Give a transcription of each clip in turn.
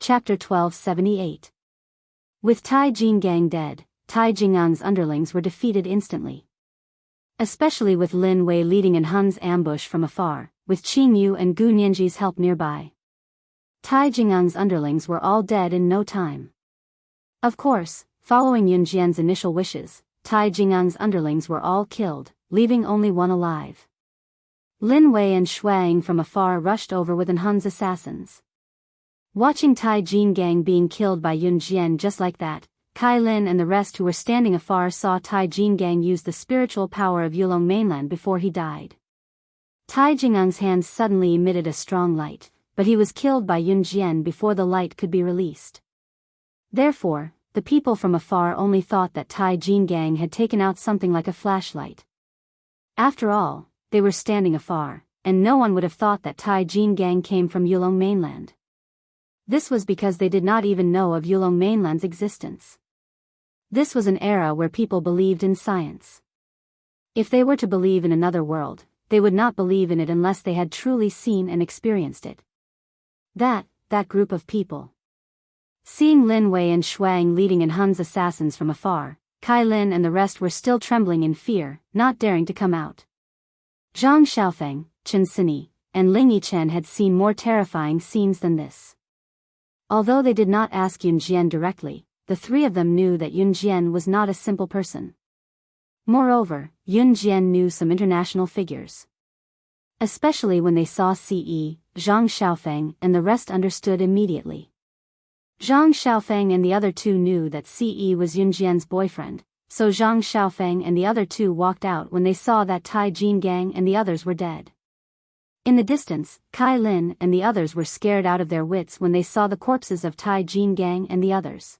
Chapter 1278. With Tai Jinggang dead, Tai Jingang's underlings were defeated instantly. Especially with Lin Wei leading in Hun's ambush from afar, with Qing Yu and Gu Nianji's help nearby. Tai Jingang's underlings were all dead in no time. Of course, following Yun Jian's initial wishes, Tai Jingang's underlings were all killed, leaving only one alive. Lin Wei and Shuang from afar rushed over with Hun's assassins. Watching Tai Jinggang being killed by Yun Jian just like that, Kai Lin and the rest who were standing afar saw Tai Jinggang use the spiritual power of Yulong mainland before he died. Tai Jingang's hands suddenly emitted a strong light, but he was killed by Yun Jian before the light could be released. Therefore, the people from afar only thought that Tai Jinggang had taken out something like a flashlight. After all, they were standing afar, and no one would have thought that Tai Jinggang came from Yulong mainland. This was because they did not even know of Yulong mainland's existence. This was an era where people believed in science. If they were to believe in another world, they would not believe in it unless they had truly seen and experienced it. That group of people. Seeing Lin Wei and Shuang leading in Hun's assassins from afar, Kai Lin and the rest were still trembling in fear, not daring to come out. Zhang Xiaofeng, Chen Sini, and Ling Yichen had seen more terrifying scenes than this. Although they did not ask Yun Jian directly, the three of them knew that Yun Jian was not a simple person. Moreover, Yun Jian knew some international figures. Especially when they saw Ce, Zhang Xiaofeng and the rest understood immediately. Zhang Xiaofeng and the other two knew that Ce was Yun Jian's boyfriend, so Zhang Xiaofeng and the other two walked out when they saw that Tai Jinggang and the others were dead. In the distance, Kai Lin and the others were scared out of their wits when they saw the corpses of Tai Jinggang and the others.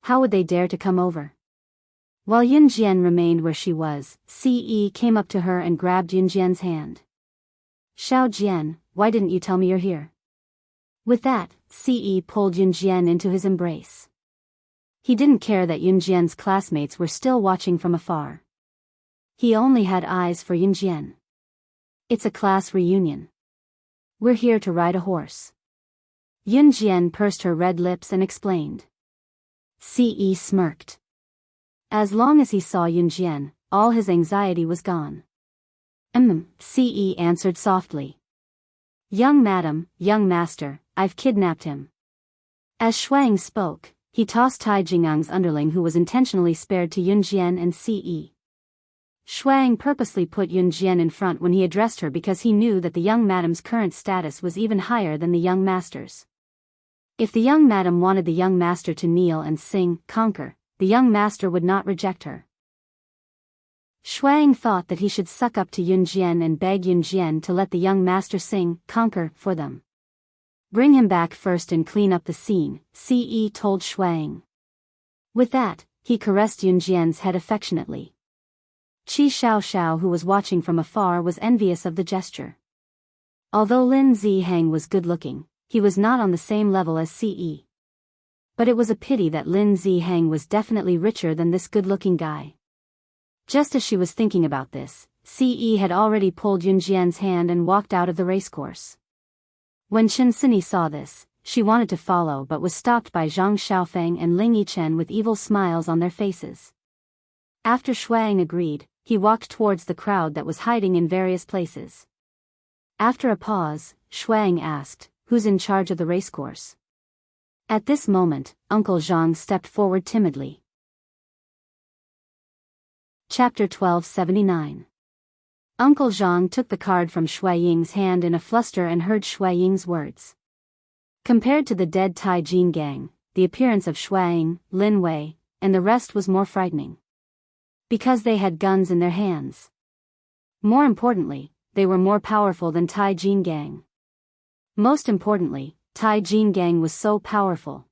How would they dare to come over? While Yun Jian remained where she was, Ce came up to her and grabbed Yun Jian's hand. Xiao Jian, why didn't you tell me you're here? With that, Ce pulled Yun Jian into his embrace. He didn't care that Yun Jian's classmates were still watching from afar. He only had eyes for Yun Jian. It's a class reunion. We're here to ride a horse. Yun Jian pursed her red lips and explained. Ce smirked. As long as he saw Yun Jian, all his anxiety was gone. Ce answered softly. Young madam, young master, I've kidnapped him. As Shuang spoke, he tossed Tai Jingang's underling who was intentionally spared to Yun Jian and Ce. Shuang purposely put Yun Jian in front when he addressed her because he knew that the young madam's current status was even higher than the young master's. If the young madam wanted the young master to kneel and sing, conquer, the young master would not reject her. Shuang thought that he should suck up to Yun Jian and beg Yun Jian to let the young master sing, conquer, for them. Bring him back first and clean up the scene, Ce told Shuang. With that, he caressed Yun Jian's head affectionately. Qi Xiao, who was watching from afar, was envious of the gesture. Although Lin Zihang was good-looking, he was not on the same level as Ce. But it was a pity that Lin Zihang was definitely richer than this good-looking guy. Just as she was thinking about this, Ce had already pulled Yun Jian's hand and walked out of the racecourse. When Chen Sini saw this, she wanted to follow but was stopped by Zhang Xiaofeng and Ling Yichen with evil smiles on their faces. After Shuang agreed, he walked towards the crowd that was hiding in various places. After a pause, Shuang asked, "Who's in charge of the racecourse?" At this moment, Uncle Zhang stepped forward timidly. Chapter 1279. Uncle Zhang took the card from Shui Ying's hand in a fluster and heard Shui Ying's words. Compared to the dead Tai Jinggang, the appearance of Shuang, Lin Wei, and the rest was more frightening. Because they had guns in their hands. More importantly, they were more powerful than Tai Jinggang. Most importantly, Tai Jinggang was so powerful.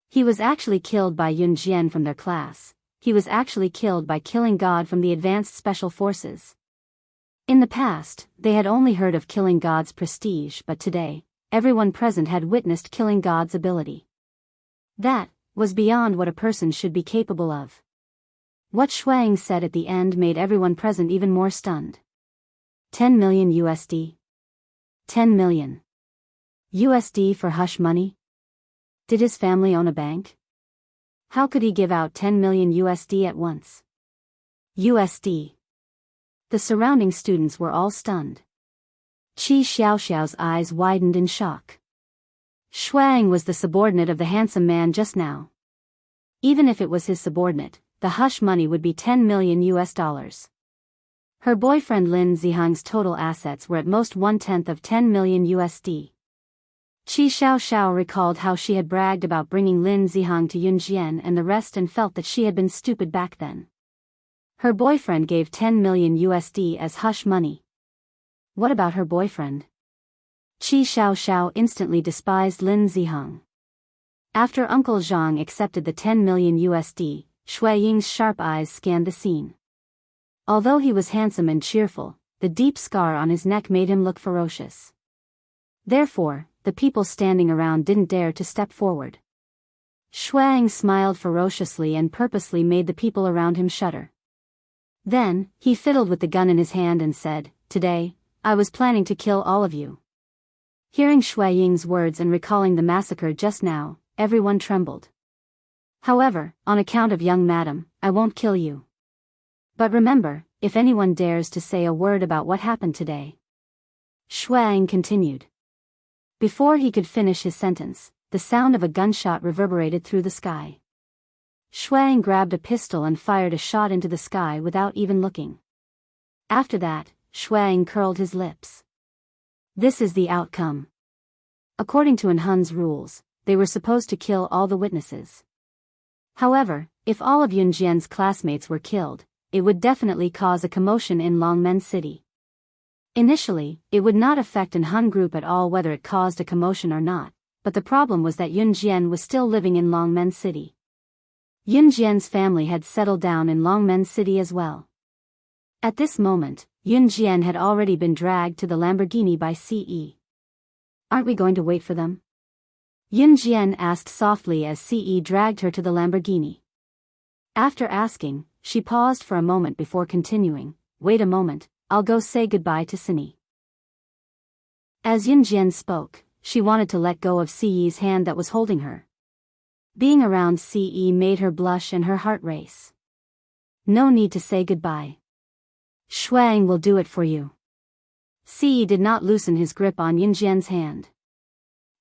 He was actually killed by Yun Jian from their class. He was actually killed by killing God from the advanced special forces. In the past, they had only heard of killing God's prestige, but today, everyone present had witnessed killing God's ability. That was beyond what a person should be capable of. What Shuang said at the end made everyone present even more stunned. 10 million USD. 10 million USD for hush money? Did his family own a bank? How could he give out 10 million USD at once? USD. The surrounding students were all stunned. Qi Xiaoxiao's eyes widened in shock. Shuang was the subordinate of the handsome man just now. Even if it was his subordinate, the hush money would be 10 million US dollars. Her boyfriend Lin Zihang's total assets were at most 1/10 of 10 million USD. Qi Xiaoxiao recalled how she had bragged about bringing Lin Zihang to Yunjian and the rest and felt that she had been stupid back then. Her boyfriend gave 10 million USD as hush money. What about her boyfriend? Qi Xiaoxiao instantly despised Lin Zihang. After Uncle Zhang accepted the 10 million USD, Shui Ying's sharp eyes scanned the scene. Although he was handsome and cheerful, the deep scar on his neck made him look ferocious. Therefore, the people standing around didn't dare to step forward. Shuang smiled ferociously and purposely made the people around him shudder. Then, he fiddled with the gun in his hand and said, "Today, I was planning to kill all of you." Hearing Shui Ying's words and recalling the massacre just now, everyone trembled. "However, on account of young madam, I won't kill you. But remember, if anyone dares to say a word about what happened today." Shuang continued. Before he could finish his sentence, the sound of a gunshot reverberated through the sky. Shuang grabbed a pistol and fired a shot into the sky without even looking. After that, Shuang curled his lips. This is the outcome. According to Enhun's rules, they were supposed to kill all the witnesses. However, if all of Yunjian's classmates were killed, it would definitely cause a commotion in Longmen City. Initially, it would not affect Enhun Group at all whether it caused a commotion or not, but the problem was that Yunjian was still living in Longmen City. Yunjian's family had settled down in Longmen City as well. At this moment, Yunjian had already been dragged to the Lamborghini by CE. "Aren't we going to wait for them?" Yunjian asked softly as CE dragged her to the Lamborghini. After asking, she paused for a moment before continuing, "Wait a moment, I'll go say goodbye to Cine." As Yunjian spoke, she wanted to let go of CE's hand that was holding her. Being around CE made her blush and her heart race. "No need to say goodbye. Shuang will do it for you." CE did not loosen his grip on Yunjian's hand.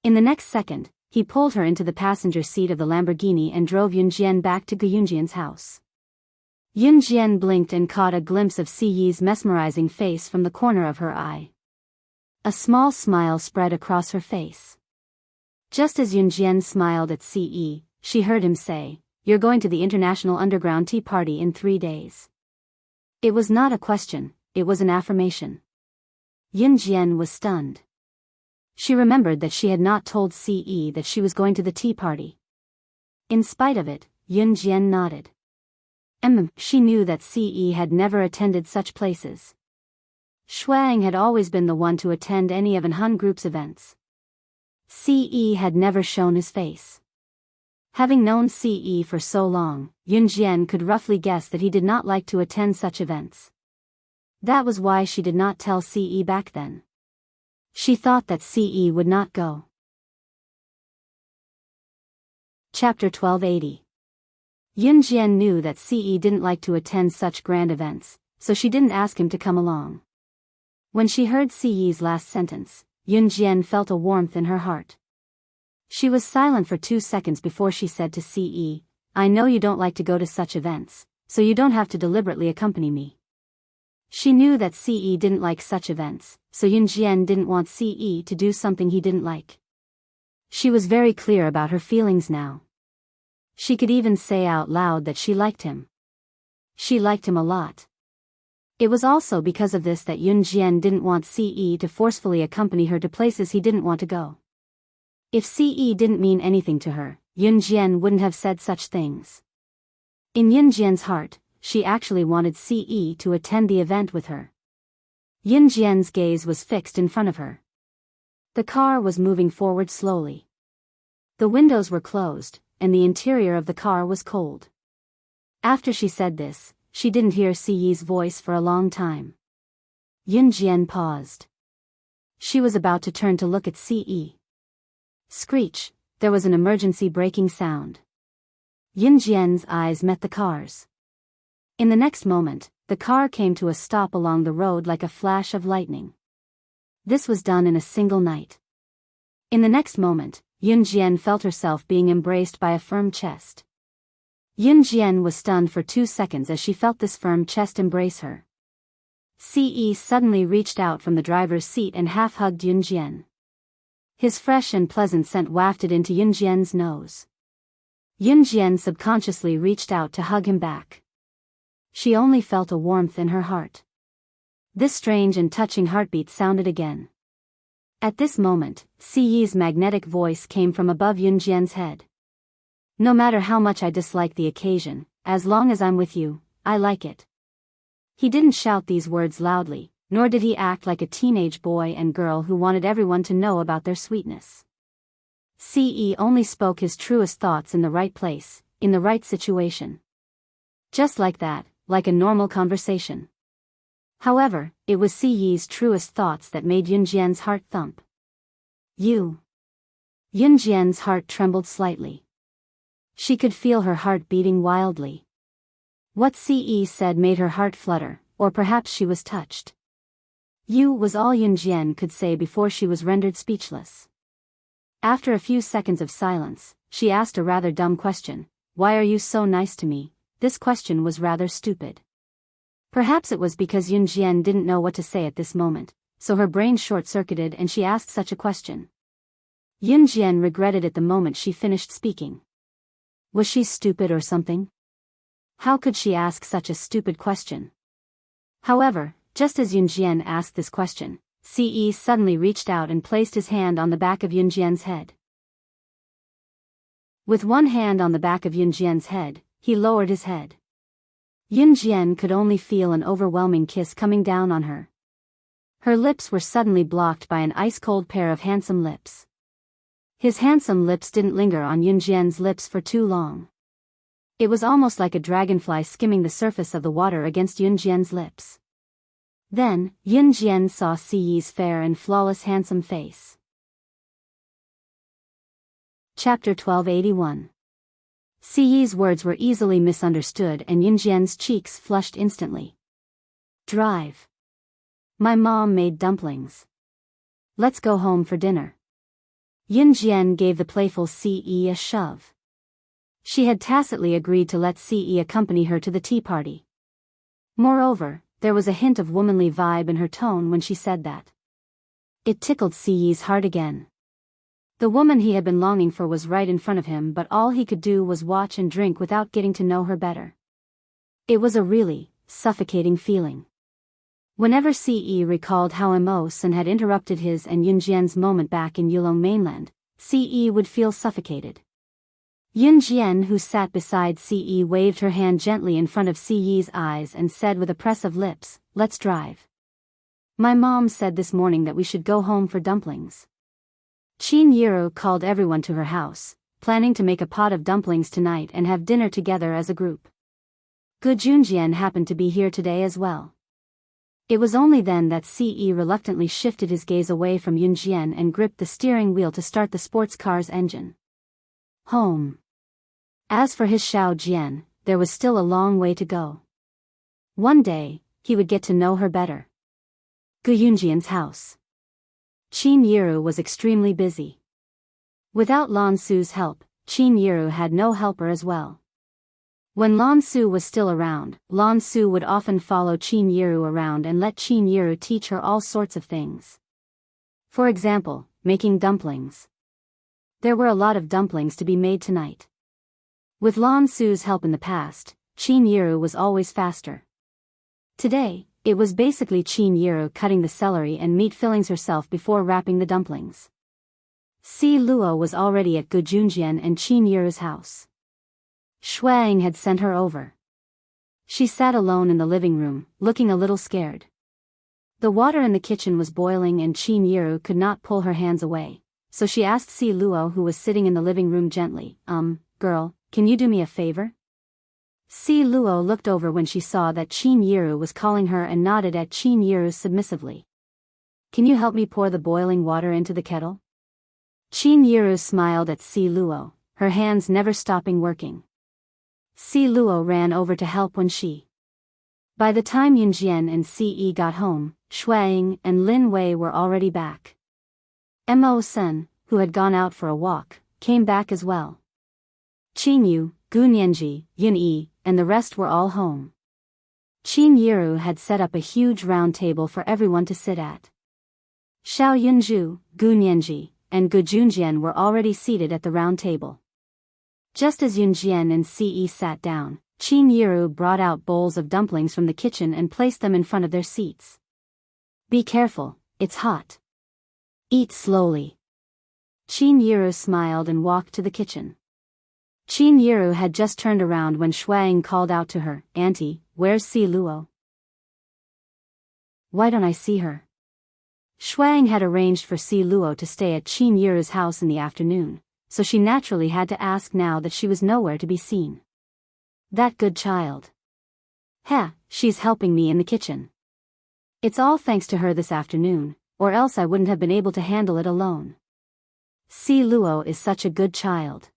In the next second, he pulled her into the passenger seat of the Lamborghini and drove Yunjian back to Yunjian's house. Yunjian blinked and caught a glimpse of CE's mesmerizing face from the corner of her eye. A small smile spread across her face. Just as Yunjian smiled at CE, she heard him say, "You're going to the International Underground Tea Party in 3 days." It was not a question, it was an affirmation. Yunjian was stunned. She remembered that she had not told CE that she was going to the tea party. In spite of it, Yunjian nodded. She knew that CE had never attended such places. Shuang had always been the one to attend any of Enhun Group's events. CE had never shown his face. Having known CE for so long, Yunjian could roughly guess that he did not like to attend such events. That was why she did not tell CE back then. She thought that CE would not go. Chapter 1280. Yunjian knew that CE didn't like to attend such grand events, so she didn't ask him to come along. When she heard CE's last sentence, Yunjian felt a warmth in her heart. She was silent for 2 seconds before she said to CE, "I know you don't like to go to such events, so you don't have to deliberately accompany me." She knew that CE didn't like such events, so Yunjian didn't want CE to do something he didn't like. She was very clear about her feelings now. She could even say out loud that she liked him. She liked him a lot. It was also because of this that Yunjian didn't want CE to forcefully accompany her to places he didn't want to go. If CE didn't mean anything to her, Yunjian wouldn't have said such things. In Yunjian's heart, she actually wanted CE to attend the event with her. Yunjian's gaze was fixed in front of her. The car was moving forward slowly. The windows were closed, and the interior of the car was cold. After she said this, she didn't hear CE's voice for a long time. Yunjian paused. She was about to turn to look at CE. Screech, there was an emergency braking sound. Yunjian's eyes met the car's. In the next moment, the car came to a stop along the road like a flash of lightning. This was done in a single night. In the next moment, Yunjian felt herself being embraced by a firm chest. Yunjian was stunned for 2 seconds as she felt this firm chest embrace her. Ce suddenly reached out from the driver's seat and half-hugged Yunjian. His fresh and pleasant scent wafted into Yunjian's nose. Yunjian subconsciously reached out to hug him back. She only felt a warmth in her heart. This strange and touching heartbeat sounded again. At this moment, Ce's magnetic voice came from above Yunjian's head. No matter how much I dislike the occasion, as long as I'm with you, I like it. He didn't shout these words loudly, nor did he act like a teenage boy and girl who wanted everyone to know about their sweetness. Ce only spoke his truest thoughts in the right place, in the right situation. Just like that, like a normal conversation. However, it was Ce's truest thoughts that made Yunjian's heart thump. You. Yunjian's heart trembled slightly. She could feel her heart beating wildly. What Ce said made her heart flutter, or perhaps she was touched. You was all Yunjian could say before she was rendered speechless. After a few seconds of silence, she asked a rather dumb question. Why are you so nice to me? This question was rather stupid. Perhaps it was because Yunjian didn't know what to say at this moment, so her brain short-circuited and she asked such a question. Yunjian regretted it the moment she finished speaking. Was she stupid or something? How could she ask such a stupid question? However, just as Yunjian asked this question, Ce suddenly reached out and placed his hand on the back of Yunjian's head. With one hand on the back of Yunjian's head, he lowered his head. Yunjian could only feel an overwhelming kiss coming down on her. Her lips were suddenly blocked by an ice-cold pair of handsome lips. His handsome lips didn't linger on Yunjian's lips for too long. It was almost like a dragonfly skimming the surface of the water against Yunjian's lips. Then, Yunjian saw Ce's fair and flawless handsome face. Chapter 1281. Ce's words were easily misunderstood and Yunjian's cheeks flushed instantly. Drive. My mom made dumplings. Let's go home for dinner. Yunjian gave the playful Ce a shove. She had tacitly agreed to let Ce accompany her to the tea party. Moreover, there was a hint of womanly vibe in her tone when she said that. It tickled Ce's heart again. The woman he had been longing for was right in front of him, but all he could do was watch and drink without getting to know her better. It was a really suffocating feeling. Whenever Ce recalled how Imosan had interrupted his and Yunjian's moment back in Yulong mainland, Ce would feel suffocated. Yunjian, who sat beside Ce, waved her hand gently in front of Ce's eyes and said with a press of lips, "Let's drive. My mom said this morning that we should go home for dumplings." Qin Yiru called everyone to her house, planning to make a pot of dumplings tonight and have dinner together as a group. Gu Junjian happened to be here today as well. It was only then that Ce reluctantly shifted his gaze away from Yunjian and gripped the steering wheel to start the sports car's engine. Home. As for his Xiao Jian, there was still a long way to go. One day, he would get to know her better. Gu Yunjian's house. Qin Yiru was extremely busy. Without Lan Su's help, Qin Yiru had no helper as well. When Lan Su was still around, Lan Su would often follow Qin Yiru around and let Qin Yiru teach her all sorts of things. For example, making dumplings. There were a lot of dumplings to be made tonight. With Lan Su's help in the past, Qin Yiru was always faster. Today, it was basically Qin Yiru cutting the celery and meat fillings herself before wrapping the dumplings. Si Luo was already at Gu Junjian and Qin Yiru's house. Shuang had sent her over. She sat alone in the living room, looking a little scared. The water in the kitchen was boiling and Qin Yiru could not pull her hands away, so she asked Si Luo, who was sitting in the living room, gently, Girl, can you do me a favor?" Si Luo looked over when she saw that Qin Yiru was calling her and nodded at Qin Yiru submissively. "Can you help me pour the boiling water into the kettle?" Qin Yiru smiled at Si Luo, her hands never stopping working. Si Luo ran over to help when she. By the time Yunjian and Ce got home, Shuang and Lin Wei were already back. Mo Sen, who had gone out for a walk, came back as well. Qin Yu, Gu Nianji, Yun Yi, and the rest were all home. Qin Yiru had set up a huge round table for everyone to sit at. Xiao Yunju, Gu Nianji, and Gu Junjian were already seated at the round table. Just as Yunjian and Ce sat down, Qin Yiru brought out bowls of dumplings from the kitchen and placed them in front of their seats. Be careful, it's hot. Eat slowly. Qin Yiru smiled and walked to the kitchen. Qin Yiru had just turned around when Shuang called out to her, "Auntie, where's Si Luo? Why don't I see her?" Shuang had arranged for Si Luo to stay at Qin Yiru's house in the afternoon, so she naturally had to ask now that she was nowhere to be seen. That good child. She's helping me in the kitchen. It's all thanks to her this afternoon, or else I wouldn't have been able to handle it alone. Si Luo is such a good child.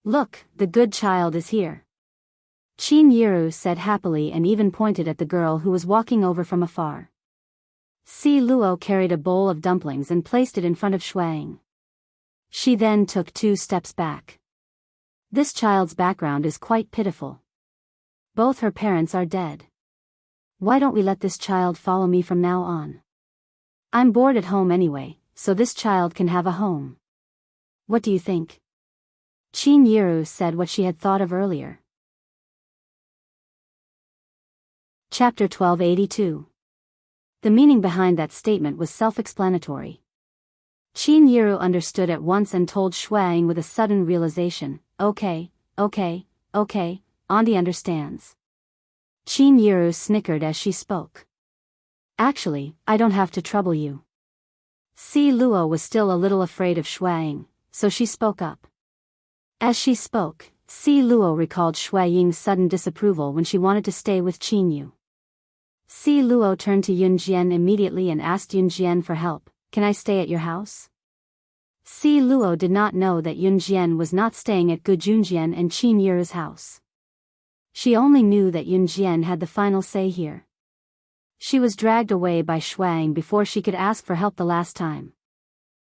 Look, the good child is here. Qin Yiru said happily and even pointed at the girl who was walking over from afar. Si Luo carried a bowl of dumplings and placed it in front of Shuang. She then took 2 steps back. This child's background is quite pitiful. Both her parents are dead. Why don't we let this child follow me from now on? I'm bored at home anyway, so this child can have a home. What do you think? Qin Yiru said what she had thought of earlier. Chapter 1282. The meaning behind that statement was self-explanatory. Qin Yiru understood at once and told Shuang with a sudden realization, Okay, Auntie understands. Qin Yiru snickered as she spoke. Actually, I don't have to trouble you. Si Luo was still a little afraid of Shuang, so she spoke up. As she spoke, Si Luo recalled Shuang's sudden disapproval when she wanted to stay with Qin Yu. Si Luo turned to Yunjian immediately and asked Yunjian for help, "Can I stay at your house?" Si Luo did not know that Yunjian was not staying at Gu Junjian and Qin Yiru's house. She only knew that Yunjian had the final say here. She was dragged away by Shuang before she could ask for help the last time.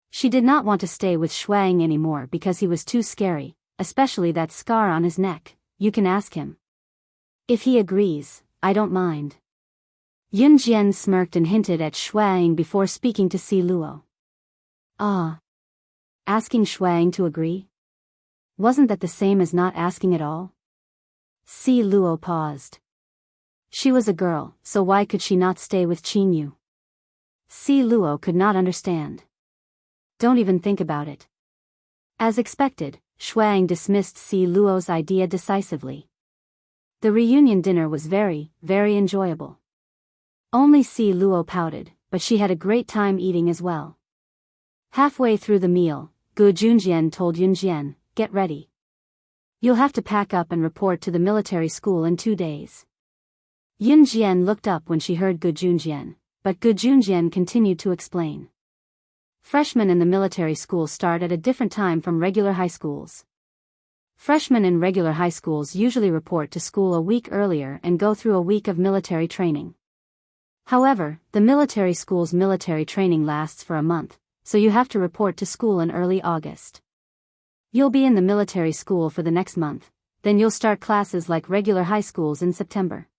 She did not want to stay with Shuang anymore because he was too scary, especially that scar on his neck. You can ask him. If he agrees, I don't mind. Yunjian smirked and hinted at Shuang before speaking to Si Luo. Asking Shuang to agree? Wasn't that the same as not asking at all? Si Luo paused. She was a girl, so why could she not stay with Qin Yu? Si Luo could not understand. Don't even think about it. As expected, Shuang dismissed Si Luo's idea decisively. The reunion dinner was very, very enjoyable. Only Si Luo pouted, but she had a great time eating as well. Halfway through the meal, Gu Junjian told Yunjian, "Get ready. You'll have to pack up and report to the military school in 2 days." Yunjian looked up when she heard Gu Junjian, but Gu Junjian continued to explain. Freshmen in the military school start at a different time from regular high schools. Freshmen in regular high schools usually report to school a week earlier and go through a week of military training. However, the military school's military training lasts for a month, so you have to report to school in early August. You'll be in the military school for the next month, then you'll start classes like regular high schools in September.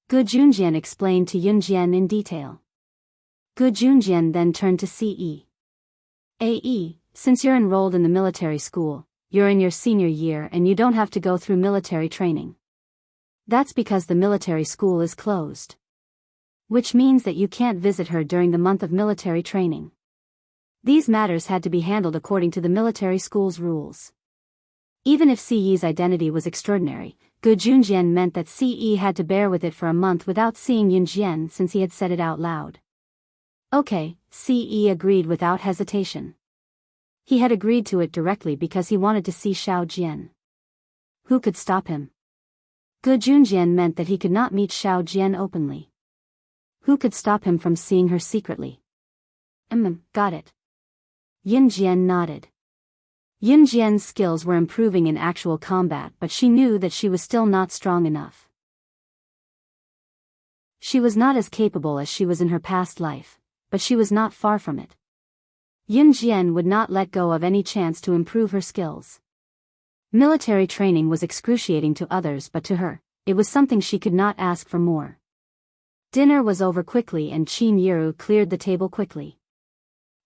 Gu Junjian explained to Yunjian in detail. Gu Junjian then turned to Ce. Since you're enrolled in the military school, you're in your senior year and you don't have to go through military training. That's because the military school is closed. Which means that you can't visit her during the month of military training. These matters had to be handled according to the military school's rules. Even if Ce's identity was extraordinary, Gu Junjian meant that Ce had to bear with it for a month without seeing Yunjian since he had said it out loud. Okay, Ce agreed without hesitation. He had agreed to it directly because he wanted to see Xiao Jian. Who could stop him? Gu Junjian meant that he could not meet Xiao Jian openly. Who could stop him from seeing her secretly? Got it. Yunjian nodded. Yunjian's skills were improving in actual combat, but she knew that she was still not strong enough. She was not as capable as she was in her past life, but she was not far from it. Yunjian would not let go of any chance to improve her skills. Military training was excruciating to others, but to her, it was something she could not ask for more. Dinner was over quickly and Qin Yiru cleared the table quickly.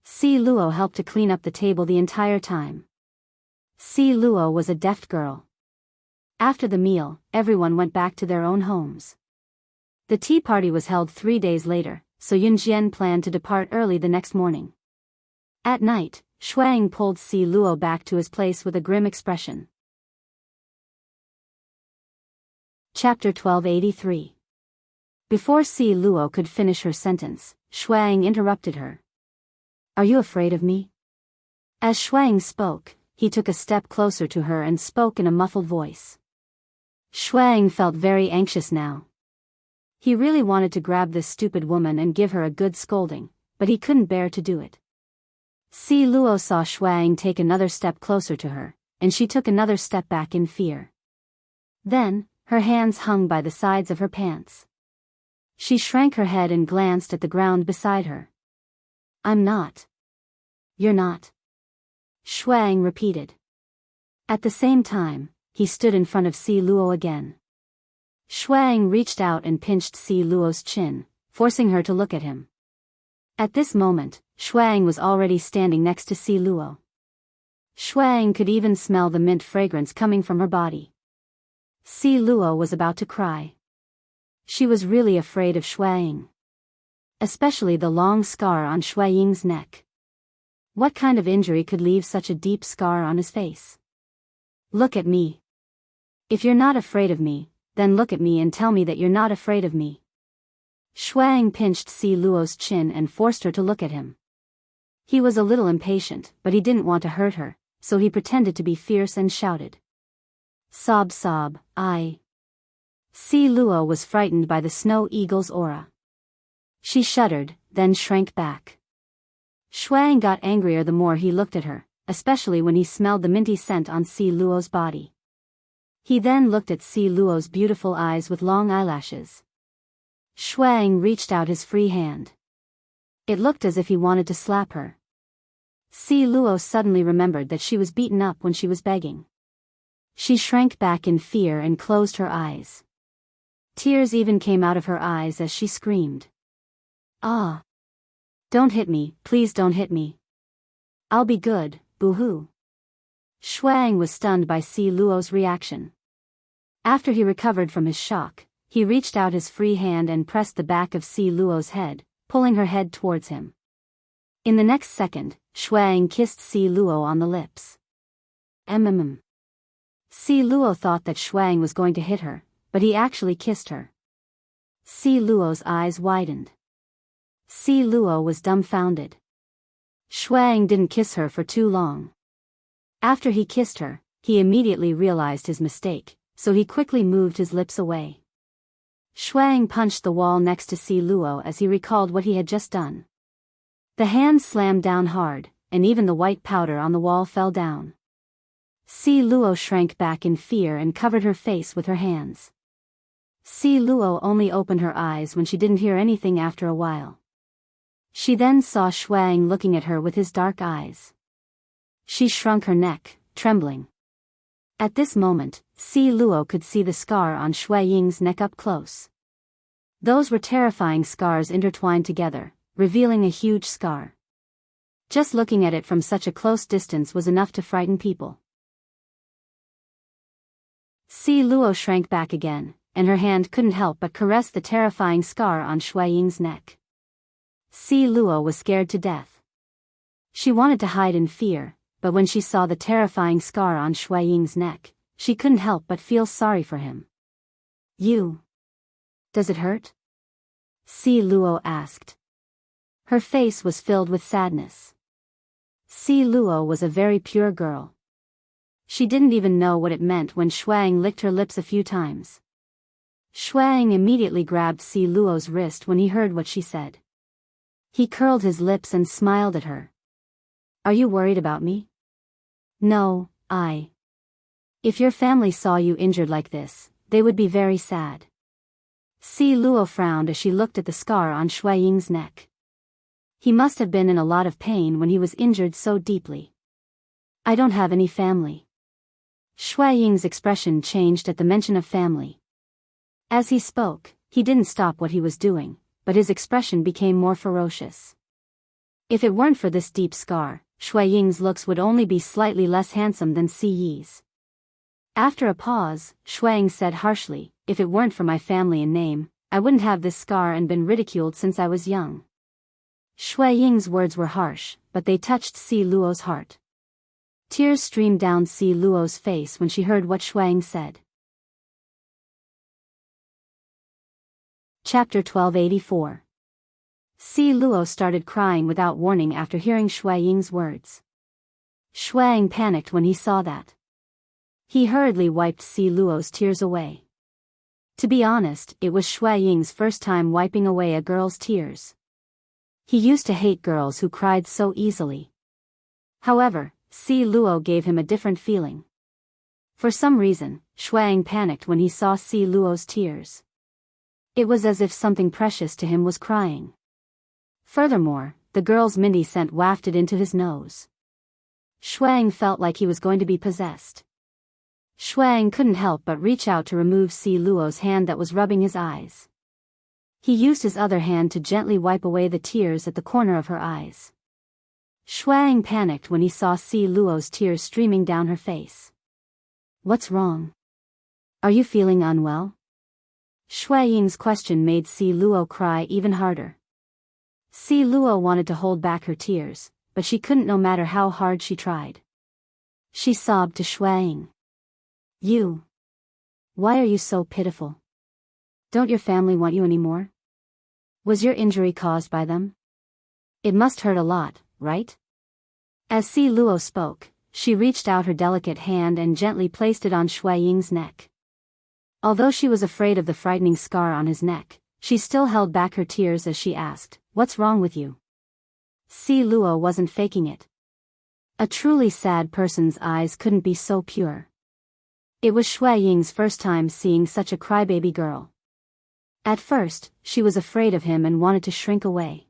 Si Luo helped to clean up the table the entire time. Si Luo was a deft girl. After the meal, everyone went back to their own homes. The tea party was held 3 days later, so Yunjian planned to depart early the next morning. At night, Shuang pulled Si Luo back to his place with a grim expression. Chapter 1283. Before Si Luo could finish her sentence, Shuang interrupted her. Are you afraid of me? As Shuang spoke, he took a step closer to her and spoke in a muffled voice. Shuang felt very anxious now. He really wanted to grab this stupid woman and give her a good scolding, but he couldn't bear to do it. Si Luo saw Shuang take another step closer to her, and she took another step back in fear. Then, her hands hung by the sides of her pants. She shrank her head and glanced at the ground beside her. I'm not. You're not. Shuang repeated. At the same time, he stood in front of Si Luo again. Shuang reached out and pinched Si Luo's chin, forcing her to look at him. At this moment, Shuang was already standing next to Si Luo. Shuang could even smell the mint fragrance coming from her body. Si Luo was about to cry. She was really afraid of Shuang. Especially the long scar on Shuang's neck. What kind of injury could leave such a deep scar on his face? Look at me. If you're not afraid of me, then look at me and tell me that you're not afraid of me. Shuang pinched Si Luo's chin and forced her to look at him. He was a little impatient, but he didn't want to hurt her, so he pretended to be fierce and shouted. Sob sob, I. Si Luo was frightened by the snow eagle's aura. She shuddered, then shrank back. Shuang got angrier the more he looked at her, especially when he smelled the minty scent on Si Luo's body. He then looked at Si Luo's beautiful eyes with long eyelashes. Shuang reached out his free hand. It looked as if he wanted to slap her. Si Luo suddenly remembered that she was beaten up when she was begging. She shrank back in fear and closed her eyes. Tears even came out of her eyes as she screamed. Ah! Don't hit me, please don't hit me. I'll be good, boo-hoo. Shuang was stunned by Si Luo's reaction. After he recovered from his shock, he reached out his free hand and pressed the back of Si Luo's head, pulling her head towards him. In the next second, Shuang kissed Si Luo on the lips. Si Luo thought that Shuang was going to hit her, but he actually kissed her. Si Luo's eyes widened. Si Luo was dumbfounded. Shuang didn't kiss her for too long. After he kissed her, he immediately realized his mistake, so he quickly moved his lips away. Shuang punched the wall next to Si Luo as he recalled what he had just done. The hand slammed down hard, and even the white powder on the wall fell down. Si Luo shrank back in fear and covered her face with her hands. Si Luo only opened her eyes when she didn't hear anything after a while. She then saw Shuang looking at her with his dark eyes. She shrunk her neck, trembling. At this moment, Si Luo could see the scar on Shuang's neck up close. Those were terrifying scars intertwined together, revealing a huge scar. Just looking at it from such a close distance was enough to frighten people. Si Luo shrank back again, and her hand couldn't help but caress the terrifying scar on Shuang's neck. Si Luo was scared to death. She wanted to hide in fear, but when she saw the terrifying scar on Shuang's neck, she couldn't help but feel sorry for him. You. Does it hurt? Si Luo asked. Her face was filled with sadness. Si Luo was a very pure girl. She didn't even know what it meant when Shuang licked her lips a few times. Shuang immediately grabbed Si Luo's wrist when he heard what she said. He curled his lips and smiled at her. Are you worried about me? No, If your family saw you injured like this, they would be very sad. Si Luo frowned as she looked at the scar on Shui Ying's neck. He must have been in a lot of pain when he was injured so deeply. I don't have any family. Shui Ying's expression changed at the mention of family. As he spoke, he didn't stop what he was doing, but his expression became more ferocious. If it weren't for this deep scar, Shui Ying's looks would only be slightly less handsome than Si Yi's. After a pause, Shui Ying said harshly, if it weren't for my family and name, I wouldn't have this scar and been ridiculed since I was young. Shui Ying's words were harsh, but they touched Si Luo's heart. Tears streamed down Si Luo's face when she heard what Shui Ying said. Chapter 1284. Si Luo started crying without warning after hearing Shui Ying's words. Shui Ying panicked when he saw that. He hurriedly wiped Si Luo's tears away. To be honest, it was Shui Ying's first time wiping away a girl's tears. He used to hate girls who cried so easily. However, Si Luo gave him a different feeling. For some reason, Shui Ying panicked when he saw Si Luo's tears. It was as if something precious to him was crying. Furthermore, the girl's minty scent wafted into his nose. Shui Ying felt like he was going to be possessed. Shui Ying couldn't help but reach out to remove Si Luo's hand that was rubbing his eyes. He used his other hand to gently wipe away the tears at the corner of her eyes. Shui Ying panicked when he saw Si Luo's tears streaming down her face. What's wrong? Are you feeling unwell? Shui Ying's question made Si Luo cry even harder. Si Luo wanted to hold back her tears, but she couldn't no matter how hard she tried. She sobbed to Shui Ying. Why are you so pitiful? Don't your family want you anymore? Was your injury caused by them? It must hurt a lot, right? As Si Luo spoke, she reached out her delicate hand and gently placed it on Shui Ying's neck. Although she was afraid of the frightening scar on his neck, she still held back her tears as she asked, "What's wrong with you?" Si Luo wasn't faking it. A truly sad person's eyes couldn't be so pure. It was Shui Ying's first time seeing such a crybaby girl. At first, she was afraid of him and wanted to shrink away.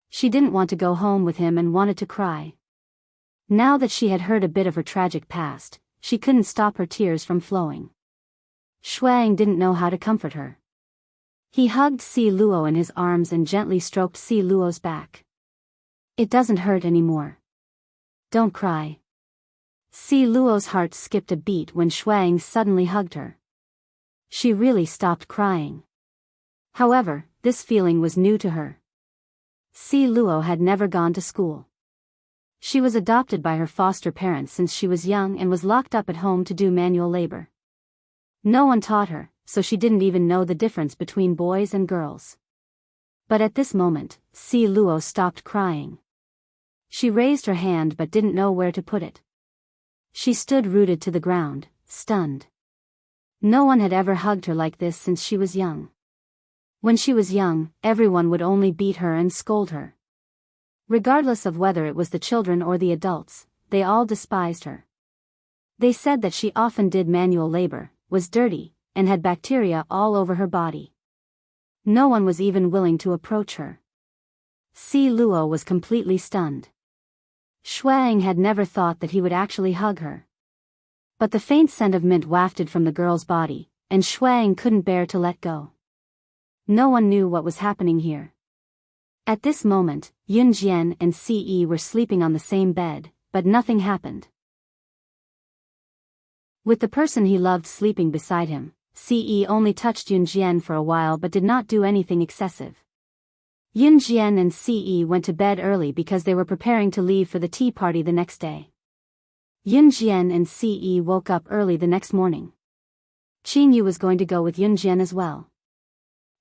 She didn't want to go home with him and wanted to cry. Now that she had heard a bit of her tragic past, she couldn't stop her tears from flowing. Shui Ying didn't know how to comfort her. He hugged Si Luo in his arms and gently stroked Si Luo's back. It doesn't hurt anymore. Don't cry. Si Luo's heart skipped a beat when Shui Ying suddenly hugged her. She really stopped crying. However, this feeling was new to her. Si Luo had never gone to school. She was adopted by her foster parents since she was young and was locked up at home to do manual labor. No one taught her, so she didn't even know the difference between boys and girls. But at this moment, Si Luo stopped crying. She raised her hand but didn't know where to put it. She stood rooted to the ground, stunned. No one had ever hugged her like this since she was young. When she was young, everyone would only beat her and scold her. Regardless of whether it was the children or the adults, they all despised her. They said that she often did manual labor, was dirty, and had bacteria all over her body. No one was even willing to approach her. Si Luo was completely stunned. Shui Ying had never thought that he would actually hug her. But the faint scent of mint wafted from the girl's body, and Shui Ying couldn't bear to let go. No one knew what was happening here. At this moment, Yun Jian and Si Yi were sleeping on the same bed, but nothing happened. With the person he loved sleeping beside him, Si Yi only touched Yun Jian for a while but did not do anything excessive. Yun Jian and Si Yi went to bed early because they were preparing to leave for the tea party the next day. Yun Jian and Si Yi woke up early the next morning. Qin Yu was going to go with Yun Jian as well.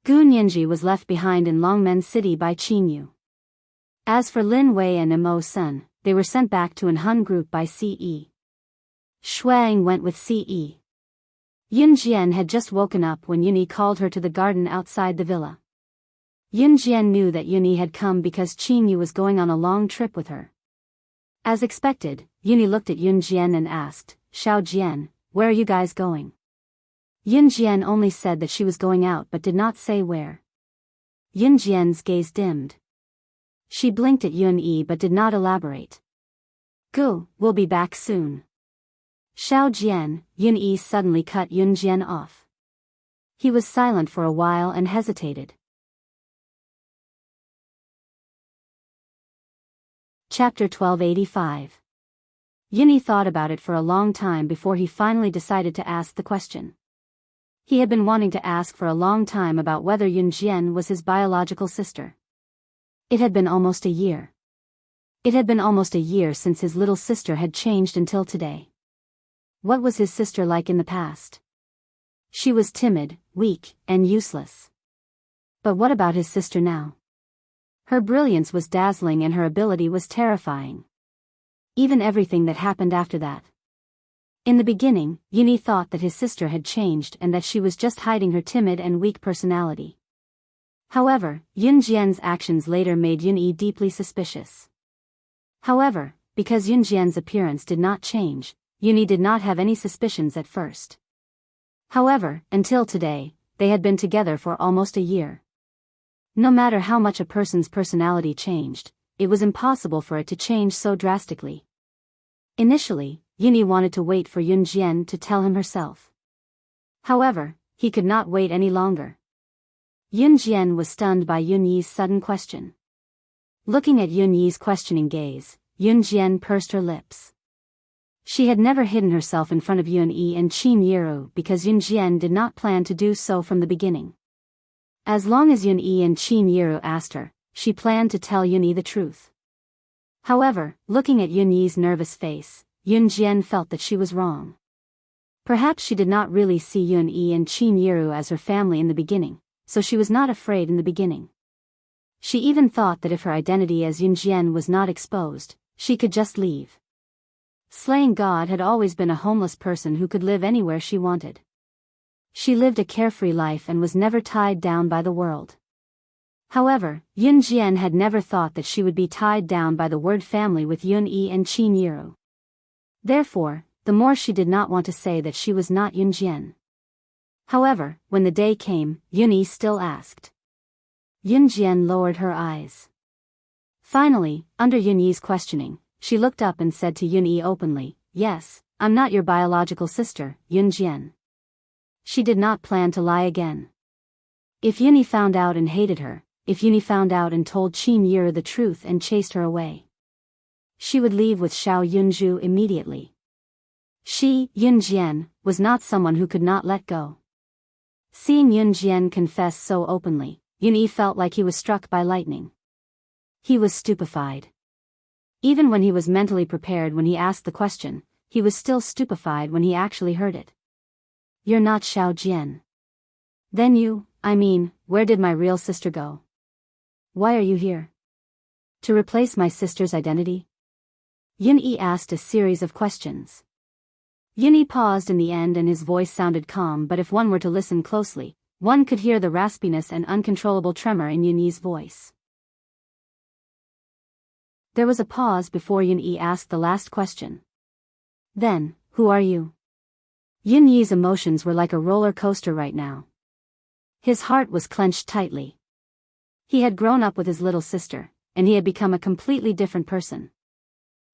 Gu Nianji was left behind in Longmen City by Qin Yu. As for Lin Wei and Mo Sun, they were sent back to an Han group by Si Yi. Shui Ying went with Si Yi. Yun Jian had just woken up when Yuni called her to the garden outside the villa. Yun Jian knew that Yuni had come because Qin Yu was going on a long trip with her. As expected, Yuni looked at Yun Jian and asked, Xiao Jian, where are you guys going? Yun Jian only said that she was going out but did not say where. Yun Jian's gaze dimmed. She blinked at Yun Yi but did not elaborate. Go, we'll be back soon. Xiao Jian, Yun Yi suddenly cut Yun Jian off. He was silent for a while and hesitated. Chapter 1285. Yuni thought about it for a long time before he finally decided to ask the question. He had been wanting to ask for a long time about whether Yun Jian was his biological sister. It had been almost a year. It had been almost a year since his little sister had changed until today. What was his sister like in the past? She was timid, weak, and useless. But what about his sister now? Her brilliance was dazzling and her ability was terrifying. Even everything that happened after that. In the beginning, Yuni thought that his sister had changed and that she was just hiding her timid and weak personality. However, Yun Jian's actions later made Yun Yi deeply suspicious. However, because Yun Jian's appearance did not change, Yun Yi did not have any suspicions at first. However, until today, they had been together for almost a year. No matter how much a person's personality changed, it was impossible for it to change so drastically. Initially, Yun Yi wanted to wait for Yun Jian to tell him herself. However, he could not wait any longer. Yun Jian was stunned by Yun Yi's sudden question. Looking at Yun Yi's questioning gaze, Yun Jian pursed her lips. She had never hidden herself in front of Yun Yi and Qin Yiru because Yun Jian did not plan to do so from the beginning. As long as Yun Yi and Qin Yiru asked her, she planned to tell Yun Yi the truth. However, looking at Yun Yi's nervous face, Yun Jian felt that she was wrong. Perhaps she did not really see Yun Yi and Qin Yiru as her family in the beginning, so she was not afraid in the beginning. She even thought that if her identity as Yun Jian was not exposed, she could just leave. Slaying God had always been a homeless person who could live anywhere she wanted. She lived a carefree life and was never tied down by the world. However, Yun Jian had never thought that she would be tied down by the word family with Yun Yi and Qin Yiru. Therefore, the more she did not want to say that she was not Yun Jian. However, when the day came, Yun Yi still asked. Yun Jian lowered her eyes. Finally, under Yun Yi's questioning, she looked up and said to Yun Yi openly, Yes, I'm not your biological sister, Yun Jian. She did not plan to lie again. If Yun Yi found out and hated her, if Yun Yi found out and told Qin Yiru the truth and chased her away, she would leave with Xiao Yunju immediately. She, Yun Jian, was not someone who could not let go. Seeing Yun Jian confess so openly, Yun Yi felt like he was struck by lightning. He was stupefied. Even when he was mentally prepared when he asked the question, he was still stupefied when he actually heard it. You're not Xiao Jian. Then where did my real sister go? Why are you here? To replace my sister's identity? Yun Yi asked a series of questions. Yun Yi paused in the end and his voice sounded calm, but if one were to listen closely, one could hear the raspiness and uncontrollable tremor in Yun Yi's voice. There was a pause before Yun Yi asked the last question. Then, who are you? Yun Yi's emotions were like a roller coaster right now. His heart was clenched tightly. He had grown up with his little sister, and he had become a completely different person.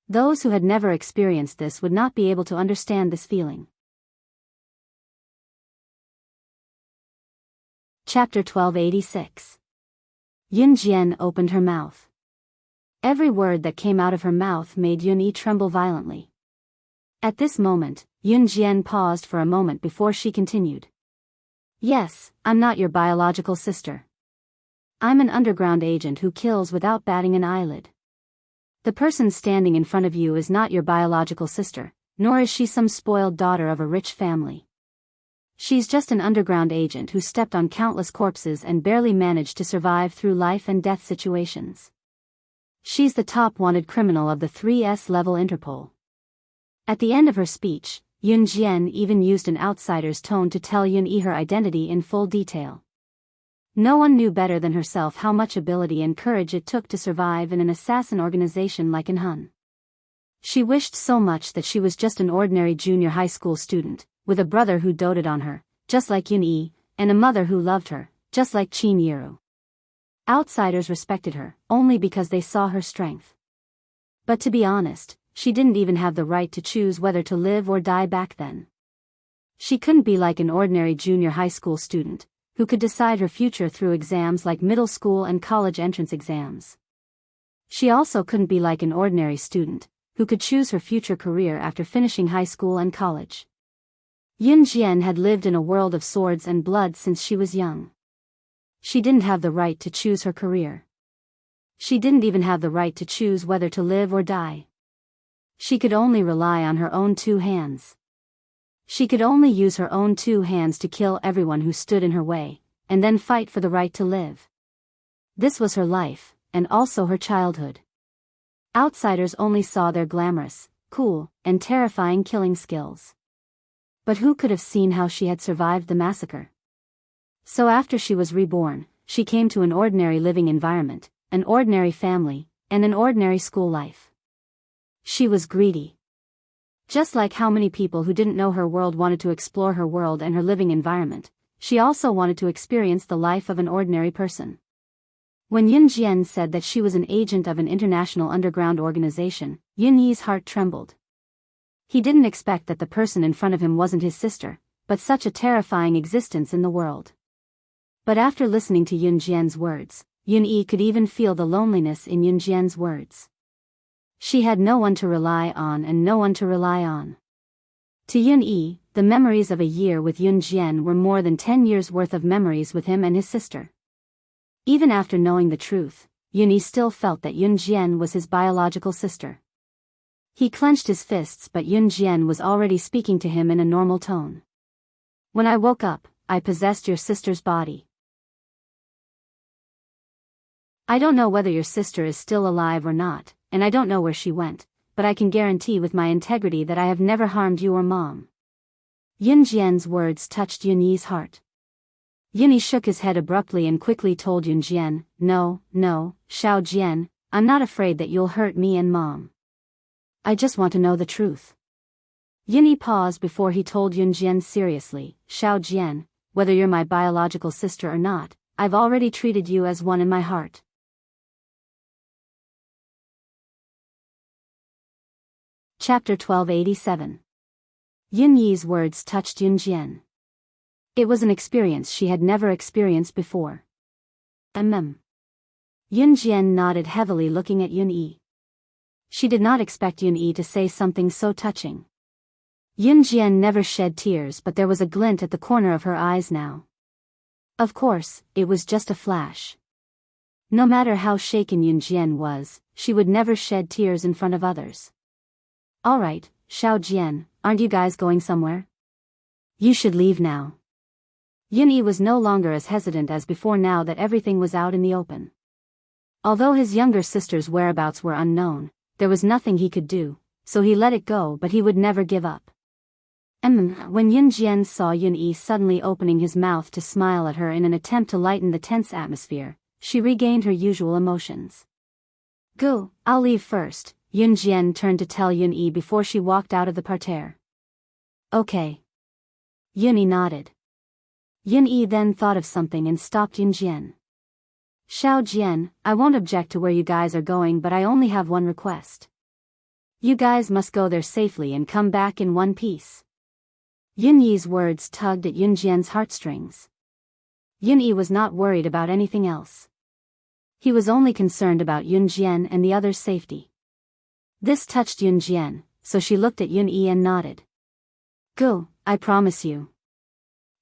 Those who had never experienced this would not be able to understand this feeling. Chapter 1286. Yun Jian opened her mouth. Every word that came out of her mouth made Yun Yi tremble violently. At this moment, Yun Jian paused for a moment before she continued. Yes, I'm not your biological sister. I'm an underground agent who kills without batting an eyelid. The person standing in front of you is not your biological sister, nor is she some spoiled daughter of a rich family. She's just an underground agent who stepped on countless corpses and barely managed to survive through life and death situations. She's the top wanted criminal of the 3S level Interpol. At the end of her speech, Yun Jian even used an outsider's tone to tell Yun Yi her identity in full detail. No one knew better than herself how much ability and courage it took to survive in an assassin organization like Hun. She wished so much that she was just an ordinary junior high school student, with a brother who doted on her, just like Yun-yi, and a mother who loved her, just like Qin Yiru. Outsiders respected her, only because they saw her strength. But to be honest, she didn't even have the right to choose whether to live or die back then. She couldn't be like an ordinary junior high school student, who could decide her future through exams like middle school and college entrance exams. She also couldn't be like an ordinary student, who could choose her future career after finishing high school and college. Yun Jian had lived in a world of swords and blood since she was young. She didn't have the right to choose her career. She didn't even have the right to choose whether to live or die. She could only rely on her own two hands. She could only use her own two hands to kill everyone who stood in her way, and then fight for the right to live. This was her life, and also her childhood. Outsiders only saw their glamorous, cool, and terrifying killing skills. But who could have seen how she had survived the massacre? So after she was reborn, she came to an ordinary living environment, an ordinary family, and an ordinary school life. She was greedy. Just like how many people who didn't know her world wanted to explore her world and her living environment, she also wanted to experience the life of an ordinary person. When Yun Jian said that she was an agent of an international underground organization, Yun Yi's heart trembled. He didn't expect that the person in front of him wasn't his sister, but such a terrifying existence in the world. But after listening to Yun Jian's words, Yun Yi could even feel the loneliness in Yun Jian's words. She had no one to rely on and no one to rely on. To Yun Yi, the memories of a year with Yun Jian were more than 10 years' worth of memories with him and his sister. Even after knowing the truth, Yun Yi still felt that Yun Jian was his biological sister. He clenched his fists, but Yun Jian was already speaking to him in a normal tone. When I woke up, I possessed your sister's body. I don't know whether your sister is still alive or not, and I don't know where she went, but I can guarantee with my integrity that I have never harmed you or Mom. Yun Jian's words touched Yun Yi's heart. Yun Yi shook his head abruptly and quickly told Yun Jian, No, Xiao Jian, I'm not afraid that you'll hurt me and Mom. I just want to know the truth. Yun Yi paused before he told Yun Jian seriously, Xiao Jian, whether you're my biological sister or not, I've already treated you as one in my heart. Chapter 1287. Yun Yi's words touched Yun Jian. It was an experience she had never experienced before. Yun Jian nodded heavily, looking at Yun Yi. She did not expect Yun Yi to say something so touching. Yun Jian never shed tears, but there was a glint at the corner of her eyes now. Of course, it was just a flash. No matter how shaken Yun Jian was, she would never shed tears in front of others. Alright, Xiao Jian, aren't you guys going somewhere? You should leave now. Yun Yi was no longer as hesitant as before now that everything was out in the open. Although his younger sister's whereabouts were unknown, there was nothing he could do, so he let it go, but he would never give up. When Yun Jian saw Yun Yi suddenly opening his mouth to smile at her in an attempt to lighten the tense atmosphere, she regained her usual emotions. Go, I'll leave first, Yun Jian turned to tell Yun Yi before she walked out of the parterre. Okay. Yun Yi nodded. Yun Yi then thought of something and stopped Yun Jian. Xiao Jian, I won't object to where you guys are going, but I only have one request. You guys must go there safely and come back in one piece. Yun Yi's words tugged at Yun Jian's heartstrings. Yun Yi was not worried about anything else. He was only concerned about Yun Jian and the others' safety. This touched Yun Jian, so she looked at Yun Yi and nodded. Go, I promise you.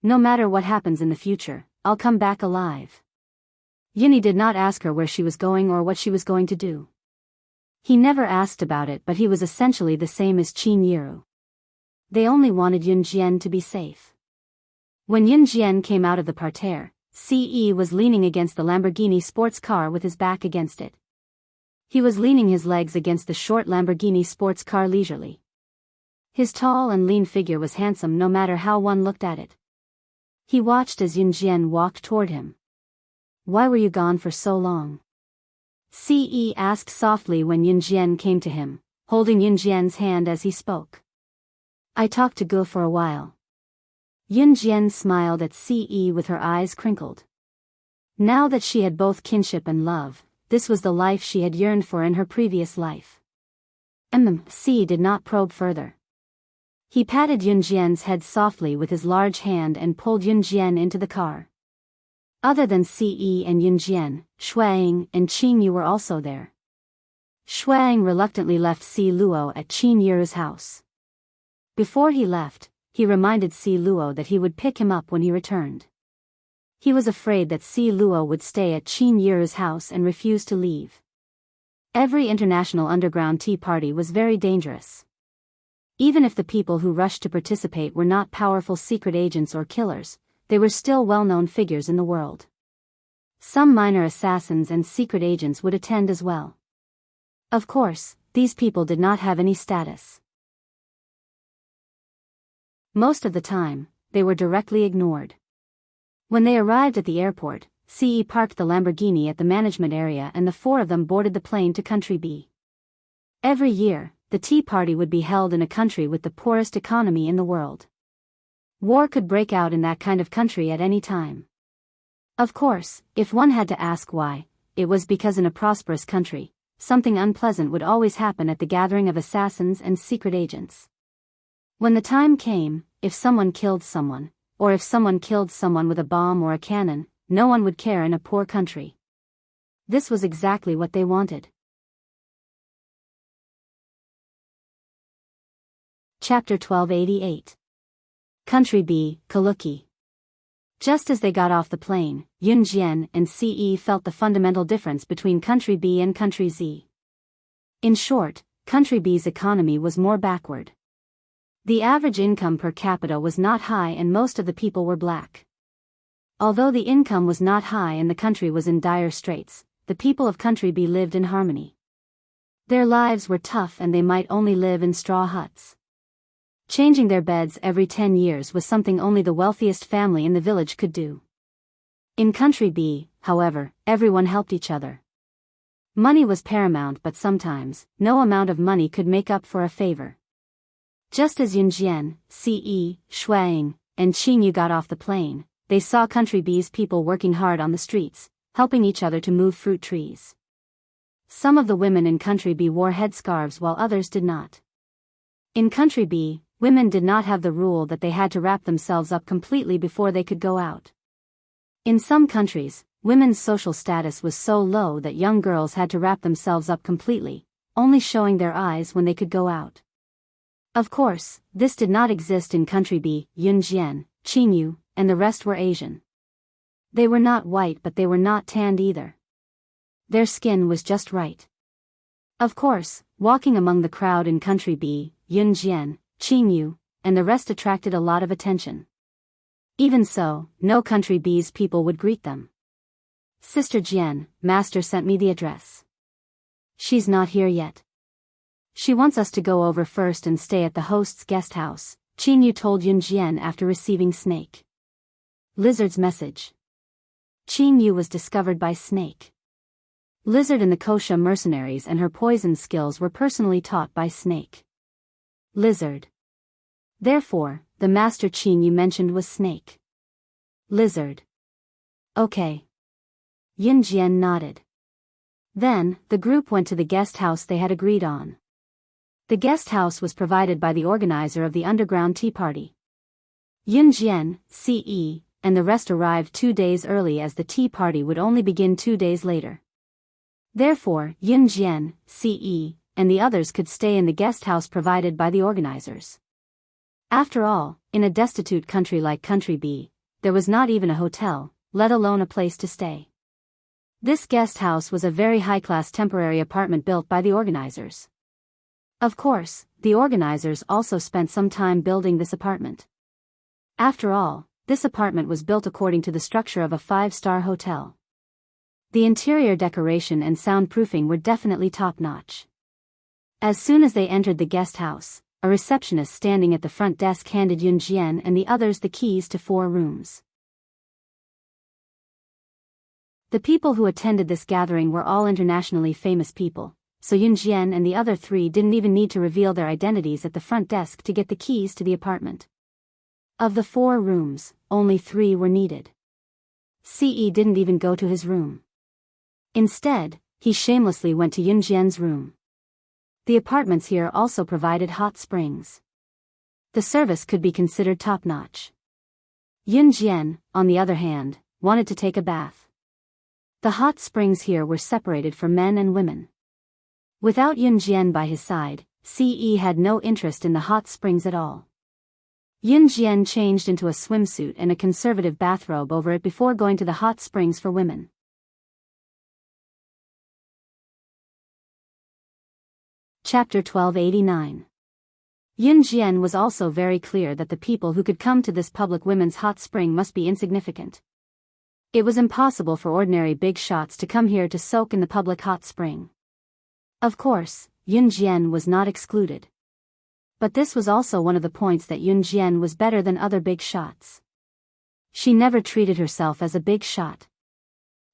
No matter what happens in the future, I'll come back alive. Yun Yi did not ask her where she was going or what she was going to do. He never asked about it, but he was essentially the same as Qin Yiru. They only wanted Yun Jian to be safe. When Yun Jian came out of the parterre, Ce was leaning against the Lamborghini sports car with his back against it. He was leaning his legs against the short Lamborghini sports car leisurely. His tall and lean figure was handsome no matter how one looked at it. He watched as Yun Jian walked toward him. Why were you gone for so long? Ce asked softly when Yun Jian came to him, holding Yun Jian's hand as he spoke. I talked to Gu for a while. Yun Jian smiled at Ce with her eyes crinkled. Now that she had both kinship and love, this was the life she had yearned for in her previous life. Ce did not probe further. He patted Yun Jian's head softly with his large hand and pulled Yun Jian into the car. Other than Ce and Yun Jian, Shuang and Qing Yu were also there. Shuang reluctantly left Si Luo at Qin Yu's house. Before he left, he reminded Si Luo that he would pick him up when he returned. He was afraid that Si Luo would stay at Qin Yu's house and refuse to leave. Every international underground tea party was very dangerous. Even if the people who rushed to participate were not powerful secret agents or killers, they were still well-known figures in the world. Some minor assassins and secret agents would attend as well. Of course, these people did not have any status. Most of the time, they were directly ignored. When they arrived at the airport, Ce parked the Lamborghini at the management area and the four of them boarded the plane to Country B. Every year, the tea party would be held in a country with the poorest economy in the world. War could break out in that kind of country at any time. Of course, if one had to ask why, it was because in a prosperous country, something unpleasant would always happen at the gathering of assassins and secret agents. When the time came, if someone killed someone, or if someone killed someone with a bomb or a cannon, no one would care in a poor country. This was exactly what they wanted. Chapter 1288. Country B, Kaluki. Just as they got off the plane, Yun Jian and Ce felt the fundamental difference between Country B and Country Z. In short, Country B's economy was more backward. The average income per capita was not high and most of the people were black. Although the income was not high and the country was in dire straits, the people of Country B lived in harmony. Their lives were tough and they might only live in straw huts. Changing their beds every 10 years was something only the wealthiest family in the village could do. In Country B, however, everyone helped each other. Money was paramount, but sometimes, no amount of money could make up for a favor. Just as Yun Jian, Ce, Shuang, and Qing Yu got off the plane, they saw Country B's people working hard on the streets, helping each other to move fruit trees. Some of the women in Country B wore headscarves while others did not. In Country B, women did not have the rule that they had to wrap themselves up completely before they could go out. In some countries, women's social status was so low that young girls had to wrap themselves up completely, only showing their eyes when they could go out. Of course, this did not exist in Country B. Yun Jian, Qing Yu, and the rest were Asian. They were not white but they were not tanned either. Their skin was just right. Of course, walking among the crowd in Country B, Yun Jian, Qing Yu, and the rest attracted a lot of attention. Even so, no Country B's people would greet them. Sister Jian, Master sent me the address. She's not here yet. She wants us to go over first and stay at the host's guest house, Qing Yu told Yun Jian after receiving Snake Lizard's message. Qing Yu was discovered by Snake Lizard and the Kosha mercenaries, and her poison skills were personally taught by Snake Lizard. Therefore, the master Qing Yu mentioned was Snake Lizard. Okay. Yun Jian nodded. Then, the group went to the guest house they had agreed on. The guest house was provided by the organizer of the underground tea party. Yun Jian, Ce, and the rest arrived 2 days early as the tea party would only begin 2 days later. Therefore, Yun Jian, Ce, and the others could stay in the guest house provided by the organizers. After all, in a destitute country like Country B, there was not even a hotel, let alone a place to stay. This guest house was a very high-class temporary apartment built by the organizers. Of course, the organizers also spent some time building this apartment. After all, this apartment was built according to the structure of a 5-star hotel. The interior decoration and soundproofing were definitely top-notch. As soon as they entered the guest house, a receptionist standing at the front desk handed Yun Jian and the others the keys to 4 rooms. The people who attended this gathering were all internationally famous people, so Yunjian and the other three didn't even need to reveal their identities at the front desk to get the keys to the apartment. Of the 4 rooms, only 3 were needed. Ce didn't even go to his room. Instead, he shamelessly went to Yunjian's room. The apartments here also provided hot springs. The service could be considered top-notch. Yunjian, on the other hand, wanted to take a bath. The hot springs here were separated for men and women. Without Yunjian by his side, Ce had no interest in the hot springs at all. Yunjian changed into a swimsuit and a conservative bathrobe over it before going to the hot springs for women. Chapter 1289. Yunjian was also very clear that the people who could come to this public women's hot spring must be insignificant. It was impossible for ordinary big shots to come here to soak in the public hot spring. Of course, Yunjian was not excluded. But this was also one of the points that Yunjian was better than other big shots. She never treated herself as a big shot.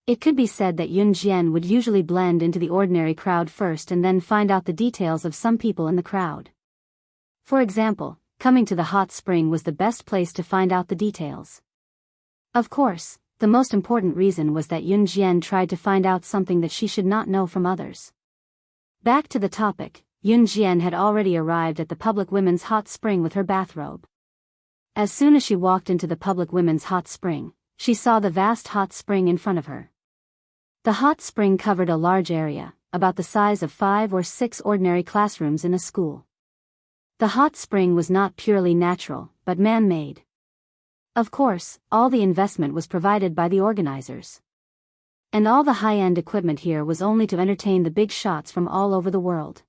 It could be said that Yunjian would usually blend into the ordinary crowd first and then find out the details of some people in the crowd. For example, coming to the hot spring was the best place to find out the details. Of course, the most important reason was that Yunjian tried to find out something that she should not know from others. Back to the topic, Yunjian had already arrived at the public women's hot spring with her bathrobe. As soon as she walked into the public women's hot spring, she saw the vast hot spring in front of her. The hot spring covered a large area, about the size of 5 or 6 ordinary classrooms in a school. The hot spring was not purely natural, but man-made. Of course, all the investment was provided by the organizers. And all the high-end equipment here was only to entertain the big shots from all over the world.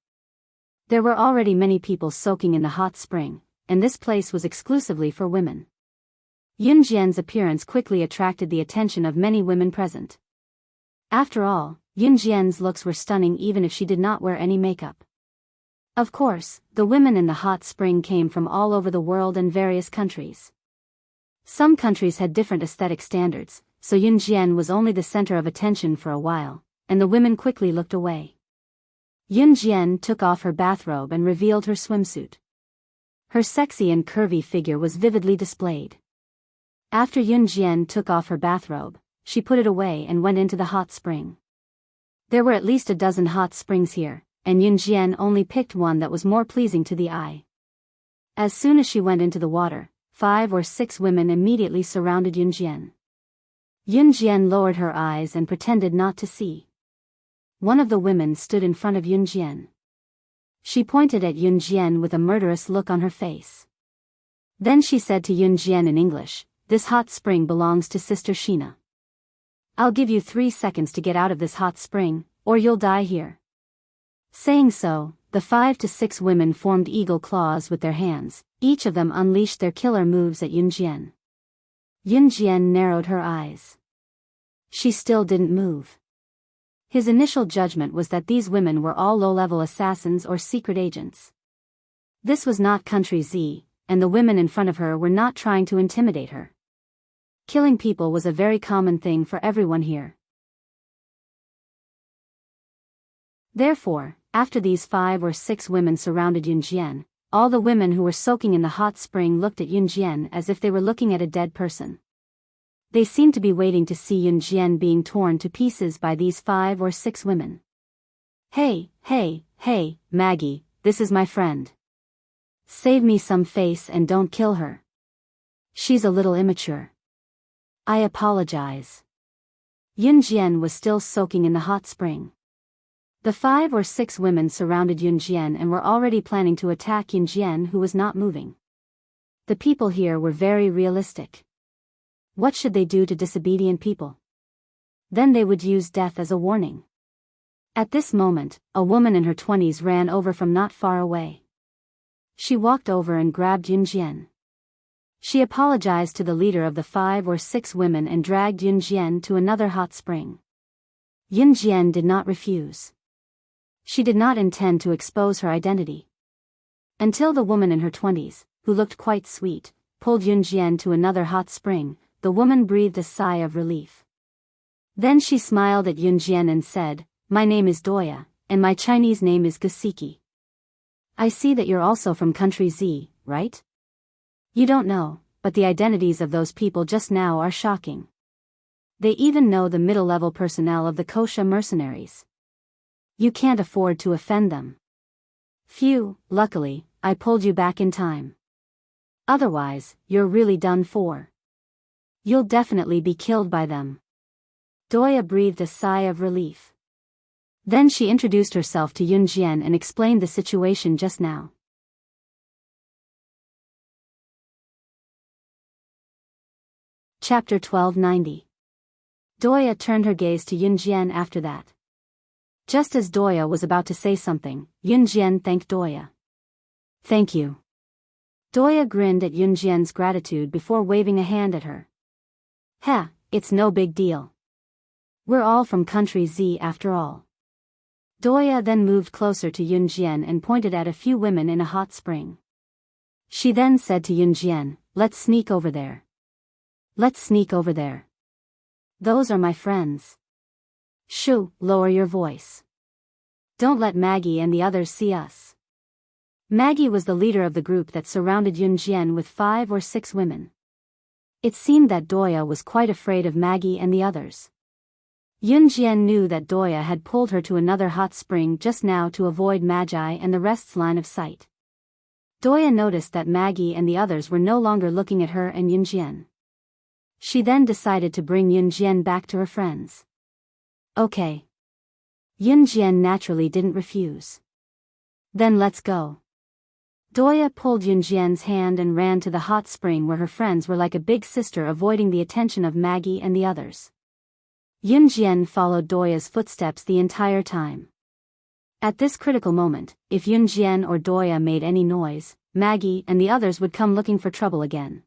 There were already many people soaking in the hot spring, and this place was exclusively for women. Yunjian's appearance quickly attracted the attention of many women present. After all, Yunjian's looks were stunning even if she did not wear any makeup. Of course, the women in the hot spring came from all over the world and various countries. Some countries had different aesthetic standards, so Yunjian was only the center of attention for a while, and the women quickly looked away. Yunjian took off her bathrobe and revealed her swimsuit. Her sexy and curvy figure was vividly displayed. After Yunjian took off her bathrobe, she put it away and went into the hot spring. There were at least a dozen hot springs here, and Yunjian only picked one that was more pleasing to the eye. As soon as she went into the water, 5 or 6 women immediately surrounded Yunjian. Yunjian lowered her eyes and pretended not to see. One of the women stood in front of Yunjian. She pointed at Yunjian with a murderous look on her face. Then she said to Yunjian in English, "This hot spring belongs to Sister Sheena. I'll give you 3 seconds to get out of this hot spring, or you'll die here." Saying so, the 5 to 6 women formed eagle claws with their hands, each of them unleashed their killer moves at Yunjian. Yunjian narrowed her eyes. She still didn't move. His initial judgment was that these women were all low-level assassins or secret agents. This was not Country Z, and the women in front of her were not trying to intimidate her. Killing people was a very common thing for everyone here. Therefore, after these 5 or 6 women surrounded Yunjian, all the women who were soaking in the hot spring looked at Yunjian as if they were looking at a dead person. They seemed to be waiting to see Yunjian being torn to pieces by these 5 or 6 women. "Hey, Maggie, this is my friend. Save me some face and don't kill her. She's a little immature. I apologize." Yunjian was still soaking in the hot spring. The 5 or 6 women surrounded Yunjian and were already planning to attack Yunjian, who was not moving. The people here were very realistic. What should they do to disobedient people? Then they would use death as a warning. At this moment, a woman in her 20s ran over from not far away. She walked over and grabbed Yunjian. She apologized to the leader of the 5 or 6 women and dragged Yunjian to another hot spring. Yunjian did not refuse. She did not intend to expose her identity. Until the woman in her 20s, who looked quite sweet, pulled Yunjian to another hot spring, the woman breathed a sigh of relief. Then she smiled at Yunjian and said, "My name is Doya, and my Chinese name is Gasiki. I see that you're also from country Z, right? You don't know, but the identities of those people just now are shocking. They even know the middle-level personnel of the Kosha mercenaries. You can't afford to offend them. Phew, luckily, I pulled you back in time. Otherwise, you're really done for. You'll definitely be killed by them. Doya breathed a sigh of relief. Then she introduced herself to Yunjian and explained the situation just now. Chapter 1290. Doya turned her gaze to Yunjian after that. Just as Doya was about to say something, Yunjian thanked Doya. Thank you. Doya grinned at Yunjian's gratitude before waving a hand at her. Heh, it's no big deal. We're all from country Z after all. Doya then moved closer to Yunjian and pointed at a few women in a hot spring. She then said to Yunjian, let's sneak over there. Let's sneak over there. Those are my friends. Shoo, lower your voice. Don't let Maggie and the others see us. Maggie was the leader of the group that surrounded Yunjian with 5 or 6 women. It seemed that Doya was quite afraid of Maggie and the others. Yunjian knew that Doya had pulled her to another hot spring just now to avoid Magi and the rest's line of sight. Doya noticed that Maggie and the others were no longer looking at her and Yunjian. She then decided to bring Yunjian back to her friends. Okay. Yunjian naturally didn't refuse. Then let's go. Doya pulled Yunjian's hand and ran to the hot spring where her friends were like a big sister avoiding the attention of Maggie and the others. Yunjian followed Doya's footsteps the entire time. At this critical moment, if Yunjian or Doya made any noise, Maggie and the others would come looking for trouble again.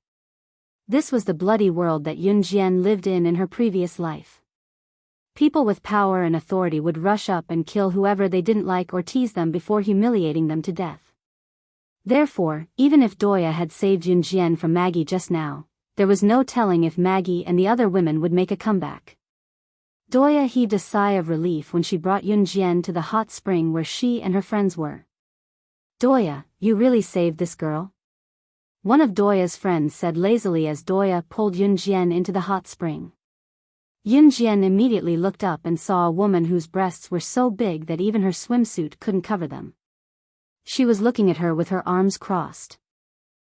This was the bloody world that Yunjian lived in her previous life. People with power and authority would rush up and kill whoever they didn't like or tease them before humiliating them to death. Therefore, even if Doya had saved Yunjian from Maggie just now, there was no telling if Maggie and the other women would make a comeback. Doya heaved a sigh of relief when she brought Yunjian to the hot spring where she and her friends were. Doya, you really saved this girl? One of Doya's friends said lazily as Doya pulled Yunjian into the hot spring. Yunjian immediately looked up and saw a woman whose breasts were so big that even her swimsuit couldn't cover them. She was looking at her with her arms crossed.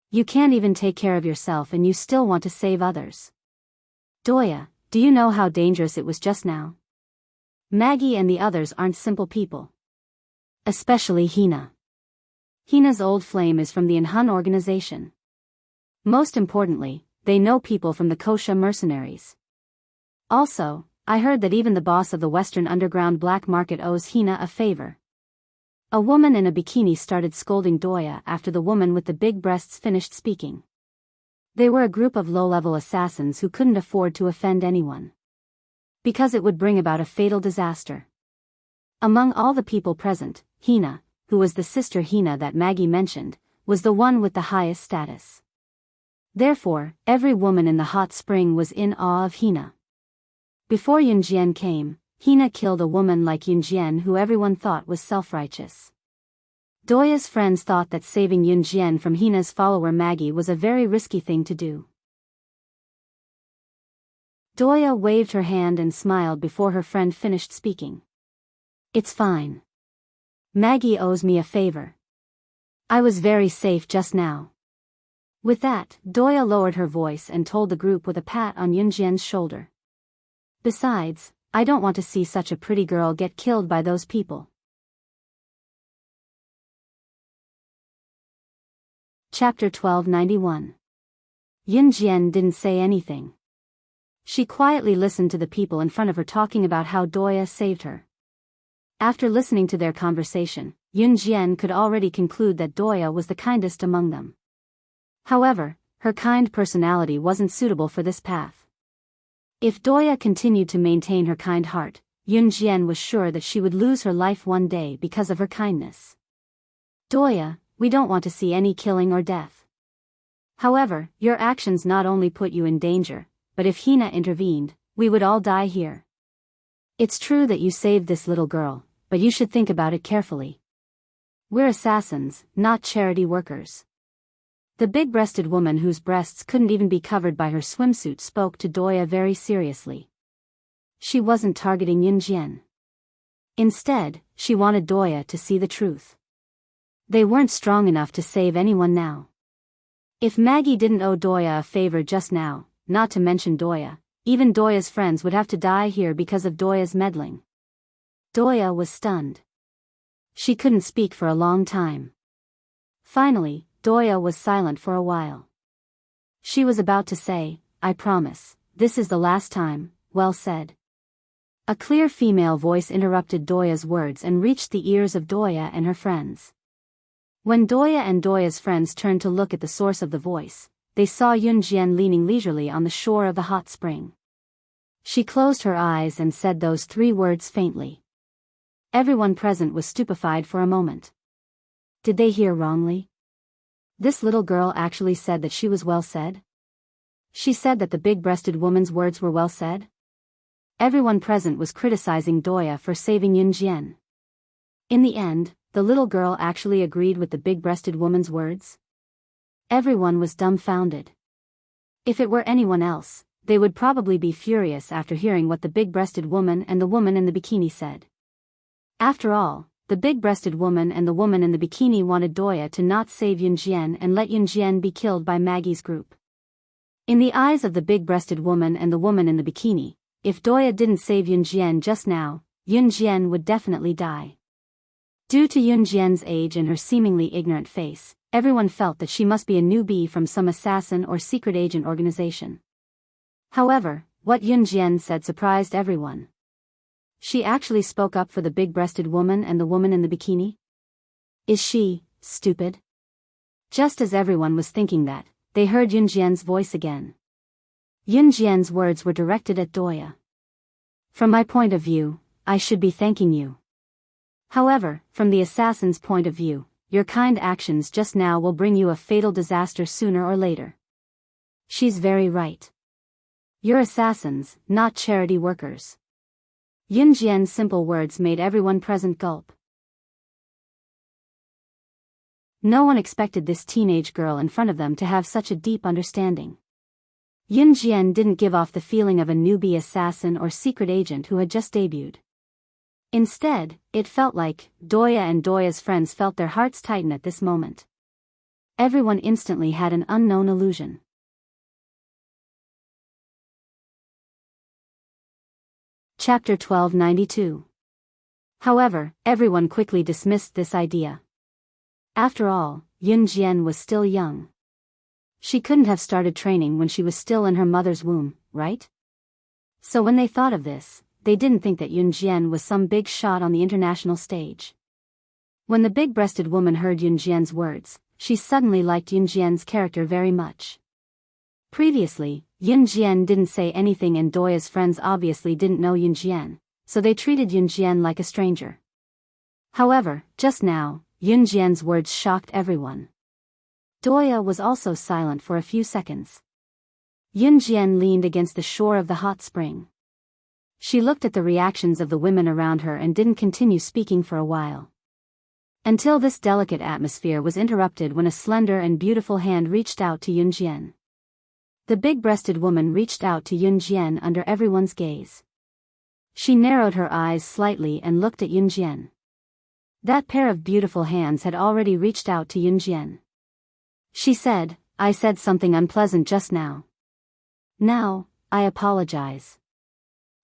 You can't even take care of yourself and you still want to save others. Doya, do you know how dangerous it was just now? Maggie and the others aren't simple people. Especially Hina. Hina's old flame is from the Inhun organization. Most importantly, they know people from the Kosha mercenaries. Also, I heard that even the boss of the Western Underground black market owes Hina a favor. A woman in a bikini started scolding Doya after the woman with the big breasts finished speaking. They were a group of low-level assassins who couldn't afford to offend anyone. Because it would bring about a fatal disaster. Among all the people present, Hina, who was the sister Hina that Maggie mentioned, was the one with the highest status. Therefore, every woman in the hot spring was in awe of Hina. Before Yunjian came, Hina killed a woman like Yunjian who everyone thought was self-righteous. Doya's friends thought that saving Yunjian from Hina's follower Maggie was a very risky thing to do. Doya waved her hand and smiled before her friend finished speaking. It's fine. Maggie owes me a favor. I was very safe just now. With that, Doya lowered her voice and told the group with a pat on Yunjian's shoulder. Besides, I don't want to see such a pretty girl get killed by those people. Chapter 1291. Yunjian didn't say anything. She quietly listened to the people in front of her talking about how Doya saved her. After listening to their conversation, Yunjian could already conclude that Doya was the kindest among them. However, her kind personality wasn't suitable for this path. If Doya continued to maintain her kind heart, Yunjian was sure that she would lose her life one day because of her kindness. Doya, we don't want to see any killing or death. However, your actions not only put you in danger, but if Hina intervened, we would all die here. It's true that you saved this little girl, but you should think about it carefully. We're assassins, not charity workers. The big-breasted woman whose breasts couldn't even be covered by her swimsuit spoke to Doya very seriously. She wasn't targeting Yunjian. Instead, she wanted Doya to see the truth. They weren't strong enough to save anyone now. If Maggie didn't owe Doya a favor just now, not to mention Doya, even Doya's friends would have to die here because of Doya's meddling. Doya was stunned. She couldn't speak for a long time. Finally, Doya was silent for a while. She was about to say, "I promise, this is the last time." Well said. A clear female voice interrupted Doya's words and reached the ears of Doya and her friends. When Doya and Doya's friends turned to look at the source of the voice, they saw Yunjian leaning leisurely on the shore of the hot spring. She closed her eyes and said those 3 words faintly. Everyone present was stupefied for a moment. Did they hear wrongly? This little girl actually said that she was well said? She said that the big-breasted woman's words were well said? Everyone present was criticizing Doya for saving Yunjian. In the end, the little girl actually agreed with the big-breasted woman's words? Everyone was dumbfounded. If it were anyone else, they would probably be furious after hearing what the big-breasted woman and the woman in the bikini said. After all, the big-breasted woman and the woman in the bikini wanted Doya to not save Yunjian and let Yunjian be killed by Maggie's group. In the eyes of the big-breasted woman and the woman in the bikini, if Doya didn't save Yunjian just now, Yunjian would definitely die. Due to Yunjian's age and her seemingly ignorant face, everyone felt that she must be a newbie from some assassin or secret agent organization. However, what Yunjian said surprised everyone. She actually spoke up for the big-breasted woman and the woman in the bikini? Is she stupid? Just as everyone was thinking that, they heard Yunjian's voice again. Yunjian's words were directed at Doya. From my point of view, I should be thanking you. However, from the assassin's point of view, your kind actions just now will bring you a fatal disaster sooner or later. She's very right. You're assassins, not charity workers. Yunjian's simple words made everyone present gulp. No one expected this teenage girl in front of them to have such a deep understanding. Yunjian didn't give off the feeling of a newbie assassin or secret agent who had just debuted. Instead, it felt like Doya and Doya's friends felt their hearts tighten at this moment. Everyone instantly had an unknown illusion. Chapter 1292. However, everyone quickly dismissed this idea. After all, Yunjian was still young. She couldn't have started training when she was still in her mother's womb, right? So when they thought of this, they didn't think that Yunjian was some big shot on the international stage. When the big-breasted woman heard Yunjian's words, she suddenly liked Yunjian's character very much. Previously, Yunjian didn't say anything and Doya's friends obviously didn't know Yunjian, so they treated Yunjian like a stranger. However, just now, Yunjian's words shocked everyone. Doya was also silent for a few seconds. Yunjian leaned against the shore of the hot spring. She looked at the reactions of the women around her and didn't continue speaking for a while. Until this delicate atmosphere was interrupted when a slender and beautiful hand reached out to Yunjian. The big-breasted woman reached out to Yunjian under everyone's gaze. She narrowed her eyes slightly and looked at Yunjian. That pair of beautiful hands had already reached out to Yunjian. She said, "I said something unpleasant just now. Now, I apologize.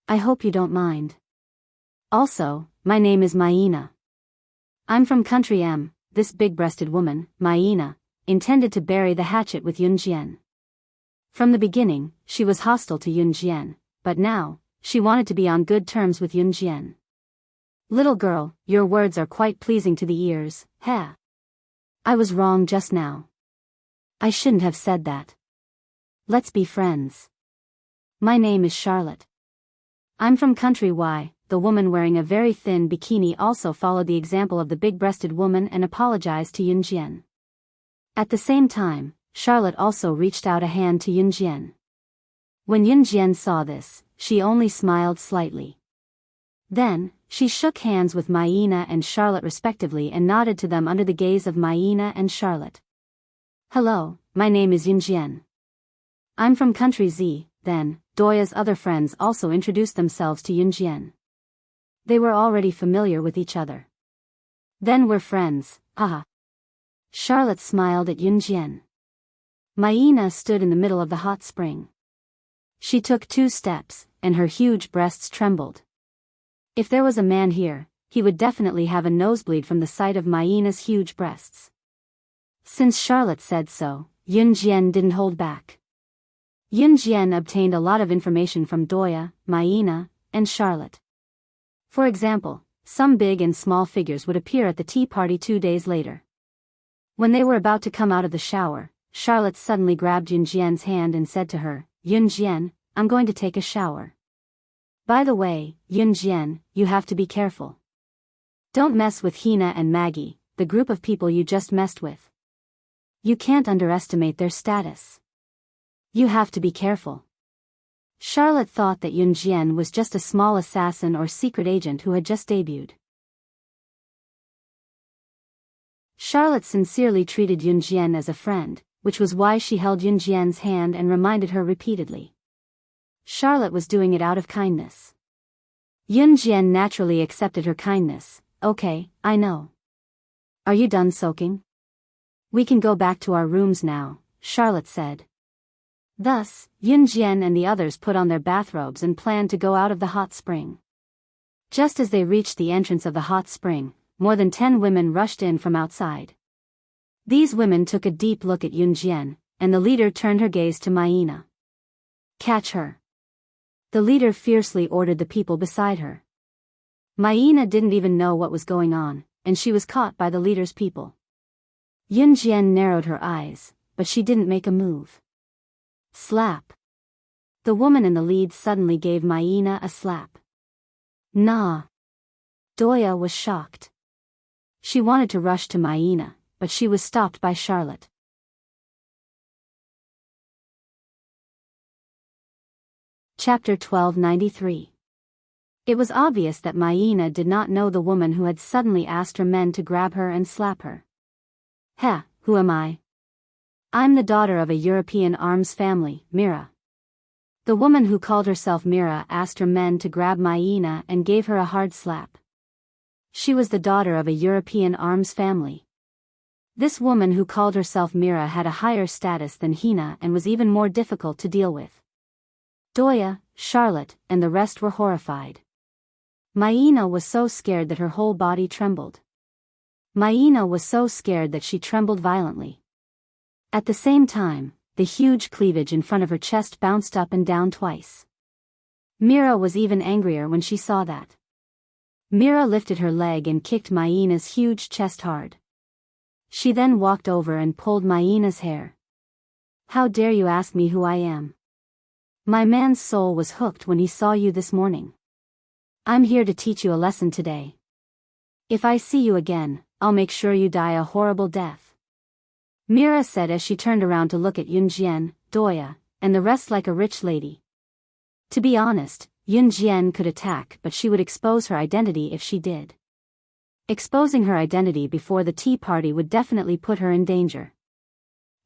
I hope you don't mind. Also, my name is Maina. I'm from country M." This big-breasted woman, Maina, intended to bury the hatchet with Yunjian. From the beginning, she was hostile to Yunjian, but now, she wanted to be on good terms with Yunjian. "Little girl, your words are quite pleasing to the ears, heh? I was wrong just now. I shouldn't have said that. Let's be friends. My name is Charlotte. I'm from country Y." The woman wearing a very thin bikini also followed the example of the big-breasted woman and apologized to Yunjian. At the same time, Charlotte also reached out a hand to Yunjian. When Yunjian saw this, she only smiled slightly. Then, She shook hands with Maina and Charlotte respectively and nodded to them under the gaze of Maina and Charlotte. Hello, my name is Yunjian. I'm from country Z. Then, Doya's other friends also introduced themselves to Yunjian. They were already familiar with each other. Then we're friends, haha. Charlotte smiled at Yunjian. Maina stood in the middle of the hot spring. She took 2 steps, and her huge breasts trembled. If there was a man here, he would definitely have a nosebleed from the sight of Maina's huge breasts. Since Charlotte said so, Yunjian didn't hold back. Yunjian obtained a lot of information from Doya, Maina, and Charlotte. For example, some big and small figures would appear at the tea party 2 days later. When they were about to come out of the shower, Charlotte suddenly grabbed Yunjian's hand and said to her, Yunjian, I'm going to take a shower. By the way, Yunjian, you have to be careful. Don't mess with Hina and Maggie, the group of people you just messed with. You can't underestimate their status. You have to be careful. Charlotte thought that Yunjian was just a small assassin or secret agent who had just debuted. Charlotte sincerely treated Yunjian as a friend, which was why she held Yunjian's hand and reminded her repeatedly. Charlotte was doing it out of kindness. Yunjian naturally accepted her kindness. Okay, I know. Are you done soaking? We can go back to our rooms now, Charlotte said. Thus, Yunjian and the others put on their bathrobes and planned to go out of the hot spring. Just as they reached the entrance of the hot spring, more than 10 women rushed in from outside. These women took a deep look at Yunjian, and the leader turned her gaze to Maina. Catch her. The leader fiercely ordered the people beside her. Maina didn't even know what was going on, and she was caught by the leader's people. Yunjian narrowed her eyes, but she didn't make a move. Slap. The woman in the lead suddenly gave Maina a slap. Nah. Doya was shocked. She wanted to rush to Maina, but she was stopped by Charlotte. Chapter 1293. It was obvious that Maina did not know the woman who had suddenly asked her men to grab her and slap her. Heh, who am I? I'm the daughter of a European arms family, Mira. The woman who called herself Mira asked her men to grab Maina and gave her a hard slap. She was the daughter of a European arms family. This woman who called herself Mira had a higher status than Hina and was even more difficult to deal with. Doya, Charlotte, and the rest were horrified. Maina was so scared that her whole body trembled. Maina was so scared that she trembled violently. At the same time, the huge cleavage in front of her chest bounced up and down twice. Mira was even angrier when she saw that. Mira lifted her leg and kicked Maina's huge chest hard. She then walked over and pulled Maina's hair. How dare you ask me who I am? My man's soul was hooked when he saw you this morning. I'm here to teach you a lesson today. If I see you again, I'll make sure you die a horrible death. Mira said as she turned around to look at Yunjian, Doya, and the rest like a rich lady. To be honest, Yunjian could attack, but she would expose her identity if she did. Exposing her identity before the tea party would definitely put her in danger.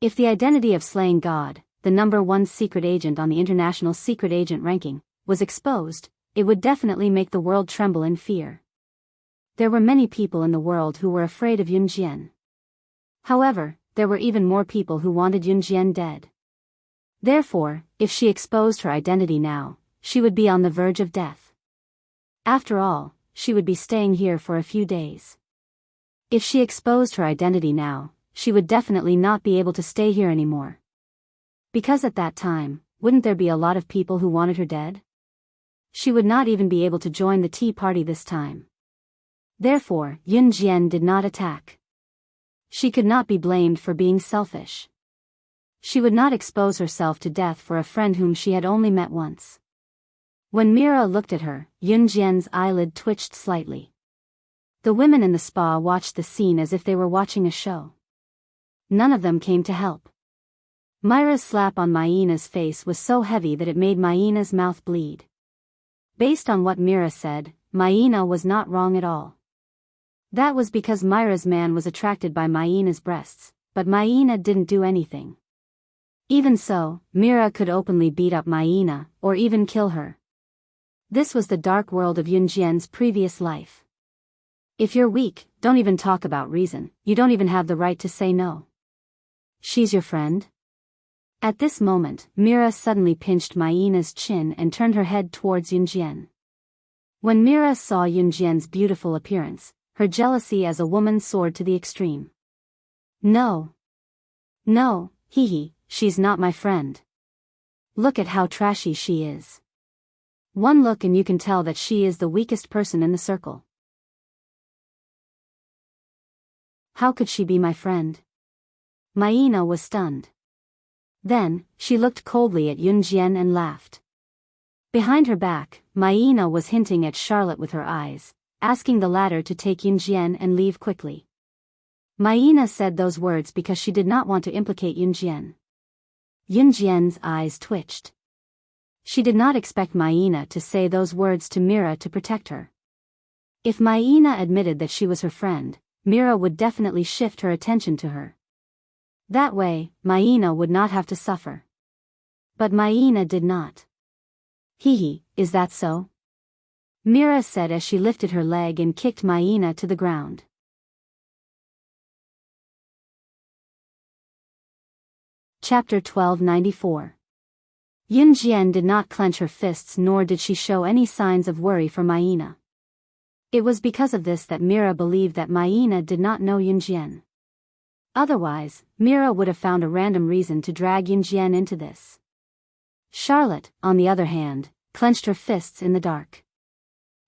If the identity of Slaying God, the #1 secret agent on the international secret agent ranking, was exposed, it would definitely make the world tremble in fear. There were many people in the world who were afraid of Yunjian. However, there were even more people who wanted Yunjian dead. Therefore, if she exposed her identity now, she would be on the verge of death. After all, she would be staying here for a few days. If she exposed her identity now, she would definitely not be able to stay here anymore. Because at that time, wouldn't there be a lot of people who wanted her dead? She would not even be able to join the tea party this time. Therefore, Yunjian did not attack. She could not be blamed for being selfish. She would not expose herself to death for a friend whom she had only met once. When Mira looked at her, Yunjian's eyelid twitched slightly. The women in the spa watched the scene as if they were watching a show. None of them came to help. Mira's slap on Maina's face was so heavy that it made Maina's mouth bleed. Based on what Mira said, Maina was not wrong at all. That was because Myra's man was attracted by Maina's breasts, but Maina didn't do anything. Even so, Mira could openly beat up Maina, or even kill her. This was the dark world of Yunjian's previous life. If you're weak, don't even talk about reason, you don't even have the right to say no. She's your friend? At this moment, Mira suddenly pinched Maina's chin and turned her head towards Yunjian. When Mira saw Yunjian's beautiful appearance, her jealousy as a woman soared to the extreme. No. No, hee, she's not my friend. Look at how trashy she is. One look and you can tell that she is the weakest person in the circle. How could she be my friend? Maina was stunned. Then, she looked coldly at Yunjian and laughed. Behind her back, Maina was hinting at Charlotte with her eyes, asking the latter to take Yunjian and leave quickly. Maina said those words because she did not want to implicate Yunjian. Yunjian's eyes twitched. She did not expect Maina to say those words to Mira to protect her. If Maina admitted that she was her friend, Mira would definitely shift her attention to her. That way, Maina would not have to suffer. But Maina did not. Hee, is that so? Mira said as she lifted her leg and kicked Maina to the ground. Chapter 1294. Yunjian did not clench her fists nor did she show any signs of worry for Maina. It was because of this that Mira believed that Maina did not know Yunjian. Otherwise, Mira would have found a random reason to drag Yunjian into this. Charlotte, on the other hand, clenched her fists in the dark.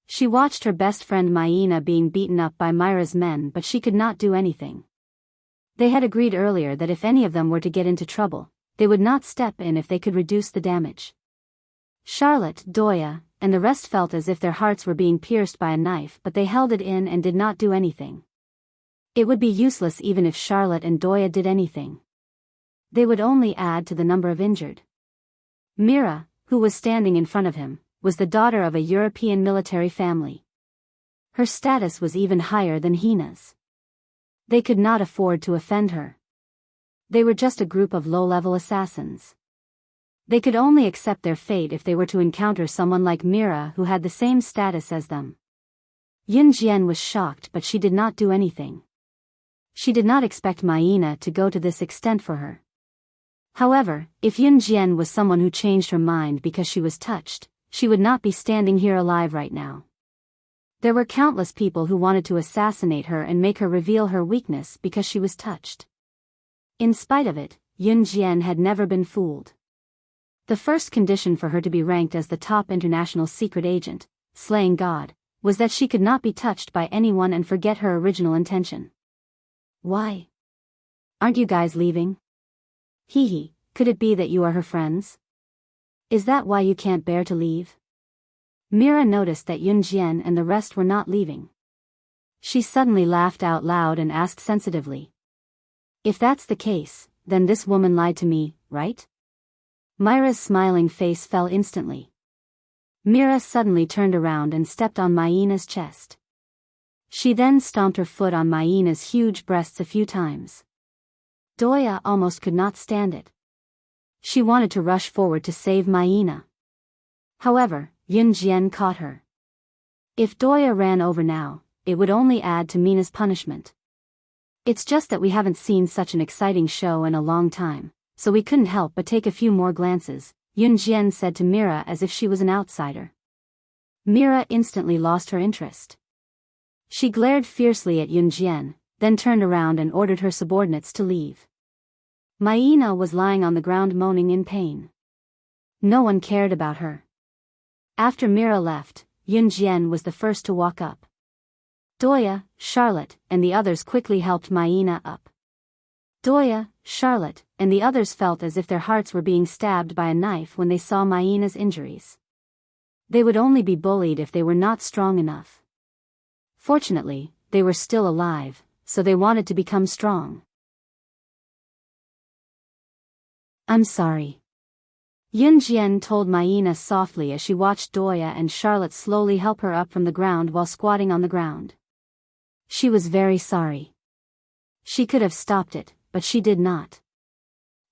She watched her best friend Maina being beaten up by Myra's men but she could not do anything. They had agreed earlier that if any of them were to get into trouble, they would not step in if they could reduce the damage. Charlotte, Doya, and the rest felt as if their hearts were being pierced by a knife but they held it in and did not do anything. It would be useless even if Charlotte and Doya did anything. They would only add to the number of injured. Mira, who was standing in front of him, was the daughter of a European military family. Her status was even higher than Hina's. They could not afford to offend her. They were just a group of low-level assassins. They could only accept their fate if they were to encounter someone like Mira who had the same status as them. Yunjian was shocked but she did not do anything. She did not expect Maina to go to this extent for her. However, if Yunjian was someone who changed her mind because she was touched, she would not be standing here alive right now. There were countless people who wanted to assassinate her and make her reveal her weakness because she was touched. In spite of it, Yunjian had never been fooled. The first condition for her to be ranked as the top international secret agent, slaying God, was that she could not be touched by anyone and forget her original intention. Why? Aren't you guys leaving? Hee, could it be that you are her friends? Is that why you can't bear to leave? Mira noticed that Yunjian and the rest were not leaving. She suddenly laughed out loud and asked sensitively. If that's the case, then this woman lied to me, right? Myra's smiling face fell instantly. Mira suddenly turned around and stepped on Maina's chest. She then stomped her foot on Maina's huge breasts a few times. Doya almost could not stand it. She wanted to rush forward to save Maina. However, Yunjian caught her. If Doya ran over now, it would only add to Mina's punishment. It's just that we haven't seen such an exciting show in a long time, so we couldn't help but take a few more glances, Yunjian said to Mira as if she was an outsider. Mira instantly lost her interest. She glared fiercely at Yunjian, then turned around and ordered her subordinates to leave. Maina was lying on the ground moaning in pain. No one cared about her. After Mira left, Yunjian was the first to walk up. Doya, Charlotte, and the others quickly helped Maina up. Doya, Charlotte, and the others felt as if their hearts were being stabbed by a knife when they saw Maina's injuries. They would only be bullied if they were not strong enough. Fortunately, they were still alive, so they wanted to become strong. I'm sorry. Yunjian told Maina softly as she watched Doya and Charlotte slowly help her up from the ground while squatting on the ground. She was very sorry. She could have stopped it, but she did not.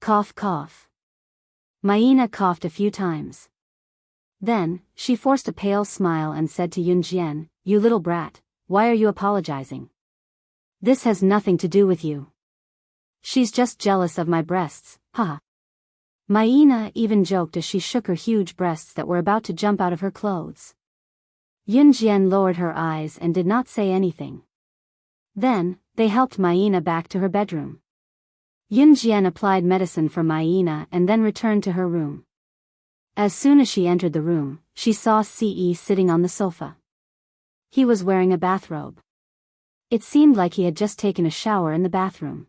Cough cough. Maina coughed a few times. Then, she forced a pale smile and said to Yunjian, "You little brat, why are you apologizing? This has nothing to do with you. She's just jealous of my breasts, haha." Maina even joked as she shook her huge breasts that were about to jump out of her clothes. Yunjian lowered her eyes and did not say anything. Then, they helped Maina back to her bedroom. Yunjian applied medicine for Maina and then returned to her room. As soon as she entered the room, she saw Ce sitting on the sofa. He was wearing a bathrobe. It seemed like he had just taken a shower in the bathroom.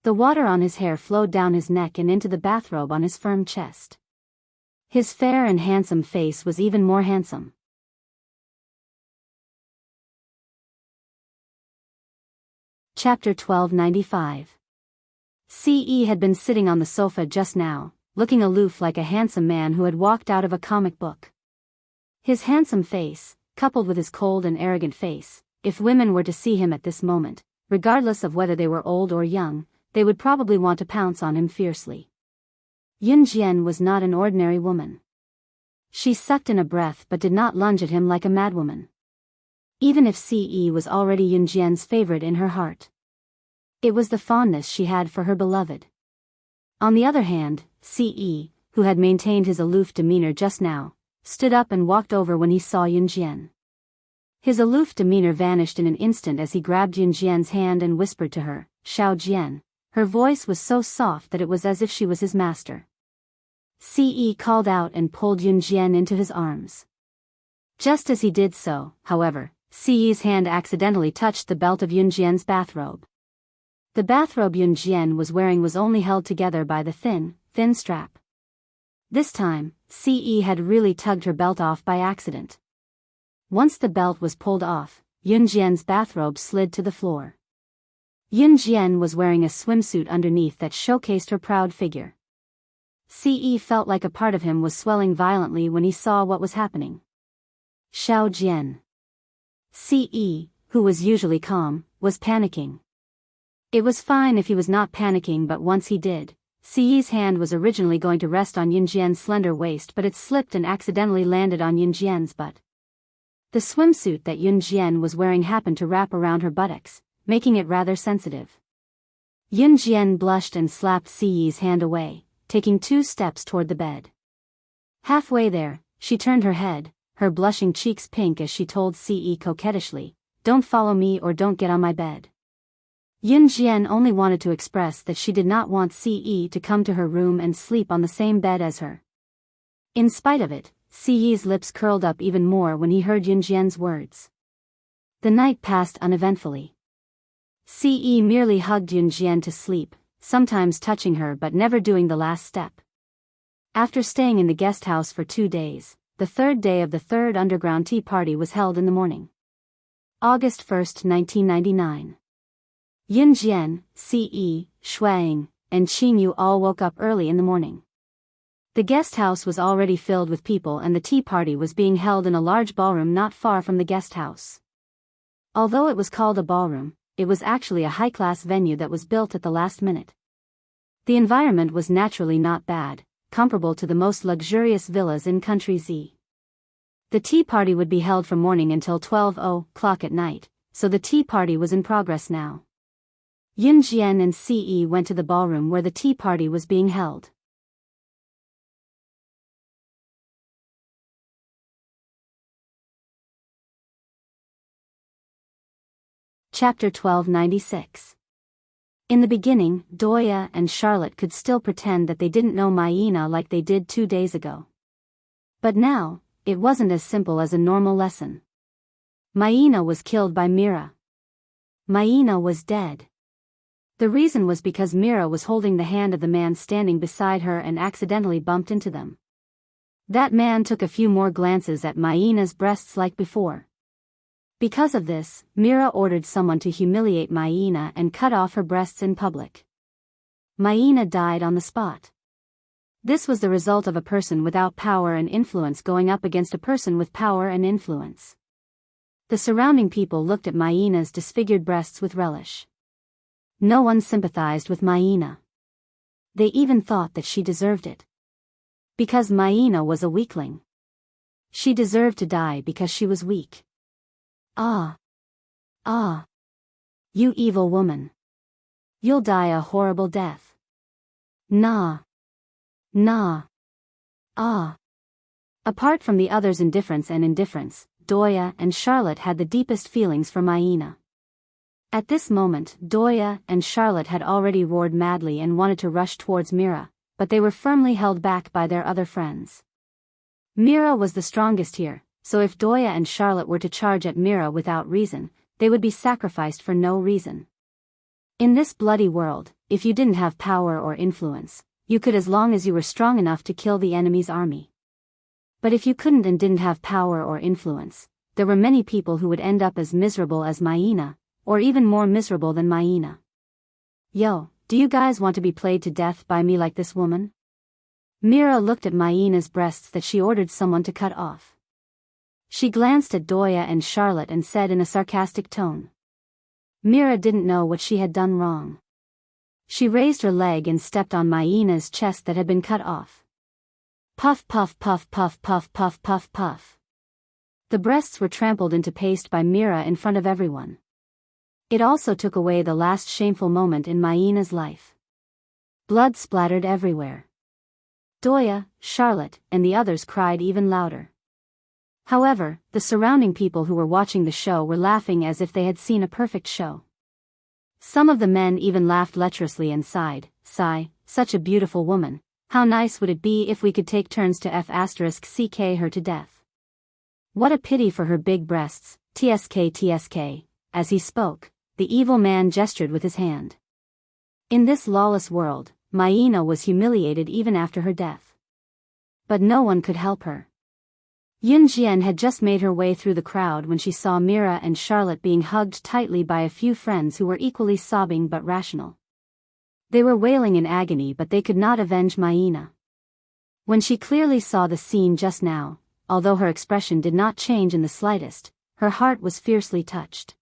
The water on his hair flowed down his neck and into the bathrobe on his firm chest. His fair and handsome face was even more handsome. Chapter 1295. Ce had been sitting on the sofa just now, looking aloof like a handsome man who had walked out of a comic book. His handsome face, coupled with his cold and arrogant face, if women were to see him at this moment, regardless of whether they were old or young, they would probably want to pounce on him fiercely. Yunjian was not an ordinary woman. She sucked in a breath but did not lunge at him like a madwoman. Even if Ce was already Yunjian's favorite in her heart. It was the fondness she had for her beloved. On the other hand, Ce, who had maintained his aloof demeanor just now, stood up and walked over when he saw Yunjian. His aloof demeanor vanished in an instant as he grabbed Yunjian's hand and whispered to her, "Xiao Jian." Her voice was so soft that it was as if she was his master. Ce called out and pulled Yunjian into his arms. Just as he did so, however, Ce's hand accidentally touched the belt of Yunjian's bathrobe. The bathrobe Yunjian was wearing was only held together by the thin strap. This time, Ce had really tugged her belt off by accident. Once the belt was pulled off, Yunjian's bathrobe slid to the floor. Yunjian was wearing a swimsuit underneath that showcased her proud figure. Ce felt like a part of him was swelling violently when he saw what was happening. Xiao Jian. Ce, who was usually calm, was panicking. It was fine if he was not panicking, but once he did, Ce's hand was originally going to rest on Yunjian's slender waist, but it slipped and accidentally landed on Yunjian's butt. The swimsuit that Yunjian was wearing happened to wrap around her buttocks, making it rather sensitive. Yunjian blushed and slapped Ce's hand away, taking 2 steps toward the bed. Halfway there, she turned her head, her blushing cheeks pink as she told Ce coquettishly, "Don't follow me or don't get on my bed." Yunjian only wanted to express that she did not want Ce to come to her room and sleep on the same bed as her. In spite of it, Ce's lips curled up even more when he heard Yunjian's words. The night passed uneventfully. Ce merely hugged Yunjian to sleep, sometimes touching her but never doing the last step. After staying in the guest house for 2 days, the 3rd day of the 3rd underground tea party was held in the morning. August 1, 1999. Yunjian, Ce, Shuang, and Qingyu all woke up early in the morning. The guest house was already filled with people and the tea party was being held in a large ballroom not far from the guest house. Although it was called a ballroom, it was actually a high-class venue that was built at the last minute. The environment was naturally not bad, comparable to the most luxurious villas in Country Z. The tea party would be held from morning until 12:00 at night, so the tea party was in progress now. Yunjian and Ce went to the ballroom where the tea party was being held. Chapter 1296. In the beginning, Doya and Charlotte could still pretend that they didn't know Maina like they did 2 days ago. But now, it wasn't as simple as a normal lesson. Maina was killed by Mira. Maina was dead. The reason was because Mira was holding the hand of the man standing beside her and accidentally bumped into them. That man took a few more glances at Maina's breasts like before. Because of this, Mira ordered someone to humiliate Maina and cut off her breasts in public. Maina died on the spot. This was the result of a person without power and influence going up against a person with power and influence. The surrounding people looked at Maina's disfigured breasts with relish. No one sympathized with Maina. They even thought that she deserved it. Because Maina was a weakling. She deserved to die because she was weak. Ah. Ah. You evil woman. You'll die a horrible death. Nah. Nah. Ah. Apart from the others' indifference, Doya and Charlotte had the deepest feelings for Maina. At this moment, Doya and Charlotte had already roared madly and wanted to rush towards Mira, but they were firmly held back by their other friends. Mira was the strongest here, so if Doya and Charlotte were to charge at Mira without reason, they would be sacrificed for no reason. In this bloody world, if you didn't have power or influence, you could as long as you were strong enough to kill the enemy's army. But if you couldn't and didn't have power or influence, there were many people who would end up as miserable as Maina, or even more miserable than Maina. Yo, do you guys want to be played to death by me like this woman? Mira looked at Maina's breasts that she ordered someone to cut off. She glanced at Doya and Charlotte and said in a sarcastic tone. Mira didn't know what she had done wrong. She raised her leg and stepped on Maina's chest that had been cut off. Puff puff puff puff puff puff puff puff. The breasts were trampled into paste by Mira in front of everyone. It also took away the last shameful moment in Maina's life. Blood splattered everywhere. Doya, Charlotte, and the others cried even louder. However, the surrounding people who were watching the show were laughing as if they had seen a perfect show. Some of the men even laughed lecherously and sighed, "Sigh, such a beautiful woman. How nice would it be if we could take turns to f*ck her to death. What a pity for her big breasts, tsk. As he spoke, the evil man gestured with his hand. In this lawless world, Maina was humiliated even after her death. But no one could help her. Yunjian had just made her way through the crowd when she saw Mira and Charlotte being hugged tightly by a few friends who were equally sobbing but rational. They were wailing in agony, but they could not avenge Maina. When she clearly saw the scene just now, although her expression did not change in the slightest, her heart was fiercely touched.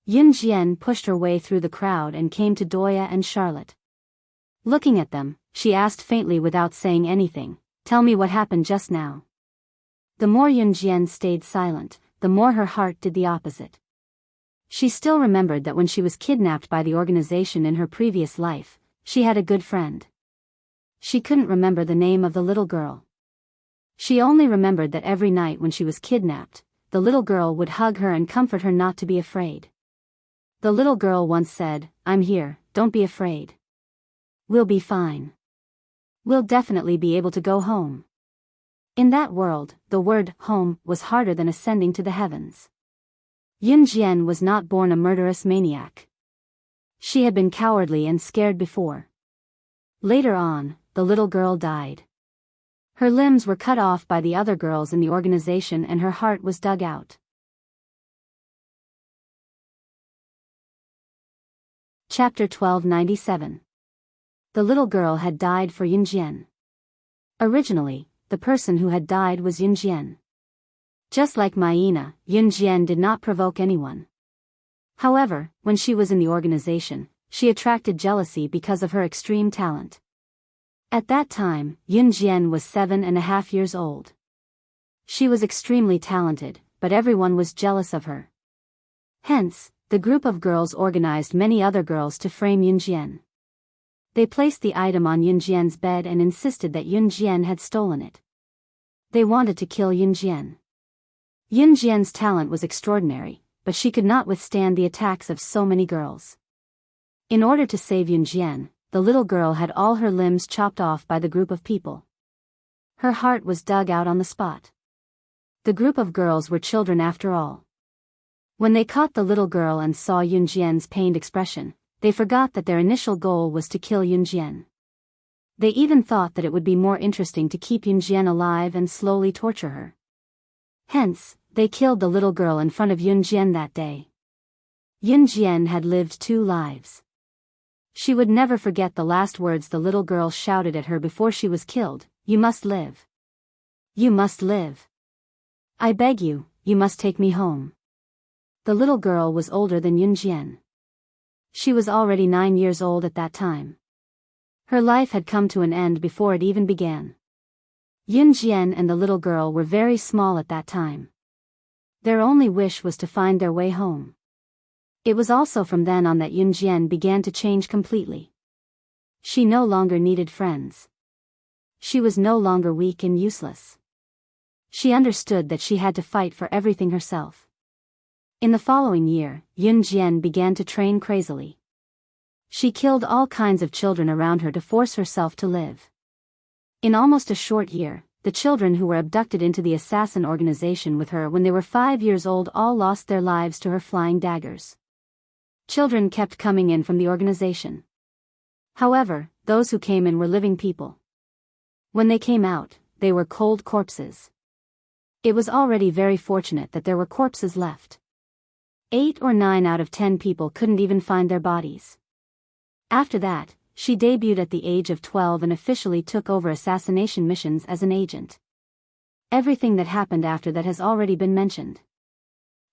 Yunjian pushed her way through the crowd and came to Doya and Charlotte. Looking at them, she asked faintly without saying anything, "Tell me what happened just now." The more Yunjian stayed silent, the more her heart did the opposite. She still remembered that when she was kidnapped by the organization in her previous life, she had a good friend. She couldn't remember the name of the little girl. She only remembered that every night when she was kidnapped, the little girl would hug her and comfort her not to be afraid. The little girl once said, "I'm here, don't be afraid. We'll be fine. We'll definitely be able to go home." In that world, the word home was harder than ascending to the heavens. Yunjian was not born a murderous maniac. She had been cowardly and scared before. Later on, the little girl died. Her limbs were cut off by the other girls in the organization and her heart was dug out. Chapter 1297. The little girl had died for Yunjian. Originally, the person who had died was Yunjian. Just like Maina, Yunjian did not provoke anyone. However, when she was in the organization, she attracted jealousy because of her extreme talent. At that time, Yunjian was 7.5 years old. She was extremely talented, but everyone was jealous of her. Hence, the group of girls organized many other girls to frame Yunjian. They placed the item on Yunjian's bed and insisted that Yunjian had stolen it. They wanted to kill Yunjian. Yunjian's talent was extraordinary, but she could not withstand the attacks of so many girls. In order to save Yunjian, the little girl had all her limbs chopped off by the group of people. Her heart was dug out on the spot. The group of girls were children after all. When they caught the little girl and saw Yunjian's pained expression, they forgot that their initial goal was to kill Yunjian. They even thought that it would be more interesting to keep Yunjian alive and slowly torture her. Hence, they killed the little girl in front of Yunjian that day. Yunjian had lived 2 lives. She would never forget the last words the little girl shouted at her before she was killed: "You must live. You must live. I beg you, you must take me home." The little girl was older than Yunjian. She was already 9 years old at that time. Her life had come to an end before it even began. Yunjian and the little girl were very small at that time. Their only wish was to find their way home. It was also from then on that Yunjian began to change completely. She no longer needed friends. She was no longer weak and useless. She understood that she had to fight for everything herself. In the following year, Yunjian began to train crazily. She killed all kinds of children around her to force herself to live. In almost a short year, the children who were abducted into the assassin organization with her when they were 5 years old all lost their lives to her flying daggers. Children kept coming in from the organization. However, those who came in were living people. When they came out, they were cold corpses. It was already very fortunate that there were corpses left. 8 or 9 out of 10 people couldn't even find their bodies. After that, she debuted at the age of 12 and officially took over assassination missions as an agent. Everything that happened after that has already been mentioned.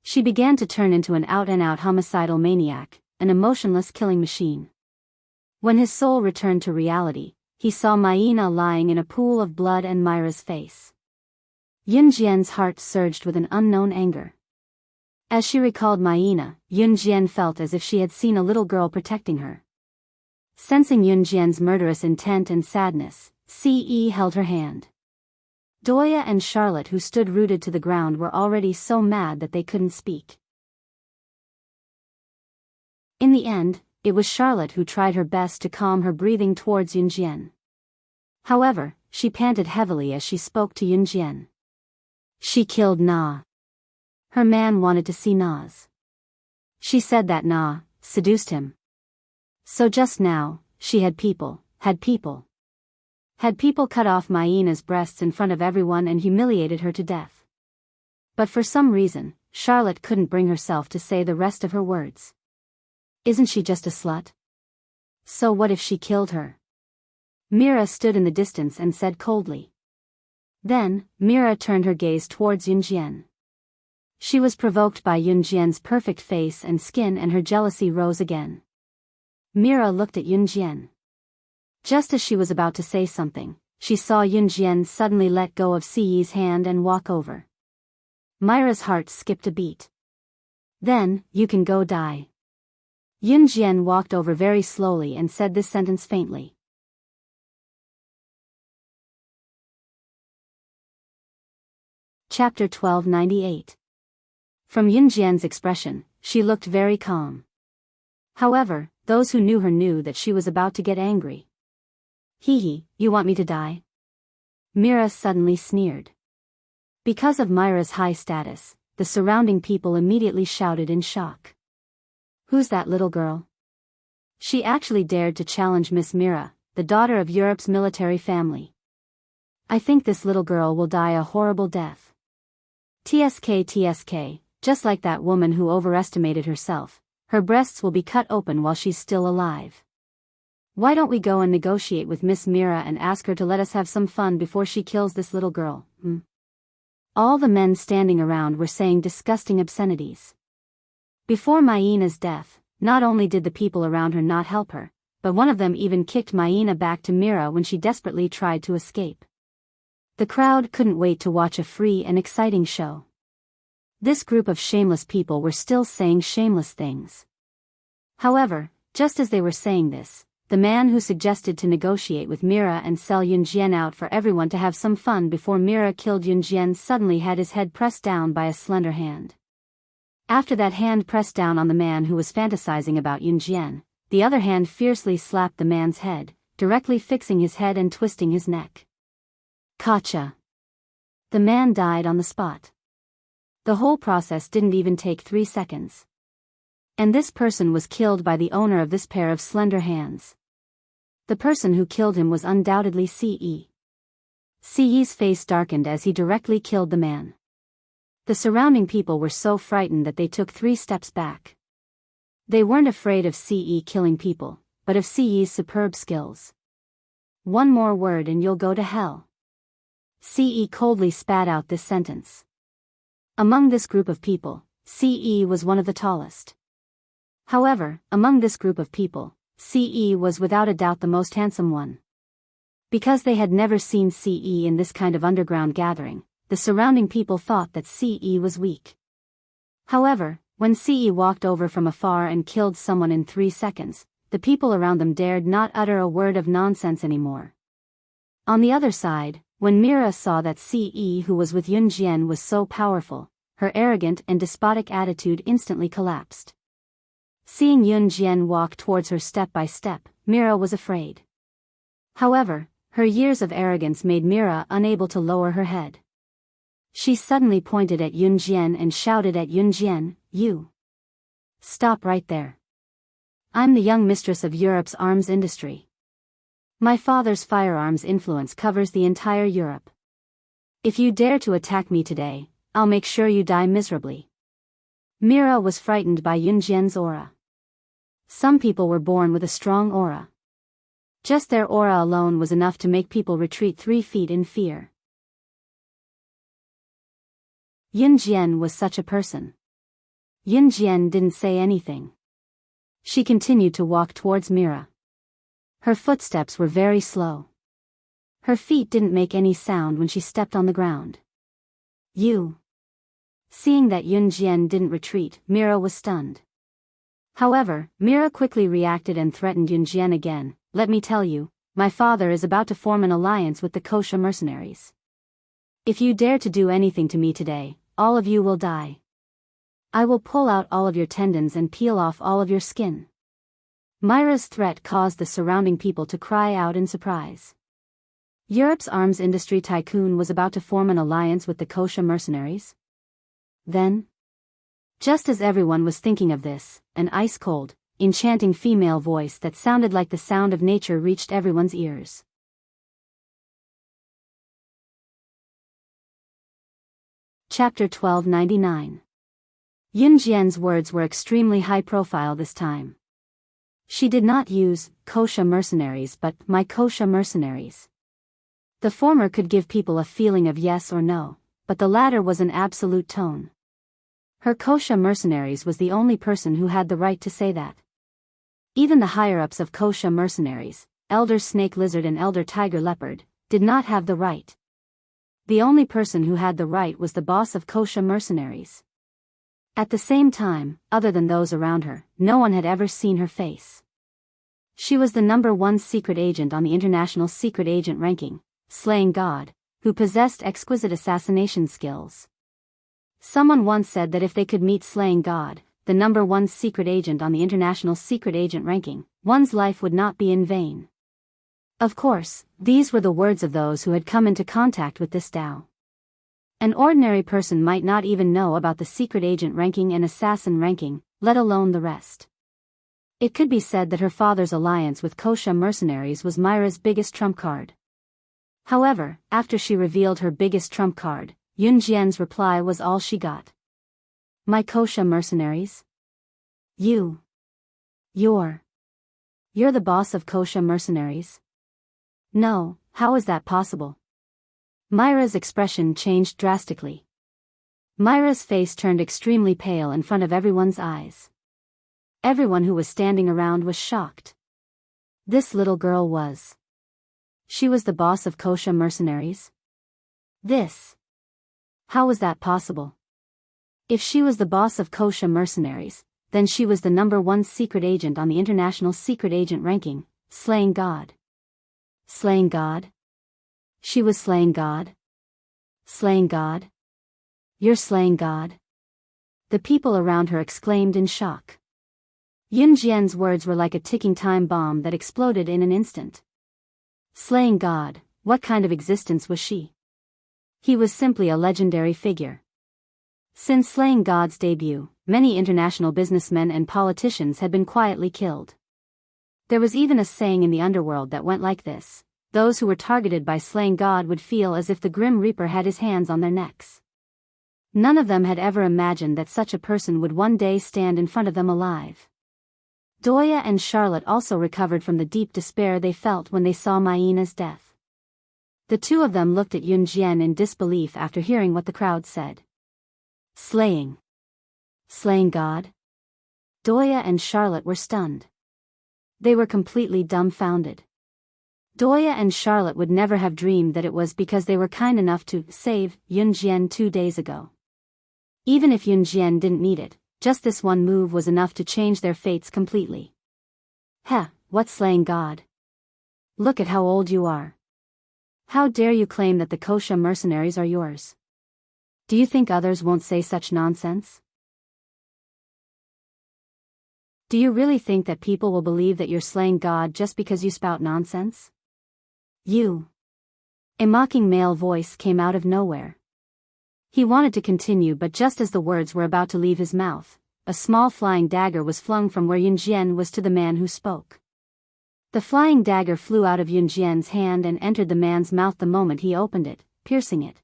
She began to turn into an out-and-out homicidal maniac, an emotionless killing machine. When his soul returned to reality, he saw Maina lying in a pool of blood and Myra's face. Yunjian's heart surged with an unknown anger. As she recalled Maina, Yunjian felt as if she had seen a little girl protecting her. Sensing Yunjian's murderous intent and sadness, Ce held her hand. Doya and Charlotte, who stood rooted to the ground, were already so mad that they couldn't speak. In the end, it was Charlotte who tried her best to calm her breathing towards Yunjian. However, she panted heavily as she spoke to Yunjian. She killed Na. Her man wanted to see Na's. She said that Na seduced him. So just now, she had people cut off Maina's breasts in front of everyone and humiliated her to death. But for some reason, Charlotte couldn't bring herself to say the rest of her words. Isn't she just a slut? So what if she killed her? Mira stood in the distance and said coldly. Then, Mira turned her gaze towards Yunjian. She was provoked by Yunjian's perfect face and skin, and her jealousy rose again. Mira looked at Yunjian. Just as she was about to say something, she saw Yunjian suddenly let go of Ce's hand and walk over. Myra's heart skipped a beat. Then, "You can go die." Yunjian walked over very slowly and said this sentence faintly. Chapter 1298. From Yunjian's expression, she looked very calm. However, those who knew her knew that she was about to get angry. "Hee, you want me to die?" Mira suddenly sneered. Because of Myra's high status, the surrounding people immediately shouted in shock. "Who's that little girl? She actually dared to challenge Miss Mira, the daughter of Europe's military family. I think this little girl will die a horrible death. TSK, just like that woman who overestimated herself. Her breasts will be cut open while she's still alive. Why don't we go and negotiate with Miss Mira and ask her to let us have some fun before she kills this little girl?" All the men standing around were saying disgusting obscenities. Before Maina's death, not only did the people around her not help her, but one of them even kicked Maina back to Mira when she desperately tried to escape. The crowd couldn't wait to watch a free and exciting show. This group of shameless people were still saying shameless things. However, just as they were saying this, the man who suggested to negotiate with Mira and sell Yunjian out for everyone to have some fun before Mira killed Yunjian suddenly had his head pressed down by a slender hand. After that hand pressed down on the man who was fantasizing about Yunjian, the other hand fiercely slapped the man's head, directly fixing his head and twisting his neck. Gotcha. The man died on the spot. The whole process didn't even take 3 seconds. And this person was killed by the owner of this pair of slender hands. The person who killed him was undoubtedly Ce. Ce's face darkened as he directly killed the man. The surrounding people were so frightened that they took 3 steps back. They weren't afraid of Ce killing people, but of Ce's superb skills. One more word and you'll go to hell. Ce coldly spat out this sentence. Among this group of people, Ce was one of the tallest. However, among this group of people, Ce was without a doubt the most handsome one. Because they had never seen Ce in this kind of underground gathering, the surrounding people thought that Ce was weak. However, when Ce walked over from afar and killed someone in 3 seconds, the people around them dared not utter a word of nonsense anymore. On the other side, when Mira saw that Ce who was with Yunjian was so powerful, her arrogant and despotic attitude instantly collapsed. Seeing Yunjian walk towards her step by step, Mira was afraid. However, her years of arrogance made Mira unable to lower her head. She suddenly pointed at Yunjian and shouted at Yunjian, "You! Stop right there. I'm the young mistress of Europe's arms industry. My father's firearms influence covers the entire Europe. If you dare to attack me today, I'll make sure you die miserably." Mira was frightened by Yunjian's aura. Some people were born with a strong aura. Just their aura alone was enough to make people retreat 3 feet in fear. Yunjian was such a person. Yunjian didn't say anything. She continued to walk towards Mira. Her footsteps were very slow. Her feet didn't make any sound when she stepped on the ground. "You!" Seeing that Yunjian didn't retreat, Mira was stunned. However, Mira quickly reacted and threatened Yunjian again. "Let me tell you, my father is about to form an alliance with the Kosha mercenaries. If you dare to do anything to me today, all of you will die. I will pull out all of your tendons and peel off all of your skin." Mira's threat caused the surrounding people to cry out in surprise. Europe's arms industry tycoon was about to form an alliance with the Kosha mercenaries? Then, just as everyone was thinking of this, an ice-cold, enchanting female voice that sounded like the sound of nature reached everyone's ears. Chapter 1299. Yunjian's words were extremely high-profile this time. She did not use Kosha mercenaries but my Kosha mercenaries. The former could give people a feeling of yes or no, but the latter was an absolute tone. Her Kosha mercenaries was the only person who had the right to say that. Even the higher-ups of Kosha mercenaries, Elder Snake Lizard and Elder Tiger Leopard, did not have the right. The only person who had the right was the boss of Kosha mercenaries. At the same time, other than those around her, no one had ever seen her face. She was the #1 secret agent on the international secret agent ranking, Slaying God, who possessed exquisite assassination skills. Someone once said that if they could meet Slaying God, the #1 secret agent on the international secret agent ranking, one's life would not be in vain. Of course, these were the words of those who had come into contact with this Tao. An ordinary person might not even know about the secret agent ranking and assassin ranking, let alone the rest. It could be said that her father's alliance with Kosha mercenaries was Myra's biggest trump card. However, after she revealed her biggest trump card, Yunjian's reply was all she got. "My Kosha mercenaries? You're the boss of Kosha mercenaries? No, how is that possible?" Myra's expression changed drastically. Myra's face turned extremely pale in front of everyone's eyes. Everyone who was standing around was shocked. This little girl was. She was the boss of Kosha mercenaries? How was that possible? If she was the boss of Kosha mercenaries, then she was the #1 secret agent on the international secret agent ranking, Slaying God. Slaying God? She was Slaying God? Slaying God? You're Slaying God? The people around her exclaimed in shock. Yunjian's words were like a ticking time bomb that exploded in an instant. Slaying God, what kind of existence was she? He was simply a legendary figure. Since Slaying God's debut, many international businessmen and politicians had been quietly killed. There was even a saying in the underworld that went like this: those who were targeted by Slaying God would feel as if the Grim Reaper had his hands on their necks. None of them had ever imagined that such a person would one day stand in front of them alive. Doya and Charlotte also recovered from the deep despair they felt when they saw Maina's death. The two of them looked at Yunjian in disbelief after hearing what the crowd said. Slaying. Slaying God? Doya and Charlotte were stunned. They were completely dumbfounded. Doya and Charlotte would never have dreamed that it was because they were kind enough to save Yunjian 2 days ago. Even if Yunjian didn't need it, just this one move was enough to change their fates completely. Heh, what slaying God? Look at how old you are. How dare you claim that the Wuxia mercenaries are yours? Do you think others won't say such nonsense? Do you really think that people will believe that you're slaying God just because you spout nonsense? You. A mocking male voice came out of nowhere. He wanted to continue, but just as the words were about to leave his mouth, a small flying dagger was flung from where Yunjian was to the man who spoke. The flying dagger flew out of Yunjian's hand and entered the man's mouth the moment he opened it, piercing it.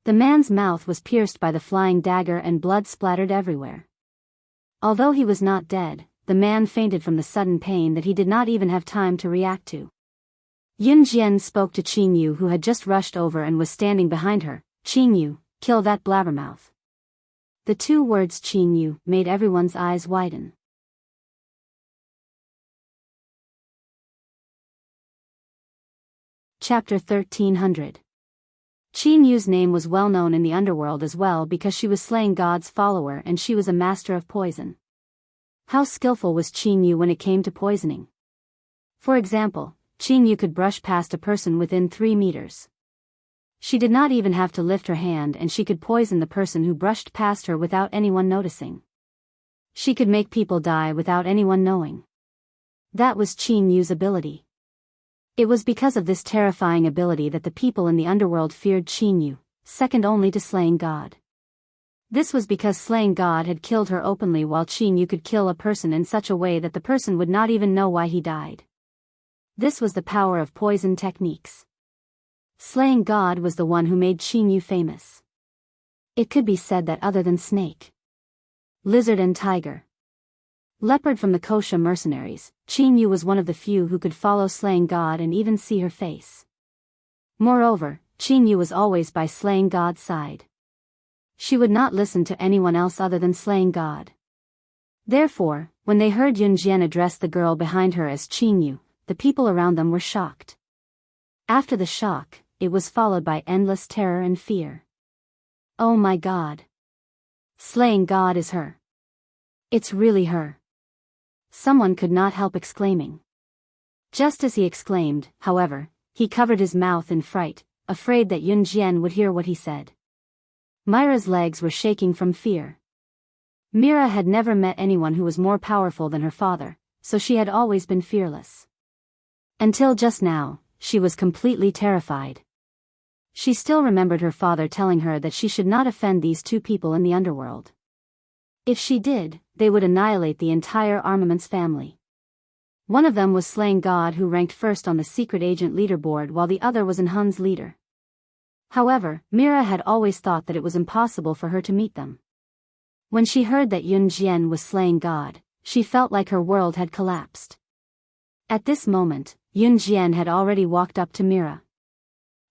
The man's mouth was pierced by the flying dagger and blood splattered everywhere. Although he was not dead, the man fainted from the sudden pain that he did not even have time to react to. Yunjian spoke to Qingyu, who had just rushed over and was standing behind her. Qingyu, kill that blabbermouth. The two words Qingyu made everyone's eyes widen. Chapter 1300. Qingyu's name was well known in the underworld as well because she was slaying God's follower and she was a master of poison. How skillful was Qingyu when it came to poisoning? For example, Qingyu could brush past a person within 3 meters. She did not even have to lift her hand and she could poison the person who brushed past her without anyone noticing. She could make people die without anyone knowing. That was Qingyu's ability. It was because of this terrifying ability that the people in the underworld feared Qingyu, second only to slaying God. This was because slaying God had killed her openly, while Qingyu could kill a person in such a way that the person would not even know why he died. This was the power of poison techniques. Slaying God was the one who made Qingyu famous. It could be said that other than snake, lizard and tiger, leopard from the Wuxia mercenaries, Qingyu was one of the few who could follow slaying God and even see her face. Moreover, Qingyu was always by slaying God's side. She would not listen to anyone else other than slaying God. Therefore, when they heard Yunjian address the girl behind her as Qingyu, the people around them were shocked. After the shock, it was followed by endless terror and fear. Oh my God! Slaying God is her. It's really her. Someone could not help exclaiming. Just as he exclaimed, however, he covered his mouth in fright, afraid that Yunjian would hear what he said. Myra's legs were shaking from fear. Mira had never met anyone who was more powerful than her father, so she had always been fearless. Until just now, she was completely terrified. She still remembered her father telling her that she should not offend these two people in the underworld. If she did, they would annihilate the entire armaments family. One of them was slaying God, who ranked first on the secret agent leaderboard, while the other was Hun's leader. However, Mira had always thought that it was impossible for her to meet them. When she heard that Yunjian was slaying God, she felt like her world had collapsed. At this moment, Yunjian had already walked up to Mira.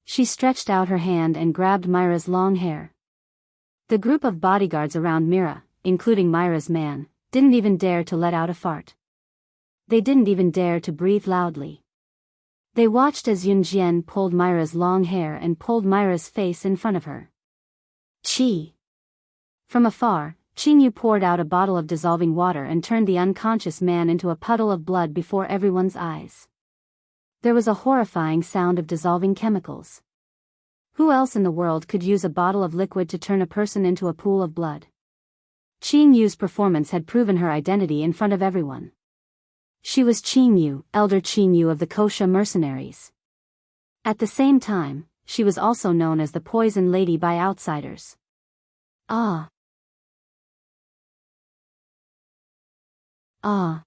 She stretched out her hand and grabbed Myra's long hair. The group of bodyguards around Mira, including Myra's man, didn't even dare to let out a fart. They didn't even dare to breathe loudly. They watched as Yunjian pulled Myra's long hair and pulled Myra's face in front of her. Chi! From afar, Qingyu poured out a bottle of dissolving water and turned the unconscious man into a puddle of blood before everyone's eyes. There was a horrifying sound of dissolving chemicals. Who else in the world could use a bottle of liquid to turn a person into a pool of blood? Qingyu's performance had proven her identity in front of everyone. She was Qingyu, Elder Qingyu of the Wuxia mercenaries. At the same time, she was also known as the Poison Lady by outsiders. Ah! Ah!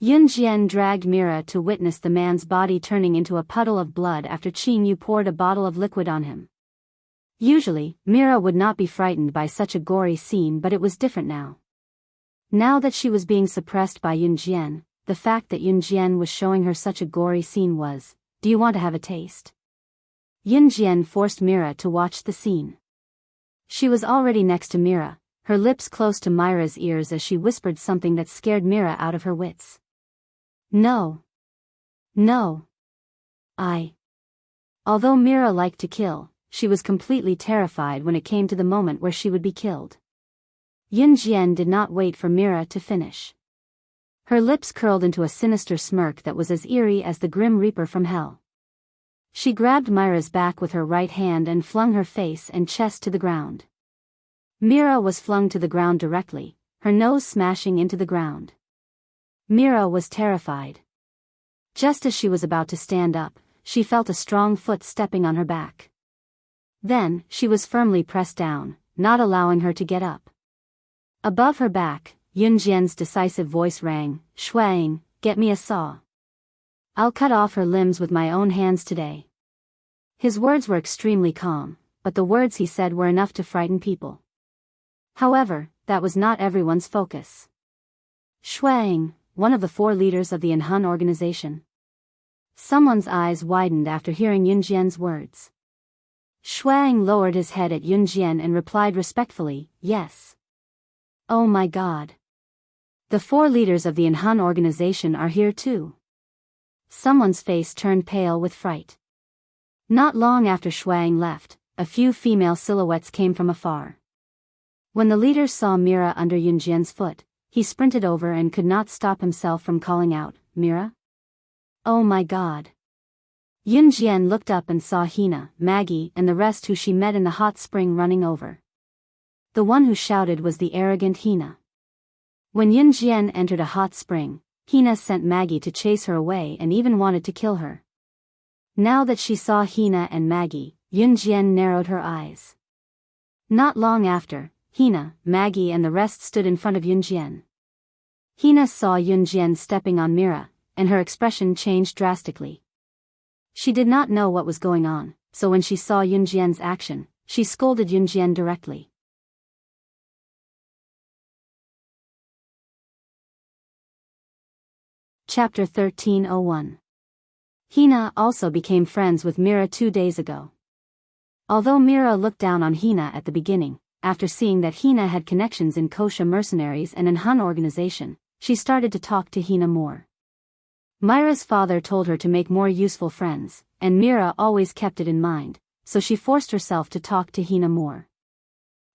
Yunjian dragged Mira to witness the man's body turning into a puddle of blood after Qingyu poured a bottle of liquid on him. Usually, Mira would not be frightened by such a gory scene, but it was different now. Now that she was being suppressed by Yunjian, the fact that Yunjian was showing her such a gory scene was, "Do you want to have a taste?" Yunjian forced Mira to watch the scene. She was already next to Mira, her lips close to Myra's ears as she whispered something that scared Mira out of her wits. "No. No. Although Mira liked to kill, she was completely terrified when it came to the moment where she would be killed. Yunjian did not wait for Mira to finish. Her lips curled into a sinister smirk that was as eerie as the Grim Reaper from hell. She grabbed Myra's back with her right hand and flung her face and chest to the ground. Mira was flung to the ground directly, her nose smashing into the ground. Mira was terrified. Just as she was about to stand up, she felt a strong foot stepping on her back. Then, she was firmly pressed down, not allowing her to get up. Above her back, Yunjian's decisive voice rang, "Shuang, get me a saw. I'll cut off her limbs with my own hands today." His words were extremely calm, but the words he said were enough to frighten people. However, that was not everyone's focus. Shuang, one of the 4 leaders of the Inhun organization. Someone's eyes widened after hearing Yunjian's words. Shuang lowered his head at Yunjian and replied respectfully, "Yes." "Oh my God. The 4 leaders of the Inhun organization are here too." Someone's face turned pale with fright. Not long after Shuang left, a few female silhouettes came from afar. When the leader saw Mira under Yunjian's foot, he sprinted over and could not stop himself from calling out, "Mira? Oh my God." Yunjian looked up and saw Hina, Maggie, and the rest who she met in the hot spring running over. The one who shouted was the arrogant Hina. When Yunjian entered a hot spring, Hina sent Maggie to chase her away and even wanted to kill her. Now that she saw Hina and Maggie, Yunjian narrowed her eyes. Not long after, Hina, Maggie and the rest stood in front of Yunjian. Hina saw Yunjian stepping on Mira, and her expression changed drastically. She did not know what was going on, so when she saw Yunjian's action, she scolded Yunjian directly. Chapter 1301. Hina also became friends with Mira 2 days ago. Although Mira looked down on Hina at the beginning, after seeing that Hina had connections in Kosha mercenaries and in Hun organization, she started to talk to Hina more. Myra's father told her to make more useful friends, and Mira always kept it in mind, so she forced herself to talk to Hina more.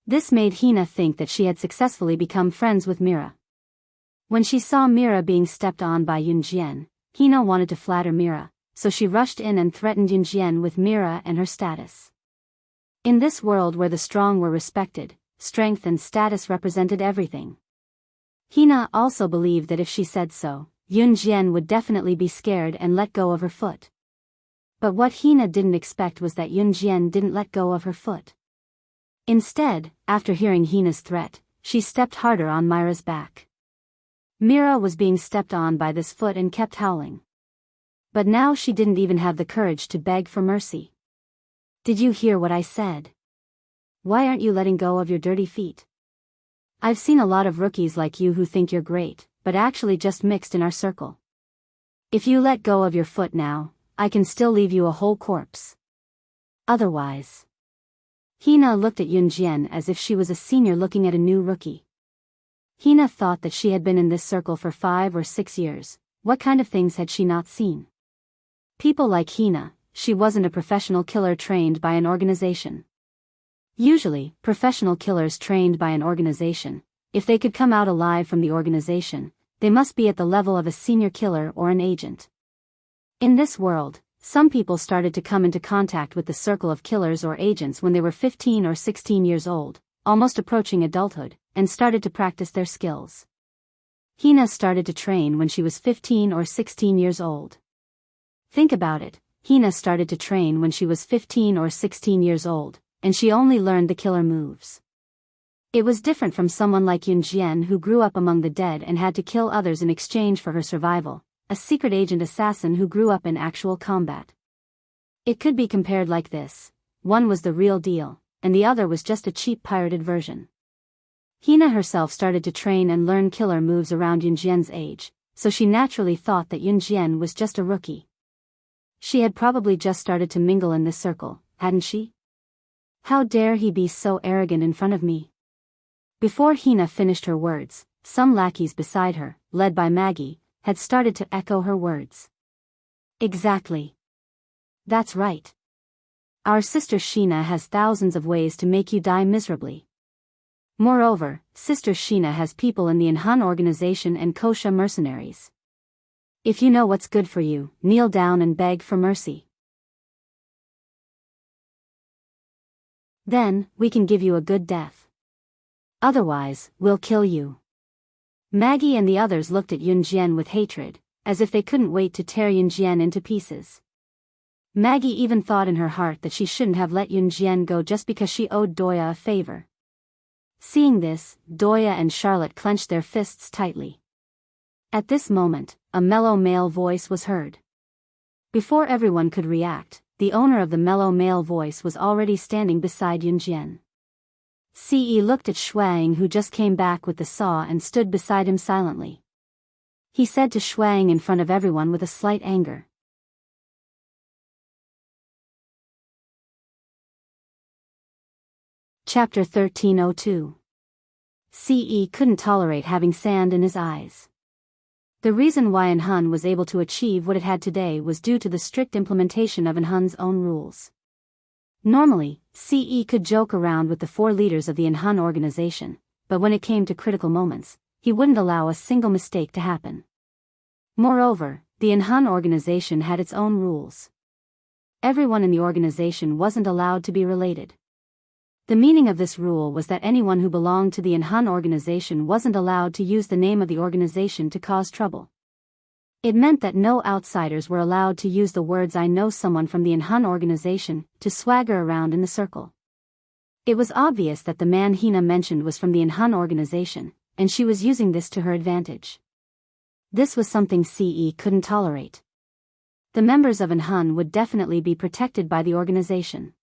This made Hina think that she had successfully become friends with Mira. When she saw Mira being stepped on by Yunjian, Hina wanted to flatter Mira, so she rushed in and threatened Yunjian with Mira and her status. In this world where the strong were respected, strength and status represented everything. Hina also believed that if she said so, Yunjian would definitely be scared and let go of her foot. But what Hina didn't expect was that Yunjian didn't let go of her foot. Instead, after hearing Hina's threat, she stepped harder on Myra's back. Mira was being stepped on by this foot and kept howling. But now she didn't even have the courage to beg for mercy. "Did you hear what I said? Why aren't you letting go of your dirty feet? I've seen a lot of rookies like you who think you're great, but actually just mixed in our circle. If you let go of your foot now, I can still leave you a whole corpse. Otherwise." Hina looked at Yunjian as if she was a senior looking at a new rookie. Hina thought that she had been in this circle for 5 or 6 years. What kind of things had she not seen? People like Hina, she wasn't a professional killer trained by an organization. Usually, professional killers trained by an organization, if they could come out alive from the organization, they must be at the level of a senior killer or an agent. In this world, some people started to come into contact with the circle of killers or agents when they were 15 or 16 years old, almost approaching adulthood, and started to practice their skills. Hina started to train when she was 15 or 16 years old. Think about it, Hina started to train when she was 15 or 16 years old, and she only learned the killer moves. It was different from someone like Yunjian who grew up among the dead and had to kill others in exchange for her survival, a secret agent assassin who grew up in actual combat. It could be compared like this: one was the real deal, and the other was just a cheap pirated version. Hina herself started to train and learn killer moves around Yunjian's age, so she naturally thought that Yunjian was just a rookie. She had probably just started to mingle in this circle, hadn't she? How dare he be so arrogant in front of me? Before Hina finished her words, some lackeys beside her, led by Maggie, had started to echo her words. Exactly. That's right. Our sister Sheena has thousands of ways to make you die miserably. Moreover, Sister Sheena has people in the Inhan organization and Kosha mercenaries. If you know what's good for you, kneel down and beg for mercy. Then, we can give you a good death. Otherwise, we'll kill you. Maggie and the others looked at Yunjian with hatred, as if they couldn't wait to tear Yunjian into pieces. Maggie even thought in her heart that she shouldn't have let Yunjian go just because she owed Doya a favor. Seeing this, Doya and Charlotte clenched their fists tightly. At this moment, a mellow male voice was heard. Before everyone could react, the owner of the mellow male voice was already standing beside Yunjian. Ce looked at Shuang, who just came back with the saw, and stood beside him silently. He said to Shuang in front of everyone with a slight anger. Chapter 1302. Ce couldn't tolerate having sand in his eyes. The reason why Inhan was able to achieve what it had today was due to the strict implementation of Inhan's own rules. Normally, Ce could joke around with the 4 leaders of the Inhan organization, but when it came to critical moments, he wouldn't allow a single mistake to happen. Moreover, the Inhan organization had its own rules. Everyone in the organization wasn't allowed to be related. The meaning of this rule was that anyone who belonged to the Inhan organization wasn't allowed to use the name of the organization to cause trouble. It meant that no outsiders were allowed to use the words "I know someone from the Inhan organization" to swagger around in the circle. It was obvious that the man Hina mentioned was from the Inhan organization, and she was using this to her advantage. This was something Ce couldn't tolerate. The members of Inhan would definitely be protected by the organization.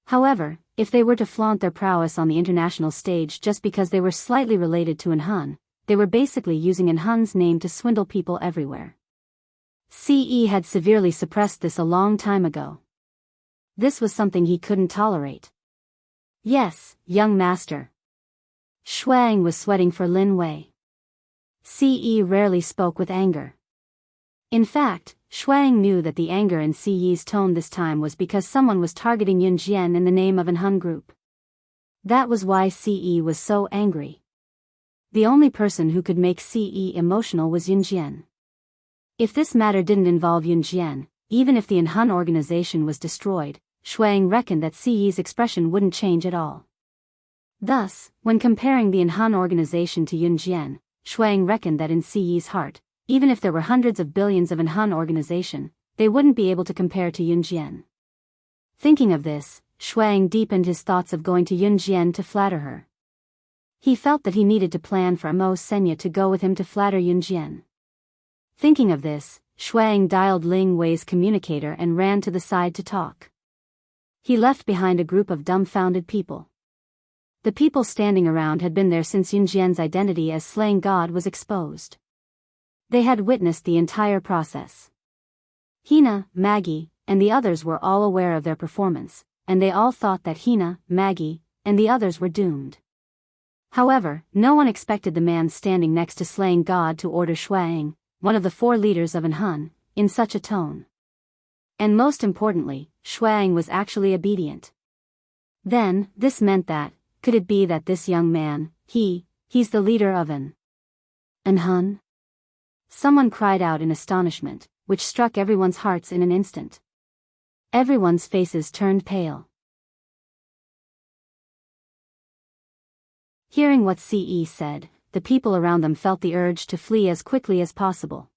However, if they were to flaunt their prowess on the international stage just because they were slightly related to Inhan, they were basically using Inhan's name to swindle people everywhere. Ce had severely suppressed this a long time ago. This was something he couldn't tolerate. Yes, young master. Shuang was sweating for Lin Wei. Ce rarely spoke with anger. In fact, Shuang knew that the anger in Ce's tone this time was because someone was targeting Yunjian in the name of Inhan Group. That was why Ce was so angry. The only person who could make Ce emotional was Yunjian. If this matter didn't involve Yunjian, even if the Inhan organization was destroyed, Shuang reckoned that Ce's expression wouldn't change at all. Thus, when comparing the Inhan organization to Yunjian, Shuang reckoned that in Ce's heart, even if there were hundreds of billions of Inhan organization, they wouldn't be able to compare to Yunjian. Thinking of this, Shuang deepened his thoughts of going to Yunjian to flatter her. He felt that he needed to plan for Amo Senya to go with him to flatter Yunjian. Thinking of this, Shuang dialed Ling Wei's communicator and ran to the side to talk. He left behind a group of dumbfounded people. The people standing around had been there since Yunjian's identity as slaying God was exposed. They had witnessed the entire process. Hina, Maggie, and the others were all aware of their performance, and they all thought that Hina, Maggie, and the others were doomed. However, no one expected the man standing next to slaying God to order Shuang, one of the 4 leaders of Inhan, in such a tone. And most importantly, Shuang was actually obedient. Then, this meant that, could it be that this young man, he's the leader of Inhan? Someone cried out in astonishment, which struck everyone's hearts in an instant. Everyone's faces turned pale. Hearing what Ce said, the people around them felt the urge to flee as quickly as possible.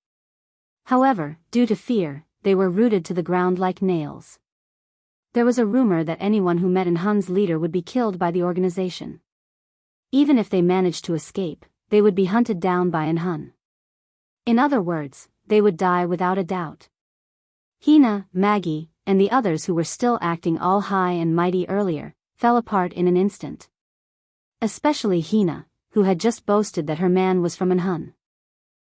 However, due to fear, they were rooted to the ground like nails. There was a rumor that anyone who met Inhan's leader would be killed by the organization. Even if they managed to escape, they would be hunted down by Inhan. In other words, they would die without a doubt. Hina, Maggie, and the others who were still acting all high and mighty earlier, fell apart in an instant. Especially Hina, who had just boasted that her man was from Anhun.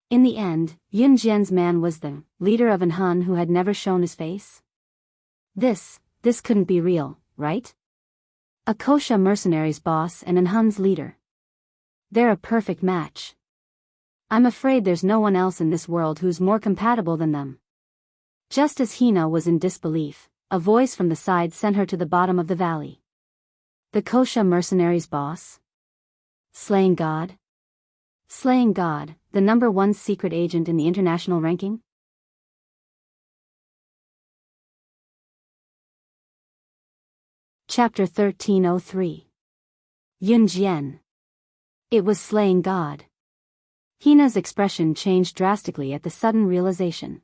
In the end, Yun Jian's man was the leader of Anhun who had never shown his face. This couldn't be real, right? A Kosha mercenaries boss and Anhun's leader. They're a perfect match. I'm afraid there's no one else in this world who's more compatible than them. Just as Hina was in disbelief, a voice from the side sent her to the bottom of the valley. The Kosha mercenaries boss? Slaying God? Slaying God, the #1 secret agent in the international ranking? Chapter 1303. Yun Jian. It was slaying God. Hina's expression changed drastically at the sudden realization.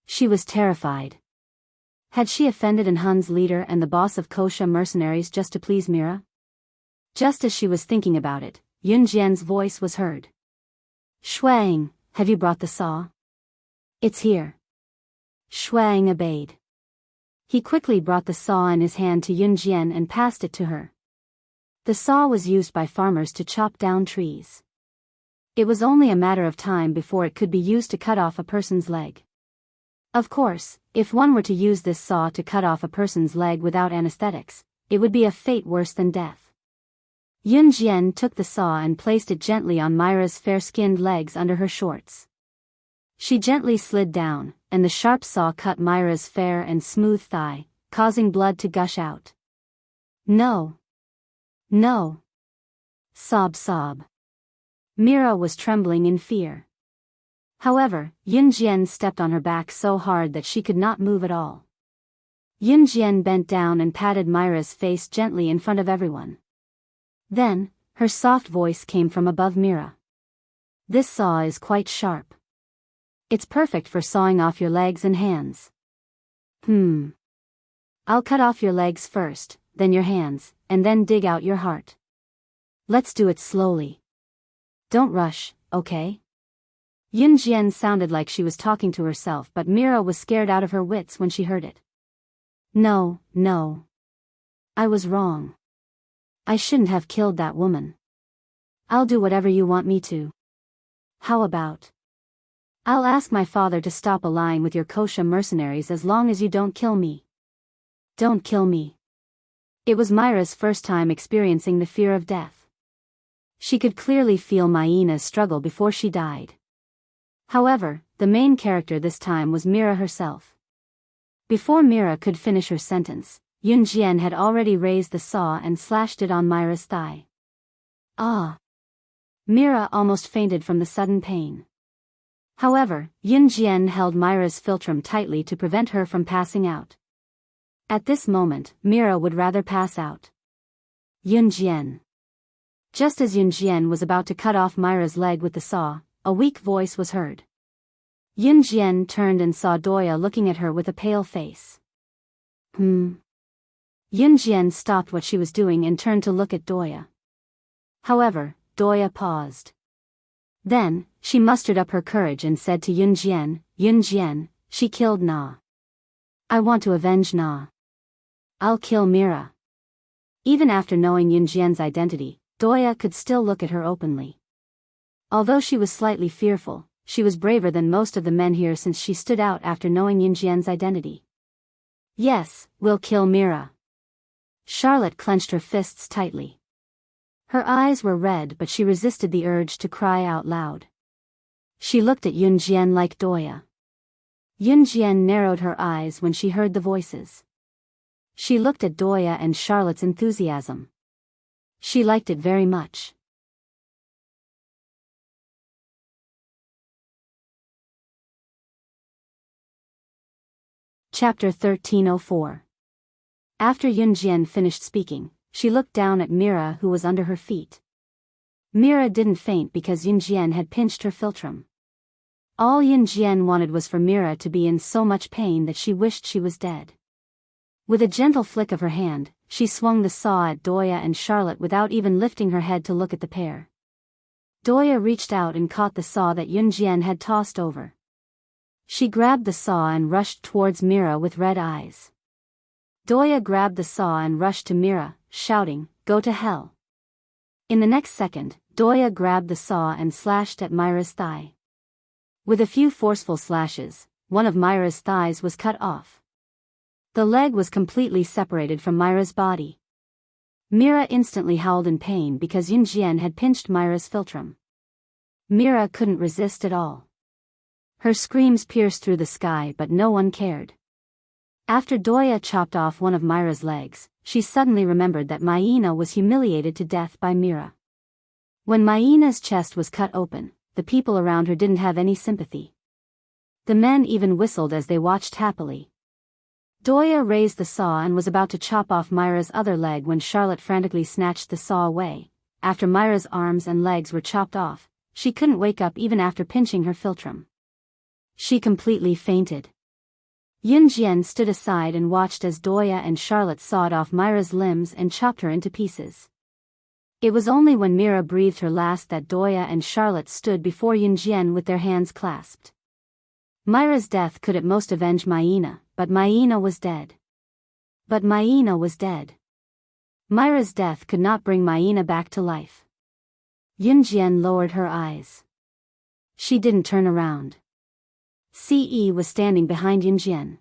She was terrified. Had she offended Anhun's leader and the boss of Kosha mercenaries just to please Mira? Just as she was thinking about it, Yun Jian's voice was heard. Shuang, have you brought the saw? It's here. Shuang obeyed. He quickly brought the saw in his hand to Yun Jian and passed it to her. The saw was used by farmers to chop down trees. It was only a matter of time before it could be used to cut off a person's leg. Of course, if one were to use this saw to cut off a person's leg without anesthetics, it would be a fate worse than death. Yun Jian took the saw and placed it gently on Myra's fair-skinned legs under her shorts. She gently slid down, and the sharp saw cut Myra's fair and smooth thigh, causing blood to gush out. No. No. Sob sob. Mira was trembling in fear. However, Yun Jian stepped on her back so hard that she could not move at all. Yun Jian bent down and patted Myra's face gently in front of everyone. Then, her soft voice came from above Mira. This saw is quite sharp. It's perfect for sawing off your legs and hands. I'll cut off your legs first, then your hands, and then dig out your heart. Let's do it slowly. Don't rush, okay? Yun Jian sounded like she was talking to herself, but Mira was scared out of her wits when she heard it. No. I was wrong. I shouldn't have killed that woman. I'll do whatever you want me to. How about? I'll ask my father to stop allying with your Kosha mercenaries as long as you don't kill me. Don't kill me. It was Myra's first time experiencing the fear of death. She could clearly feel Mayina's struggle before she died. However, the main character this time was Mira herself. Before Mira could finish her sentence, Yun Jian had already raised the saw and slashed it on Myra's thigh. Ah! Mira almost fainted from the sudden pain. However, Yun Jian held Myra's philtrum tightly to prevent her from passing out. At this moment, Mira would rather pass out. Yun Jian. Just as Yun Jian was about to cut off Myra's leg with the saw, a weak voice was heard. Yun Jian turned and saw Doya looking at her with a pale face. Yun Jian stopped what she was doing and turned to look at Doya. However, Doya paused. Then, she mustered up her courage and said to Yun Jian, she killed Na. I want to avenge Na. I'll kill Mira. Even after knowing Yun Jian's identity, Doya could still look at her openly. Although she was slightly fearful, she was braver than most of the men here since she stood out after knowing Yun Jian's identity. Yes, we'll kill Mira. Charlotte clenched her fists tightly. Her eyes were red, but she resisted the urge to cry out loud. She looked at Yun Jian like Doya. Yun Jian narrowed her eyes when she heard the voices. She looked at Doya and Charlotte's enthusiasm. She liked it very much. Chapter 1304. After Yun Jian finished speaking, she looked down at Mira, who was under her feet. Mira didn't faint because Yun Jian had pinched her philtrum. All Yun Jian wanted was for Mira to be in so much pain that she wished she was dead. With a gentle flick of her hand, she swung the saw at Doya and Charlotte without even lifting her head to look at the pair. Doya reached out and caught the saw that Yun Jian had tossed over. She grabbed the saw and rushed towards Mira with red eyes. Doya grabbed the saw and rushed to Mira, shouting, "Go to hell." In the next second, Doya grabbed the saw and slashed at Myra's thigh. With a few forceful slashes, one of Myra's thighs was cut off. The leg was completely separated from Myra's body. Mira instantly howled in pain because Yunjian had pinched Myra's philtrum. Mira couldn't resist at all. Her screams pierced through the sky, but no one cared. After Doya chopped off one of Myra's legs, she suddenly remembered that Myina was humiliated to death by Mira. When Myina's chest was cut open, the people around her didn't have any sympathy. The men even whistled as they watched happily. Doya raised the saw and was about to chop off Myra's other leg when Charlotte frantically snatched the saw away. After Myra's arms and legs were chopped off, she couldn't wake up even after pinching her philtrum. She completely fainted. Yunjian stood aside and watched as Doya and Charlotte sawed off Myra's limbs and chopped her into pieces. It was only when Mira breathed her last that Doya and Charlotte stood before Yunjian with their hands clasped. Myra's death could at most avenge Myina, but Myina was dead. Myra's death could not bring Myina back to life. Yunjian lowered her eyes. She didn't turn around. Ce was standing behind Yunjian.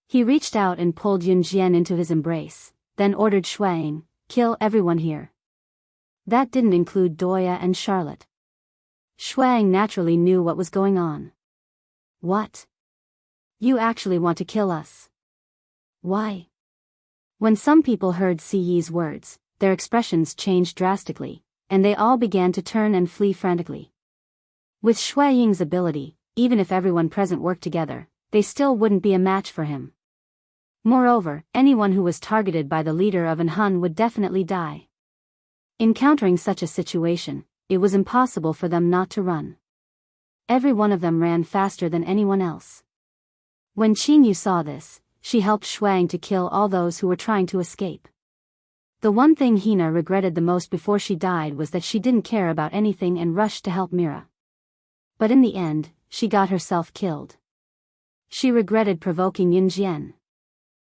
He reached out and pulled Yunjian into his embrace, then ordered Shuang, "Kill everyone here." That didn't include Doya and Charlotte. Shuang naturally knew what was going on. "What? You actually want to kill us? Why?" When some people heard Ce's words, their expressions changed drastically, and they all began to turn and flee frantically. With Shuaying's ability, even if everyone present worked together, they still wouldn't be a match for him. Moreover, anyone who was targeted by the leader of an Hun would definitely die. Encountering such a situation, it was impossible for them not to run. Every one of them ran faster than anyone else. When Qingyu saw this, she helped Shuang to kill all those who were trying to escape. The one thing Hina regretted the most before she died was that she didn't care about anything and rushed to help Mira. But in the end, she got herself killed. She regretted provoking Yunjian.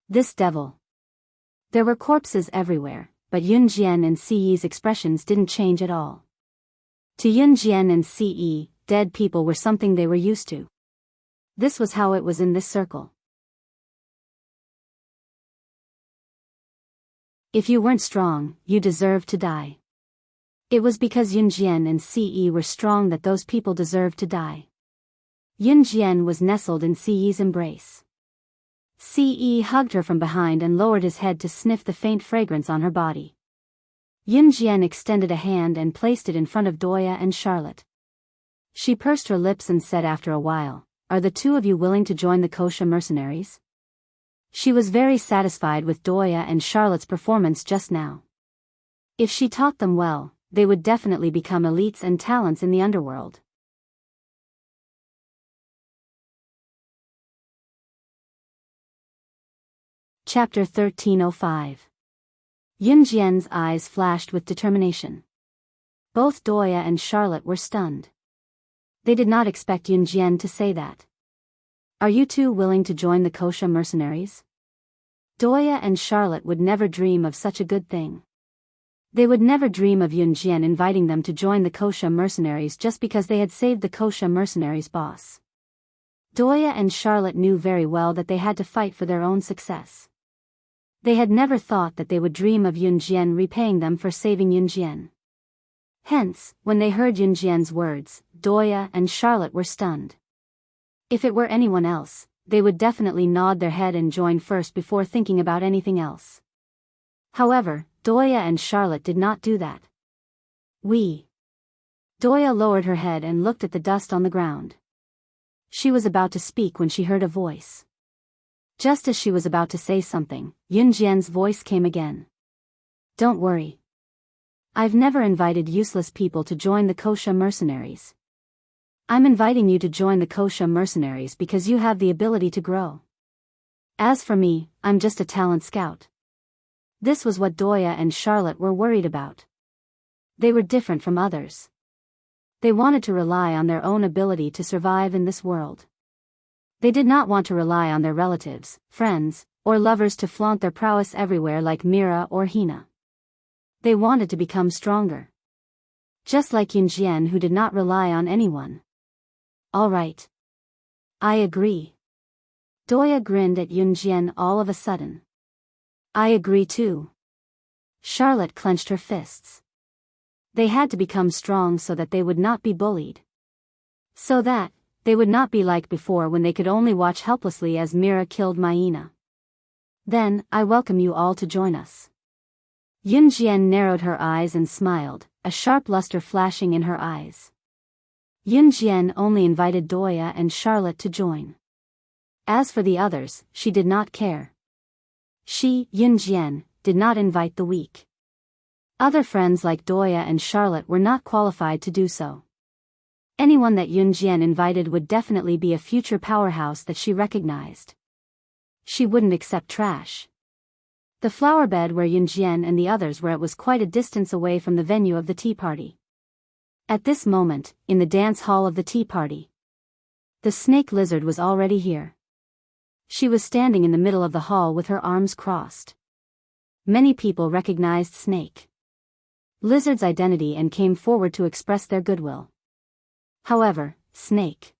This devil. There were corpses everywhere, but Yunjian and Ce's expressions didn't change at all. To Yunjian and Ce, dead people were something they were used to. This was how it was in this circle. If you weren't strong, you deserved to die. It was because Yunjian and Ce were strong that those people deserved to die. Yunjian was nestled in Ce's embrace. Ce hugged her from behind and lowered his head to sniff the faint fragrance on her body. Yunjian extended a hand and placed it in front of Doya and Charlotte. She pursed her lips and said after a while, "Are the two of you willing to join the Kosha mercenaries?" She was very satisfied with Doya and Charlotte's performance just now. If she taught them well, they would definitely become elites and talents in the underworld. Chapter 1305. Yunjian's eyes flashed with determination. Both Doya and Charlotte were stunned. They did not expect Yunjian to say that. "Are you two willing to join the Kosha mercenaries?" Doya and Charlotte would never dream of such a good thing. They would never dream of Yunjian inviting them to join the Kosha mercenaries just because they had saved the Kosha mercenaries' boss. Doya and Charlotte knew very well that they had to fight for their own success. They had never thought that they would dream of Yunjian repaying them for saving Yunjian. Hence, when they heard Yunjian's words, Doya and Charlotte were stunned. If it were anyone else, they would definitely nod their head and join first before thinking about anything else. However, Doya and Charlotte did not do that. Doya lowered her head and looked at the dust on the ground. She was about to speak when she heard a voice. Just as she was about to say something, Yunjian's voice came again. "Don't worry. I've never invited useless people to join the Kosha mercenaries. I'm inviting you to join the Kosha mercenaries because you have the ability to grow. As for me, I'm just a talent scout." This was what Doya and Charlotte were worried about. They were different from others. They wanted to rely on their own ability to survive in this world. They did not want to rely on their relatives, friends, or lovers to flaunt their prowess everywhere like Mira or Hina. They wanted to become stronger. Just like Yunjian, who did not rely on anyone. All right. I agree. Doya grinned at Yunjian all of a sudden. I agree too. Charlotte clenched her fists. They had to become strong so that they would not be bullied. So that they would not be like before when they could only watch helplessly as Mira killed Maina. Then, I welcome you all to join us. Yunjian narrowed her eyes and smiled, a sharp luster flashing in her eyes. Yunjian only invited Doya and Charlotte to join. As for the others, she did not care. She, Yunjian, did not invite the weak. Other friends like Doya and Charlotte were not qualified to do so. Anyone that Yunjian invited would definitely be a future powerhouse that she recognized. She wouldn't accept trash. The flower bed where Yunjian and the others were at was quite a distance away from the venue of the tea party. At this moment, in the dance hall of the tea party, the snake lizard was already here. She was standing in the middle of the hall with her arms crossed. Many people recognized Snake Lizard's identity and came forward to express their goodwill. However, Snake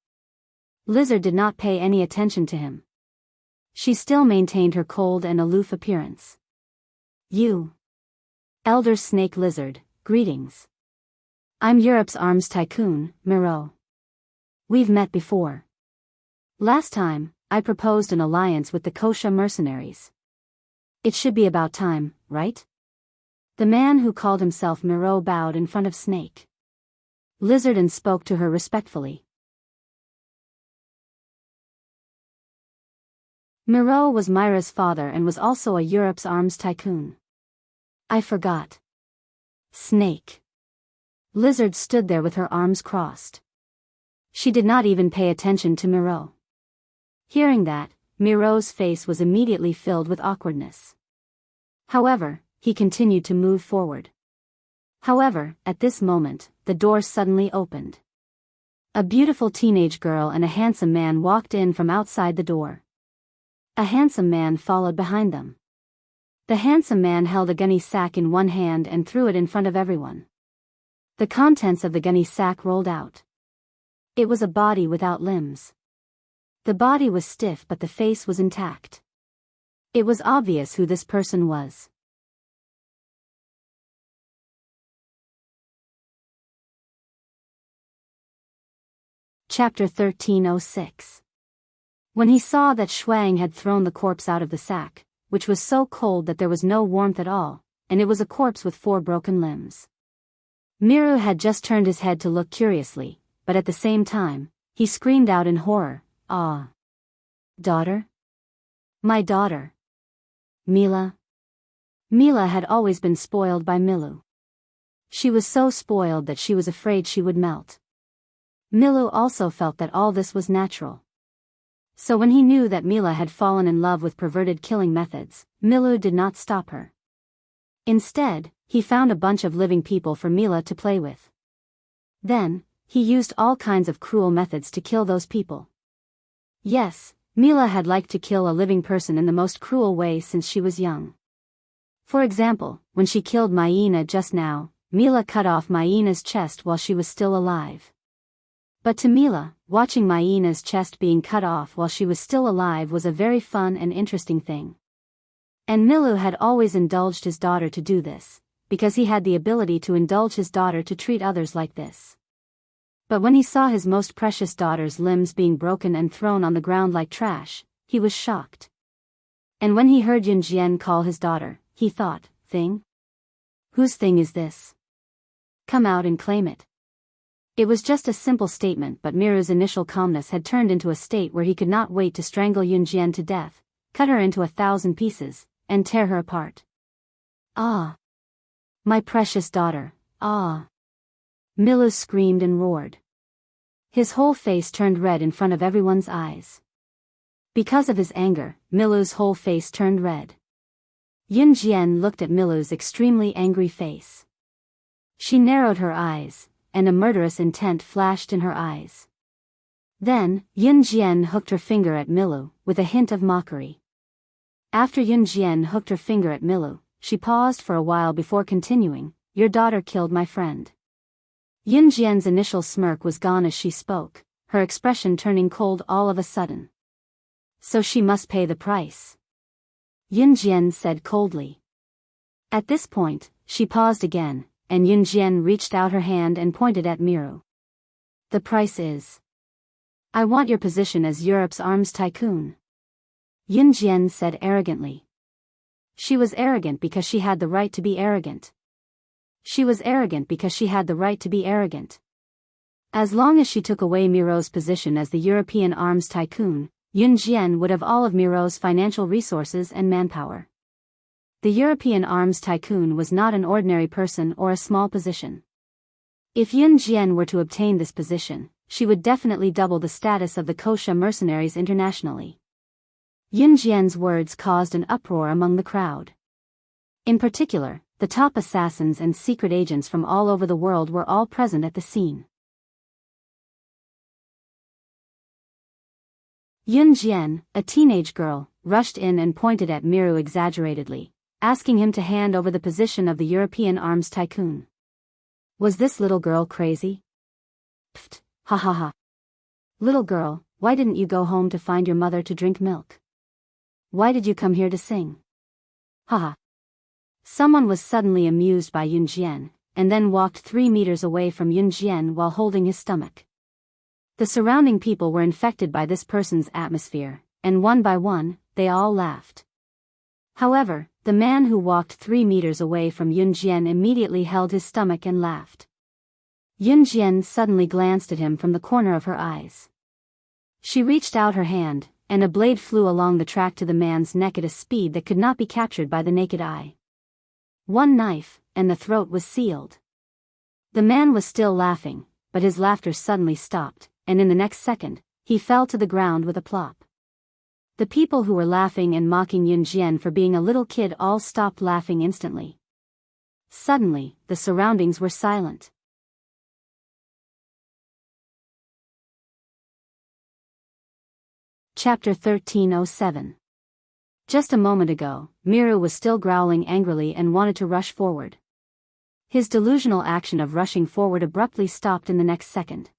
Lizard did not pay any attention to him. She still maintained her cold and aloof appearance. You, Elder Snake Lizard, greetings. I'm Europe's arms tycoon, Miro. We've met before. Last time, I proposed an alliance with the Kosha mercenaries. It should be about time, right? The man who called himself Miro bowed in front of Snake Lizard and spoke to her respectfully. Miro was Myra's father and was also a Europe's arms tycoon. I forgot. Snake Lizard stood there with her arms crossed. She did not even pay attention to Miro. Hearing that, Miro's face was immediately filled with awkwardness. However, he continued to move forward. However, at this moment, the door suddenly opened. A beautiful teenage girl and a handsome man walked in from outside the door. A handsome man followed behind them. The handsome man held a gunny sack in one hand and threw it in front of everyone. The contents of the gunny sack rolled out. It was a body without limbs. The body was stiff but the face was intact. It was obvious who this person was. Chapter 1306. When he saw that Shuang had thrown the corpse out of the sack, which was so cold that there was no warmth at all, and it was a corpse with 4 broken limbs. Miru had just turned his head to look curiously, but at the same time, he screamed out in horror, "Ah! Daughter? My daughter! Mila?" Mila had always been spoiled by Milu. She was so spoiled that she was afraid she would melt. Milu also felt that all this was natural. So when he knew that Mila had fallen in love with perverted killing methods, Milu did not stop her. Instead, he found a bunch of living people for Mila to play with. Then, he used all kinds of cruel methods to kill those people. Yes, Mila had liked to kill a living person in the most cruel way since she was young. For example, when she killed Maina just now, Mila cut off Maina's chest while she was still alive. But to Mila, watching Maina's chest being cut off while she was still alive was a very fun and interesting thing. And Milu had always indulged his daughter to do this, because he had the ability to indulge his daughter to treat others like this. But when he saw his most precious daughter's limbs being broken and thrown on the ground like trash, he was shocked. And when he heard Yunjian call his daughter, he thought, "Thing? Whose thing is this? Come out and claim it." It was just a simple statement, but Miru's initial calmness had turned into a state where he could not wait to strangle Yunjian to death, cut her into 1,000 pieces, and tear her apart. "Ah! My precious daughter, ah!" Milu screamed and roared. His whole face turned red in front of everyone's eyes. Because of his anger, Milu's whole face turned red. Yunjian looked at Milu's extremely angry face. She narrowed her eyes, and a murderous intent flashed in her eyes. Then, Yunjian hooked her finger at Milu, with a hint of mockery. After Yunjian hooked her finger at Milu, she paused for a while before continuing, "Your daughter killed my friend." Yun Jian's initial smirk was gone as she spoke, her expression turning cold all of a sudden. "So she must pay the price," Yun Jian said coldly. At this point, she paused again, and Yun Jian reached out her hand and pointed at Miru. "The price is... I want your position as Europe's arms tycoon," Yun Jian said arrogantly. She was arrogant because she had the right to be arrogant. She was arrogant because she had the right to be arrogant. As long as she took away Miro's position as the European arms tycoon, Yun Jian would have all of Miro's financial resources and manpower. The European arms tycoon was not an ordinary person or a small position. If Yun Jian were to obtain this position, she would definitely double the status of the Wuxia mercenaries internationally. Yun Jian's words caused an uproar among the crowd. In particular, the top assassins and secret agents from all over the world were all present at the scene. Yun Jian, a teenage girl, rushed in and pointed at Miru exaggeratedly, asking him to hand over the position of the European arms tycoon. Was this little girl crazy? Pfft, ha ha ha. Little girl, why didn't you go home to find your mother to drink milk? Why did you come here to sing? Ha ha. Someone was suddenly amused by Yun Jian, and then walked 3 meters away from Yun Jian while holding his stomach. The surrounding people were infected by this person's atmosphere, and one by one, they all laughed. However, the man who walked 3 meters away from Yun Jian immediately held his stomach and laughed. Yun Jian suddenly glanced at him from the corner of her eyes. She reached out her hand, and a blade flew along the track to the man's neck at a speed that could not be captured by the naked eye. One knife, and the throat was sealed. The man was still laughing, but his laughter suddenly stopped, and in the next second, he fell to the ground with a plop. The people who were laughing and mocking Yun Jian for being a little kid all stopped laughing instantly. Suddenly, the surroundings were silent. Chapter 1307. Just a moment ago, Miru was still growling angrily and wanted to rush forward. His delusional action of rushing forward abruptly stopped in the next second.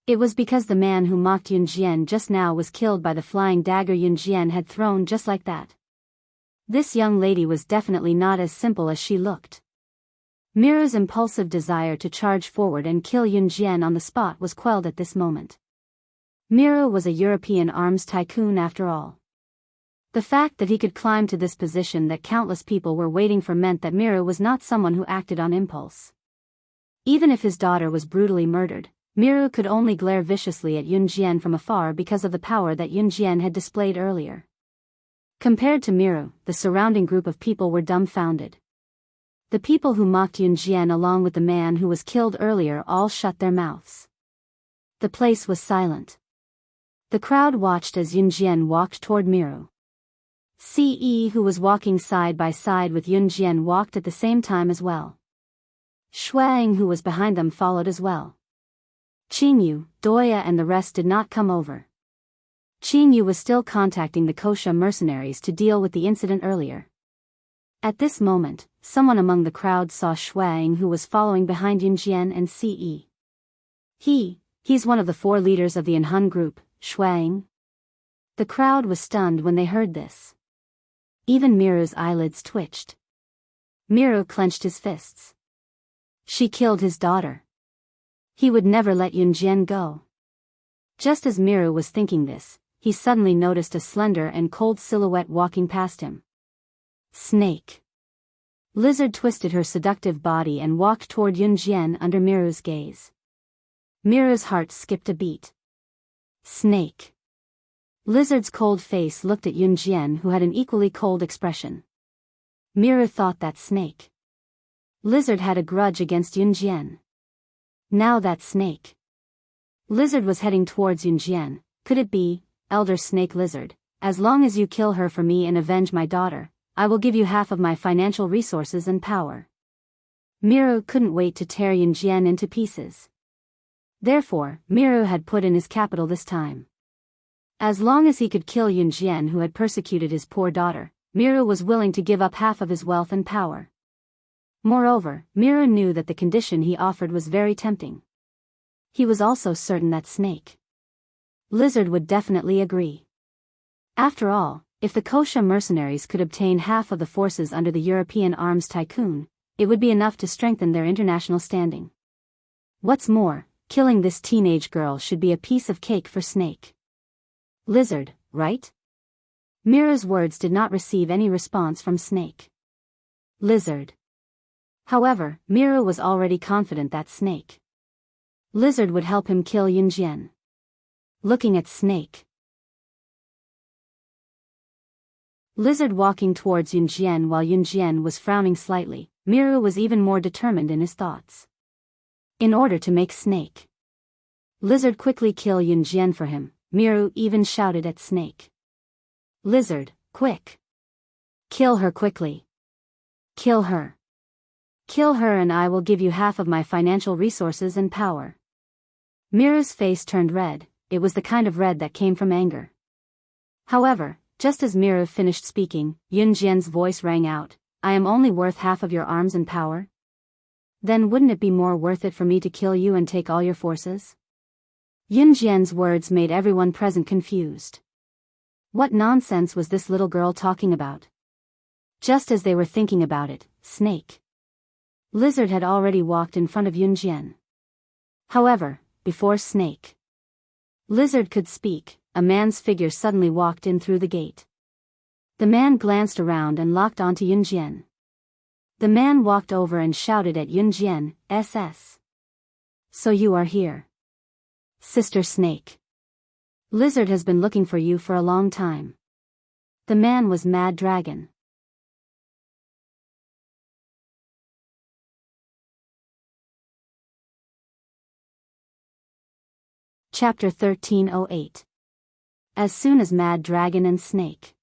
It was because the man who mocked Yun Jian just now was killed by the flying dagger Yun Jian had thrown just like that. This young lady was definitely not as simple as she looked. Miru's impulsive desire to charge forward and kill Yun Jian on the spot was quelled at this moment. Miru was a European arms tycoon after all. The fact that he could climb to this position that countless people were waiting for meant that Miru was not someone who acted on impulse. Even if his daughter was brutally murdered, Miru could only glare viciously at Yun Jian from afar because of the power that Yun Jian had displayed earlier. Compared to Miru, the surrounding group of people were dumbfounded. The people who mocked Yun Jian along with the man who was killed earlier all shut their mouths. The place was silent. The crowd watched as Yun Jian walked toward Miru. Ce, who was walking side by side with Yun Jian, walked at the same time as well. Shuang, who was behind them, followed as well. Qingyu, Doya and the rest did not come over. Qingyu was still contacting the Wuxia mercenaries to deal with the incident earlier. At this moment, someone among the crowd saw Shuang, who was following behind Yun Jian and Ce. He's one of the 4 leaders of the Anhun group, Shuang. The crowd was stunned when they heard this. Even Miru's eyelids twitched. Miru clenched his fists. She killed his daughter. He would never let Yun Jian go. Just as Miru was thinking this, he suddenly noticed a slender and cold silhouette walking past him. Snake. Lizard twisted her seductive body and walked toward Yun Jian under Miru's gaze. Miru's heart skipped a beat. Snake. Lizard's cold face looked at Yun Jian, who had an equally cold expression. Miru thought that Snake. Lizard had a grudge against Yun Jian. Now that Snake. Lizard was heading towards Yun Jian. Could it be, Elder Snake Lizard, as long as you kill her for me and avenge my daughter, I will give you half of my financial resources and power. Miru couldn't wait to tear Yun Jian into pieces. Therefore, Miru had put in his capital this time. As long as he could kill Yun Jian, who had persecuted his poor daughter, Miru was willing to give up half of his wealth and power. Moreover, Miru knew that the condition he offered was very tempting. He was also certain that Snake Lizard would definitely agree. After all, if the Kosha mercenaries could obtain half of the forces under the European arms tycoon, it would be enough to strengthen their international standing. What's more, killing this teenage girl should be a piece of cake for Snake Lizard, right? Miru's words did not receive any response from Snake Lizard. However, Miru was already confident that Snake Lizard would help him kill Yunjian. Looking at Snake Lizard walking towards Yunjian while Yunjian was frowning slightly, Miru was even more determined in his thoughts. In order to make Snake Lizard quickly kill Yunjian for him, Miru even shouted at Snake Lizard, quick! Kill her quickly! Kill her! Kill her and I will give you half of my financial resources and power. Miru's face turned red, it was the kind of red that came from anger. However, just as Miru finished speaking, Yunjian's voice rang out, I am only worth half of your arms and power? Then wouldn't it be more worth it for me to kill you and take all your forces? Yunjian's words made everyone present confused. What nonsense was this little girl talking about? Just as they were thinking about it, Snake Lizard had already walked in front of Yunjian. However, before Snake Lizard could speak, a man's figure suddenly walked in through the gate. The man glanced around and locked onto Yunjian. The man walked over and shouted at Yunjian, SS. So you are here. Sister Snake Lizard has been looking for you for a long time. The man was Mad Dragon. Chapter 1308. As soon as Mad Dragon and Snake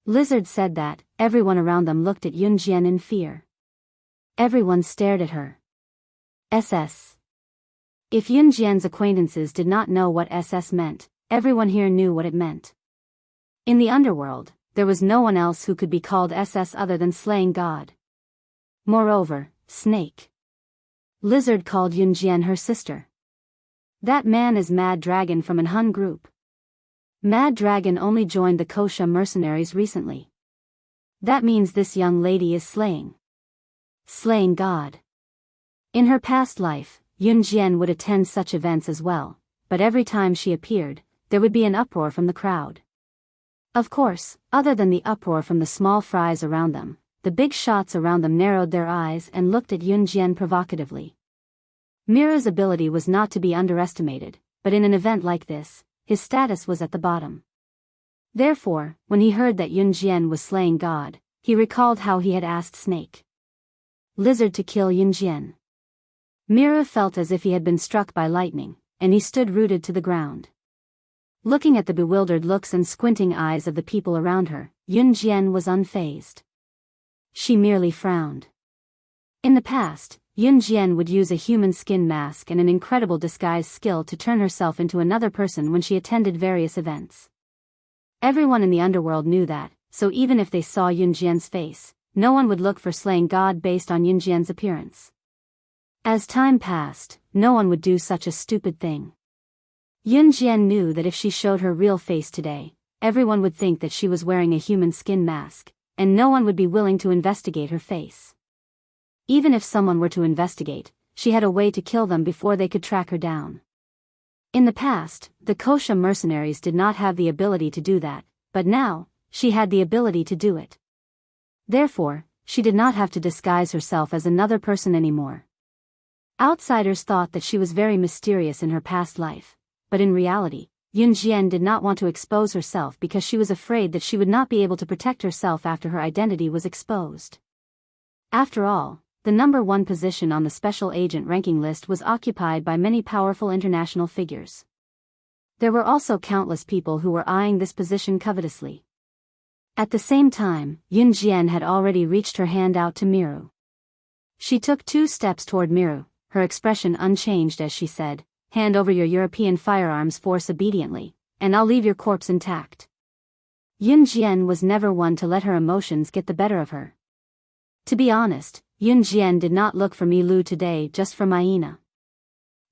Lizard said that, everyone around them looked at Yunjian in fear. Everyone stared at her. SS. If Yunjian's acquaintances did not know what SS meant, everyone here knew what it meant. In the underworld, there was no one else who could be called SS other than Slaying God. Moreover, Snake Lizard called Yunjian her sister. That man is Mad Dragon from an Hun group. Mad Dragon only joined the Kosha mercenaries recently. That means this young lady is Slaying God. In her past life, Yunjian would attend such events as well, but every time she appeared, there would be an uproar from the crowd. Of course, other than the uproar from the small fries around them, the big shots around them narrowed their eyes and looked at Yunjian provocatively. Miru's ability was not to be underestimated, but in an event like this, his status was at the bottom. Therefore, when he heard that Yunjian was Slaying God, he recalled how he had asked Snake Lizard to kill Yunjian. Miru felt as if he had been struck by lightning, and he stood rooted to the ground. Looking at the bewildered looks and squinting eyes of the people around her, Yunjian was unfazed. She merely frowned. In the past, Yunjian would use a human skin mask and an incredible disguise skill to turn herself into another person when she attended various events. Everyone in the underworld knew that, so even if they saw Yunjian's face, no one would look for Slaying God based on Yunjian's appearance. As time passed, no one would do such a stupid thing. Yunjian knew that if she showed her real face today, everyone would think that she was wearing a human skin mask, and no one would be willing to investigate her face. Even if someone were to investigate, she had a way to kill them before they could track her down. In the past, the Kosha mercenaries did not have the ability to do that, but now, she had the ability to do it. Therefore, she did not have to disguise herself as another person anymore. Outsiders thought that she was very mysterious in her past life, but in reality, Yunjian did not want to expose herself because she was afraid that she would not be able to protect herself after her identity was exposed. After all, the number 1 position on the special agent ranking list was occupied by many powerful international figures. There were also countless people who were eyeing this position covetously. At the same time, Yunjian had already reached her hand out to Miru. She took 2 steps toward Miru, her expression unchanged as she said, "Hand over your European firearms force obediently, and I'll leave your corpse intact." Yun Jian was never one to let her emotions get the better of her. To be honest, Yun Jian did not look for Mi Lu today just for Maina.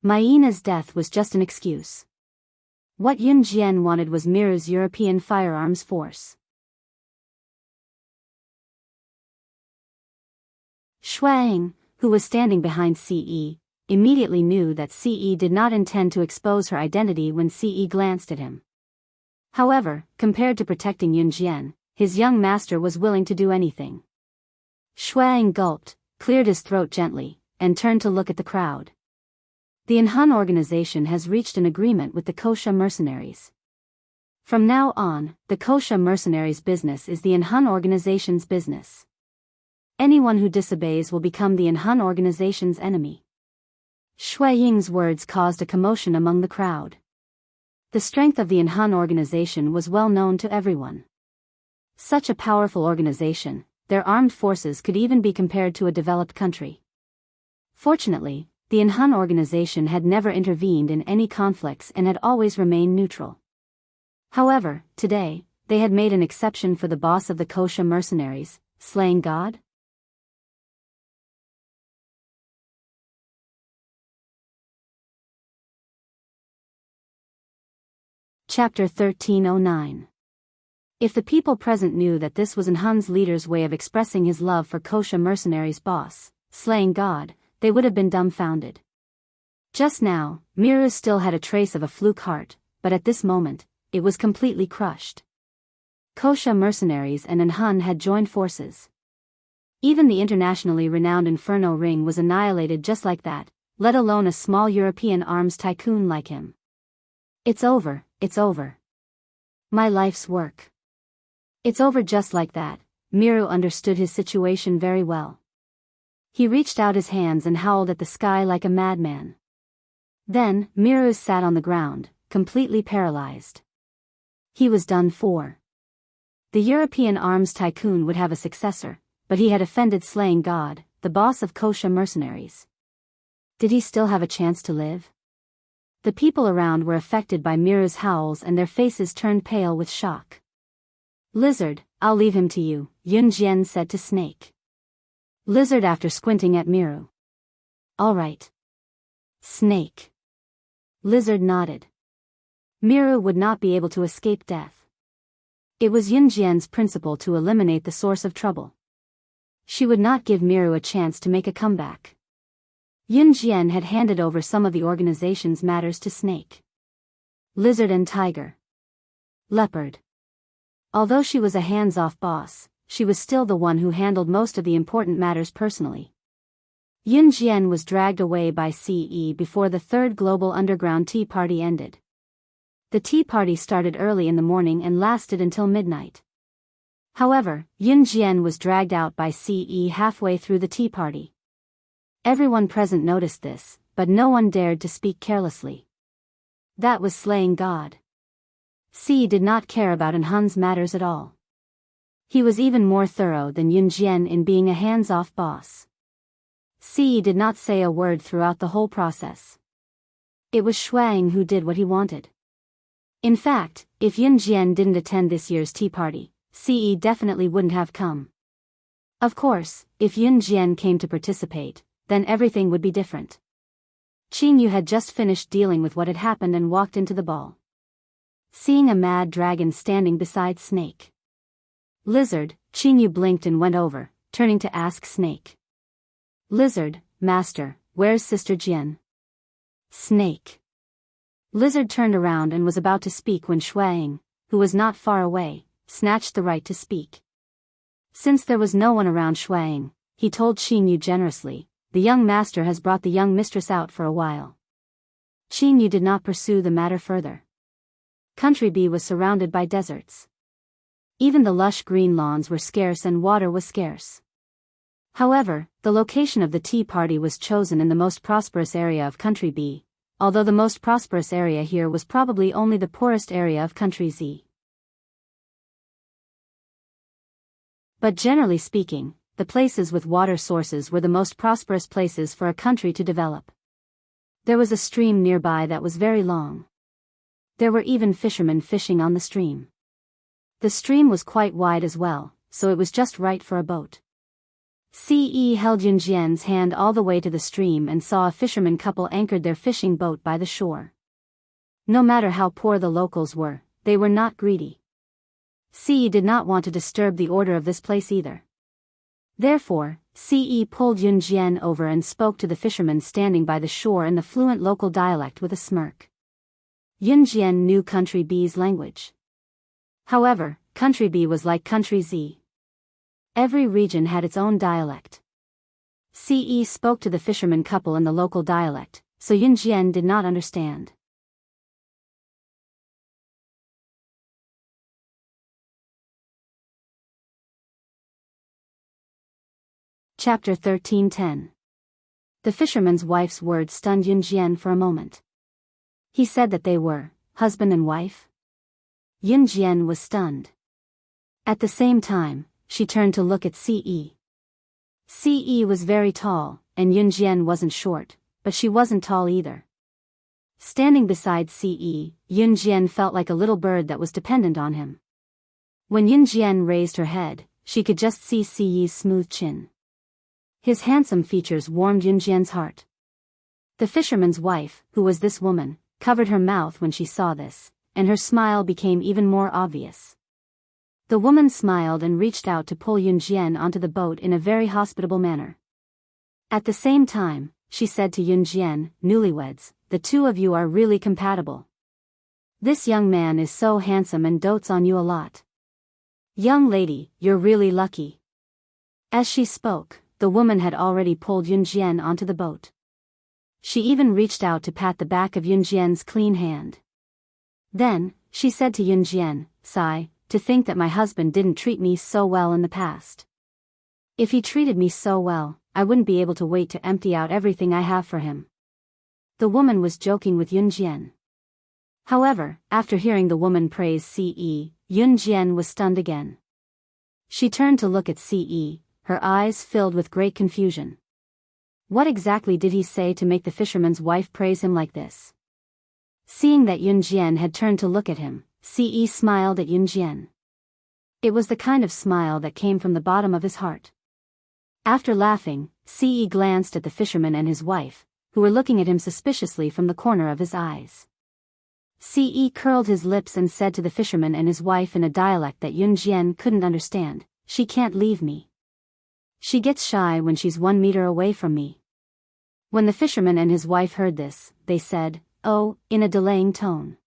Maina's death was just an excuse. What Yun Jian wanted was Miru's European firearms force. Shuang, who was standing behind Ce, immediately knew that Ce did not intend to expose her identity when Ce glanced at him. However, compared to protecting Yun Jian, his young master was willing to do anything. Shuang gulped, cleared his throat gently, and turned to look at the crowd. The Inhun organization has reached an agreement with the Kosha mercenaries. From now on, the Kosha mercenaries' business is the Inhun organization's business. Anyone who disobeys will become the Inhun organization's enemy. Shui Ying's words caused a commotion among the crowd. The strength of the Inhun organization was well known to everyone. Such a powerful organization, their armed forces could even be compared to a developed country. Fortunately, the Inhun organization had never intervened in any conflicts and had always remained neutral. However, today, they had made an exception for the boss of the Kosha mercenaries, slaying God. Chapter 1309. If the people present knew that this was Inhun's leader's way of expressing his love for Kosha mercenaries' boss, slaying God, they would have been dumbfounded. Just now, Miru still had a trace of a fluke heart, but at this moment, it was completely crushed. Kosha mercenaries and Inhun had joined forces. Even the internationally renowned Inferno Ring was annihilated just like that, let alone a small European arms tycoon like him. It's over, it's over. My life's work. It's over just like that. Miru understood his situation very well. He reached out his hands and howled at the sky like a madman. Then, Miru sat on the ground, completely paralyzed. He was done for. The European arms tycoon would have a successor, but he had offended slaying God, the boss of Kosha mercenaries. Did he still have a chance to live? The people around were affected by Miru's howls and their faces turned pale with shock. Lizard, I'll leave him to you, Yun Jian said to Snake. Lizard after squinting at Miru. All right. Snake. Lizard nodded. Miru would not be able to escape death. It was Yun Jian's principle to eliminate the source of trouble. She would not give Miru a chance to make a comeback. Yun Jian had handed over some of the organization's matters to Snake, Lizard and Tiger. Leopard. Although she was a hands-off boss, she was still the one who handled most of the important matters personally. Yun Jian was dragged away by Ce before the third global underground tea party ended. The tea party started early in the morning and lasted until midnight. However, Yun Jian was dragged out by Ce halfway through the tea party. Everyone present noticed this, but no one dared to speak carelessly. That was slaying God. Ce did not care about Inhun's matters at all. He was even more thorough than Yun Jian in being a hands-off boss. Ce did not say a word throughout the whole process. It was Shuang who did what he wanted. In fact, if Yun Jian didn't attend this year's tea party, Ce definitely wouldn't have come. Of course, if Yun Jian came to participate, then everything would be different. Qingyu had just finished dealing with what had happened and walked into the ball. Seeing a mad dragon standing beside Snake. Lizard, Qingyu blinked and went over, turning to ask Snake. Lizard, Master, where's Sister Jian? Snake. Lizard turned around and was about to speak when Shuang, who was not far away, snatched the right to speak. Since there was no one around Shuang, he told Qingyu generously, the young master has brought the young mistress out for a while. Qingyu did not pursue the matter further. Country B was surrounded by deserts. Even the lush green lawns were scarce and water was scarce. However, the location of the tea party was chosen in the most prosperous area of Country B, although the most prosperous area here was probably only the poorest area of Country Z. But generally speaking, the places with water sources were the most prosperous places for a country to develop. There was a stream nearby that was very long. There were even fishermen fishing on the stream. The stream was quite wide as well, so it was just right for a boat. Ce held Yunjian's hand all the way to the stream and saw a fisherman couple anchored their fishing boat by the shore. No matter how poor the locals were, they were not greedy. Ce did not want to disturb the order of this place either. Therefore, Ce pulled Yunjian over and spoke to the fisherman standing by the shore in the fluent local dialect with a smirk. Yunjian knew Country B's language. However, Country B was like Country Z. Every region had its own dialect. Ce spoke to the fisherman couple in the local dialect, so Yunjian did not understand. Chapter 13:10. The fisherman's wife's words stunned Yunjian for a moment. He said that they were husband and wife? Yunjian was stunned. At the same time, she turned to look at Ce. Ce was very tall, and Yunjian wasn't short, but she wasn't tall either. Standing beside Ce, Yunjian felt like a little bird that was dependent on him. When Yunjian raised her head, she could just see Ce's smooth chin. His handsome features warmed Yunjian's heart. The fisherman's wife, who was this woman, covered her mouth when she saw this, and her smile became even more obvious. The woman smiled and reached out to pull Yunjian onto the boat in a very hospitable manner. At the same time, she said to Yunjian, "Newlyweds, the two of you are really compatible. This young man is so handsome and dotes on you a lot. Young lady, you're really lucky." As she spoke, the woman had already pulled Yunjian onto the boat. She even reached out to pat the back of Yunjian's clean hand. Then, she said to Yunjian, "Sigh, to think that my husband didn't treat me so well in the past. If he treated me so well, I wouldn't be able to wait to empty out everything I have for him." The woman was joking with Yunjian. However, after hearing the woman praise Ce, Yunjian was stunned again. She turned to look at Ce, her eyes filled with great confusion. What exactly did he say to make the fisherman's wife praise him like this? Seeing that Yunjian had turned to look at him, Ce smiled at Yunjian. It was the kind of smile that came from the bottom of his heart. After laughing, Ce glanced at the fisherman and his wife, who were looking at him suspiciously from the corner of his eyes. Ce curled his lips and said to the fisherman and his wife in a dialect that Yunjian couldn't understand, "She can't leave me. She gets shy when she's 1 meter away from me." When the fisherman and his wife heard this, they said, "Oh," in a delaying tone.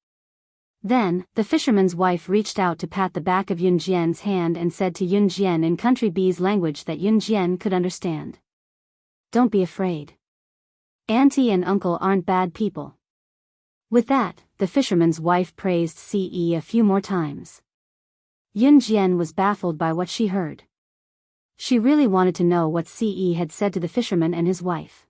Then, the fisherman's wife reached out to pat the back of Yunjian's hand and said to Yunjian in Country B's language that Yunjian could understand, "Don't be afraid. Auntie and uncle aren't bad people." With that, the fisherman's wife praised Ce a few more times. Yunjian was baffled by what she heard. She really wanted to know what Ce had said to the fisherman and his wife.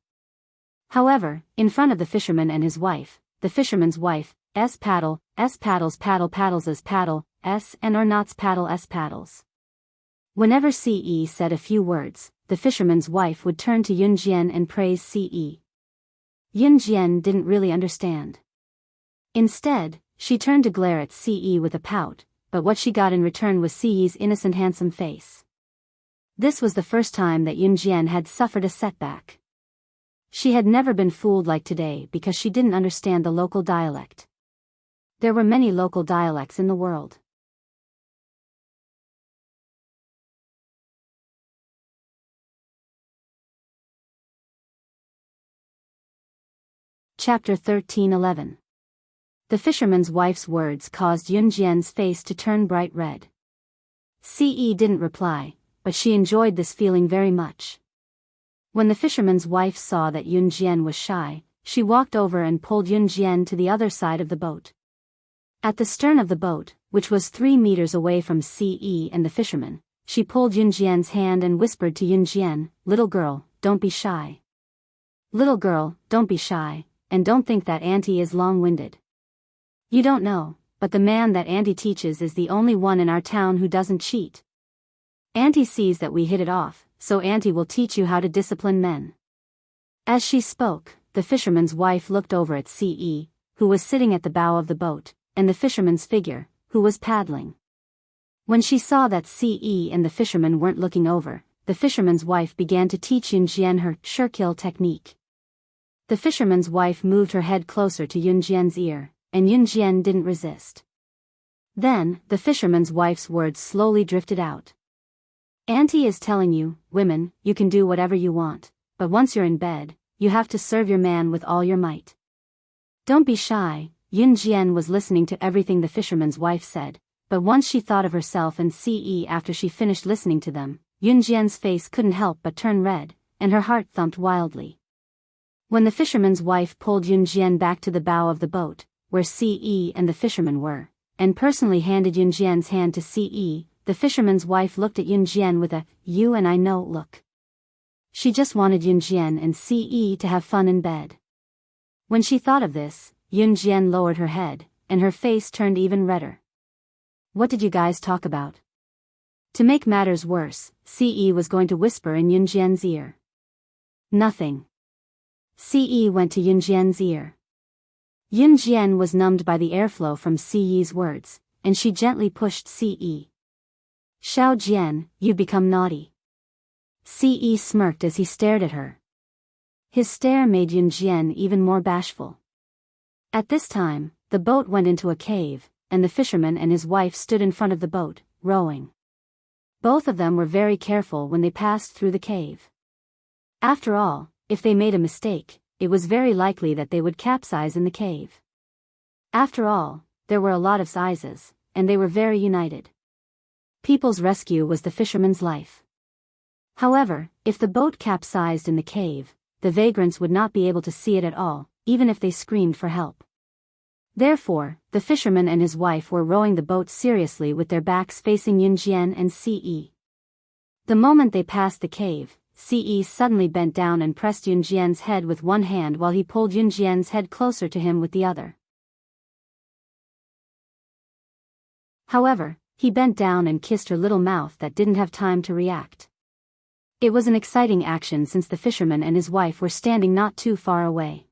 However, in front of the fisherman and his wife, the fisherman's wife, S paddles paddles as paddle, S and or nots paddle S paddles. Whenever Ce said a few words, the fisherman's wife would turn to Yunjian and praise Ce. Yunjian didn't really understand. Instead, she turned to glare at Ce with a pout, but what she got in return was Ce's innocent handsome face. This was the first time that Yunjian had suffered a setback. She had never been fooled like today because she didn't understand the local dialect. There were many local dialects in the world. Chapter 13:11. The fisherman's wife's words caused Yunjian's face to turn bright red. Ce didn't reply, but she enjoyed this feeling very much. When the fisherman's wife saw that Yunjian was shy, she walked over and pulled Yunjian to the other side of the boat. At the stern of the boat, which was 3 meters away from Ce and the fisherman, she pulled Yunjian's hand and whispered to Yunjian, "Little girl, don't be shy. Little girl, don't be shy, and don't think that Auntie is long-winded. You don't know, but the man that Auntie teaches is the only one in our town who doesn't cheat. Auntie sees that we hit it off, so Auntie will teach you how to discipline men." As she spoke, the fisherman's wife looked over at Ce, who was sitting at the bow of the boat, and the fisherman's figure, who was paddling. When she saw that Ce and the fisherman weren't looking over, the fisherman's wife began to teach Yunjian her sure-kill technique. The fisherman's wife moved her head closer to Yunjian's ear, and Yunjian didn't resist. Then, the fisherman's wife's words slowly drifted out. Auntie is telling you, women, you can do whatever you want, but once you're in bed, you have to serve your man with all your might. Don't be shy. Yunjian was listening to everything the fisherman's wife said, but once she thought of herself and Ce after she finished listening to them, Yunjian's face couldn't help but turn red, and her heart thumped wildly. When the fisherman's wife pulled Yunjian back to the bow of the boat, where Ce and the fisherman were, and personally handed Yunjian's hand to Ce, the fisherman's wife looked at Yunjian with a, "you and I know" look. She just wanted Yunjian and Ce to have fun in bed. When she thought of this, Yunjian lowered her head, and her face turned even redder. What did you guys talk about? To make matters worse, Ce was going to whisper in Yunjian's ear. Nothing. Ce went to Yunjian's ear. Yunjian was numbed by the airflow from Ce's words, and she gently pushed Ce. Xiao Jian, you become naughty. Ce smirked as he stared at her. His stare made Yunjian even more bashful. At this time, the boat went into a cave, and the fisherman and his wife stood in front of the boat, rowing. Both of them were very careful when they passed through the cave. After all, if they made a mistake, it was very likely that they would capsize in the cave. After all, there were a lot of sizes, and they were very united. People's rescue was the fisherman's life. However, if the boat capsized in the cave, the vagrants would not be able to see it at all, even if they screamed for help. Therefore, the fisherman and his wife were rowing the boat seriously with their backs facing Yunjian and Ce. The moment they passed the cave, Ce suddenly bent down and pressed Yunjian's head with one hand while he pulled Yunjian's head closer to him with the other. However, he bent down and kissed her little mouth that didn't have time to react. It was an exciting action since the fisherman and his wife were standing not too far away.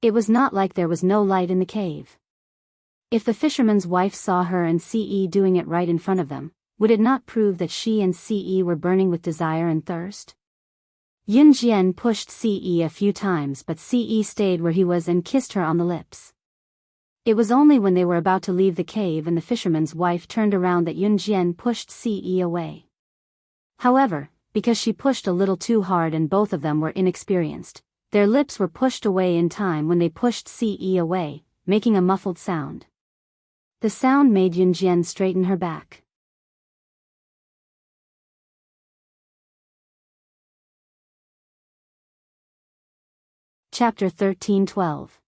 It was not like there was no light in the cave. If the fisherman's wife saw her and Ce doing it right in front of them, would it not prove that she and Ce were burning with desire and thirst? Yunjian pushed Ce a few times, but Ce stayed where he was and kissed her on the lips. It was only when they were about to leave the cave and the fisherman's wife turned around that Yunjian pushed Ce away. However, because she pushed a little too hard and both of them were inexperienced, their lips were pushed away in time when they pushed Ce away, making a muffled sound. The sound made Yunjian straighten her back. Chapter 13:12.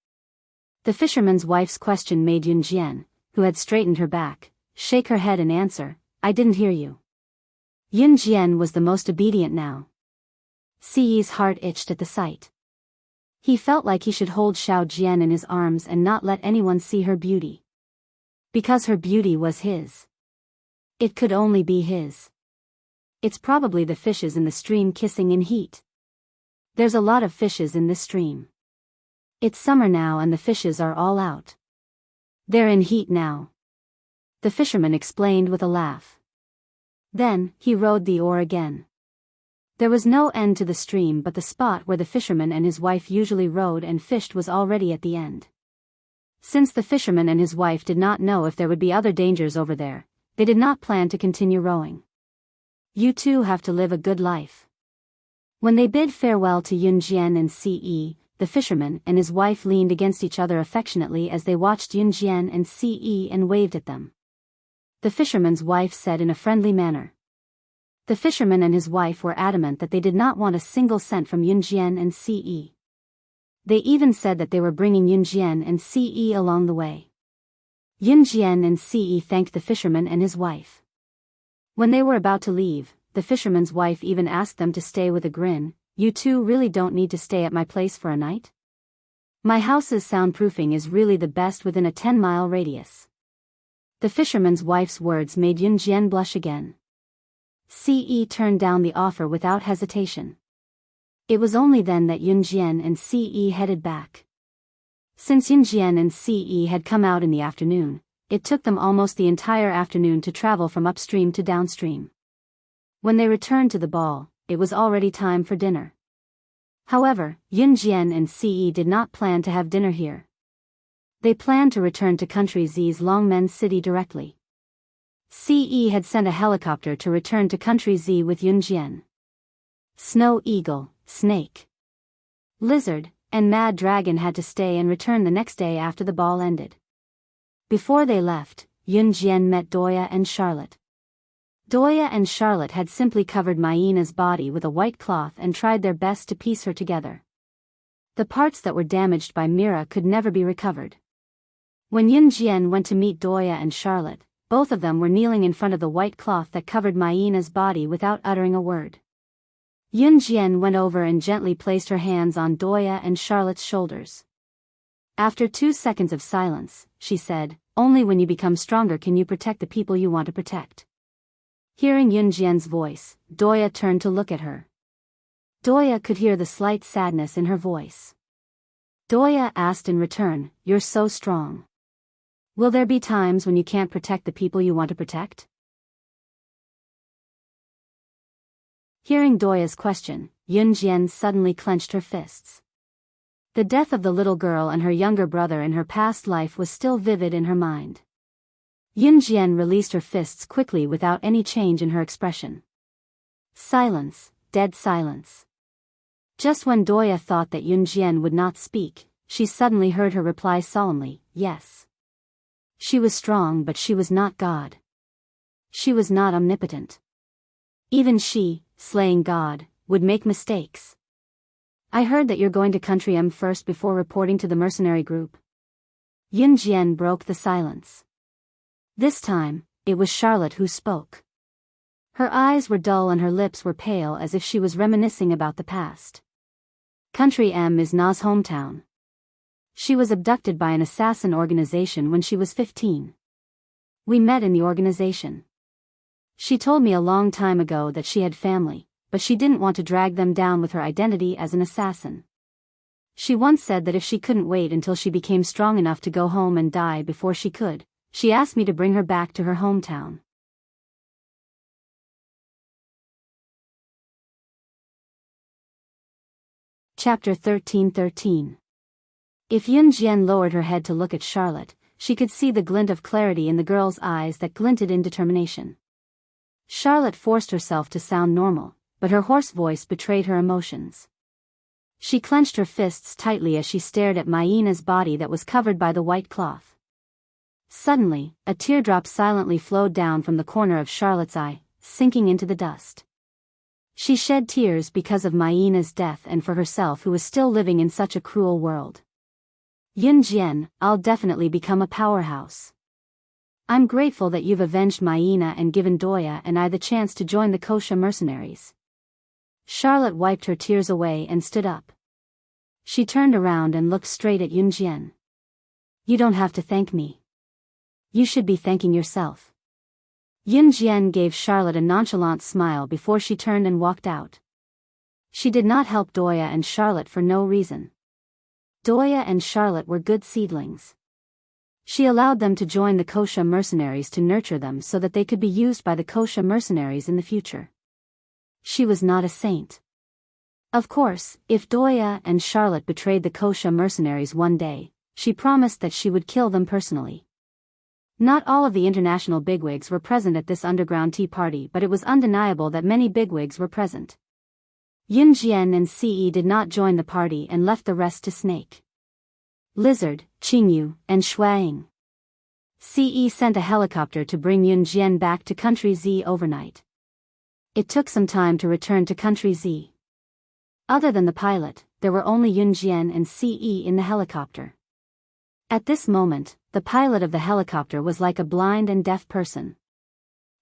The fisherman's wife's question made Yunjian, who had straightened her back, shake her head and answer, "I didn't hear you." Yunjian was the most obedient now. Ce's heart itched at the sight. He felt like he should hold Xiao Jian in his arms and not let anyone see her beauty. Because her beauty was his. It could only be his. It's probably the fishes in the stream kissing in heat. There's a lot of fishes in this stream. It's summer now and the fishes are all out. They're in heat now. The fisherman explained with a laugh. Then, he rowed the oar again. There was no end to the stream, but the spot where the fisherman and his wife usually rowed and fished was already at the end. Since the fisherman and his wife did not know if there would be other dangers over there, they did not plan to continue rowing. You too have to live a good life. When they bid farewell to Yunjian and Ce, the fisherman and his wife leaned against each other affectionately as they watched Yunjian and Ce and waved at them. The fisherman's wife said in a friendly manner. The fisherman and his wife were adamant that they did not want a single cent from Yunjian and Ce. They even said that they were bringing Yunjian and Ce along the way. Yunjian and Ce thanked the fisherman and his wife. When they were about to leave, the fisherman's wife even asked them to stay with a grin. "You two really don't need to stay at my place for a night? My house's soundproofing is really the best within a 10-mile radius." The fisherman's wife's words made Yunjian blush again. Ce turned down the offer without hesitation. It was only then that Yunjian and Ce headed back. Since Yunjian and Ce had come out in the afternoon, It took them almost the entire afternoon to travel from upstream to downstream. When they returned to the ball, it was already time for dinner. However, Yunjian and Ce did not plan to have dinner here. They planned to return to Country Z's Longmen City directly. Ce had sent a helicopter to return to Country Z with Yunjian. Snow Eagle, Snake, Lizard, and Mad Dragon had to stay and return the next day after the ball ended. Before they left, Yunjian met Doya and Charlotte. Doya and Charlotte had simply covered Maina's body with a white cloth and tried their best to piece her together. The parts that were damaged by Mira could never be recovered. When Yunjian went to meet Doya and Charlotte, both of them were kneeling in front of the white cloth that covered Maina's body without uttering a word. Yunjian went over and gently placed her hands on Doya and Charlotte's shoulders. After 2 seconds of silence, she said, "Only when you become stronger can you protect the people you want to protect." Hearing Yunjian's voice, Doya turned to look at her. Doya could hear the slight sadness in her voice. Doya asked in return, "You're so strong. Will there be times when you can't protect the people you want to protect?" Hearing Doya's question, Yunjian suddenly clenched her fists. The death of the little girl and her younger brother in her past life was still vivid in her mind. Yunjian released her fists quickly without any change in her expression. Silence, dead silence. Just when Doya thought that Yunjian would not speak, she suddenly heard her reply solemnly, "Yes." She was strong, but she was not God. She was not omnipotent. Even she, slaying God, would make mistakes. "I heard that you're going to Country M first before reporting to the mercenary group." Yunjian broke the silence. This time, it was Charlotte who spoke. Her eyes were dull and her lips were pale as if she was reminiscing about the past. Country M is Na's hometown. She was abducted by an assassin organization when she was 15. We met in the organization. She told me a long time ago that she had family, but she didn't want to drag them down with her identity as an assassin. She once said that if she couldn't wait until she became strong enough to go home and die before she could, she asked me to bring her back to her hometown. Chapter 13:13. If Yunjian lowered her head to look at Charlotte, she could see the glint of clarity in the girl's eyes that glinted in determination. Charlotte forced herself to sound normal, but her hoarse voice betrayed her emotions. She clenched her fists tightly as she stared at Maina's body that was covered by the white cloth. Suddenly, a teardrop silently flowed down from the corner of Charlotte's eye, sinking into the dust. She shed tears because of Maina's death and for herself who was still living in such a cruel world. "Yunjian, I'll definitely become a powerhouse. I'm grateful that you've avenged Maina and given Doya and I the chance to join the Kosha mercenaries." Charlotte wiped her tears away and stood up. She turned around and looked straight at Yunjian. "You don't have to thank me. You should be thanking yourself." Yunjian gave Charlotte a nonchalant smile before she turned and walked out. She did not help Doya and Charlotte for no reason. Doya and Charlotte were good seedlings. She allowed them to join the Kosha mercenaries to nurture them so that they could be used by the Kosha mercenaries in the future. She was not a saint. Of course, if Doya and Charlotte betrayed the Kosha mercenaries one day, she promised that she would kill them personally. Not all of the international bigwigs were present at this underground tea party, but it was undeniable that many bigwigs were present. Yunjian and Ce did not join the party and left the rest to Snake, Lizard, Qingyu, and Shuang. Ce sent a helicopter to bring Yunjian back to Country Z overnight. It took some time to return to Country Z. Other than the pilot, there were only Yunjian and Ce in the helicopter. At this moment, the pilot of the helicopter was like a blind and deaf person.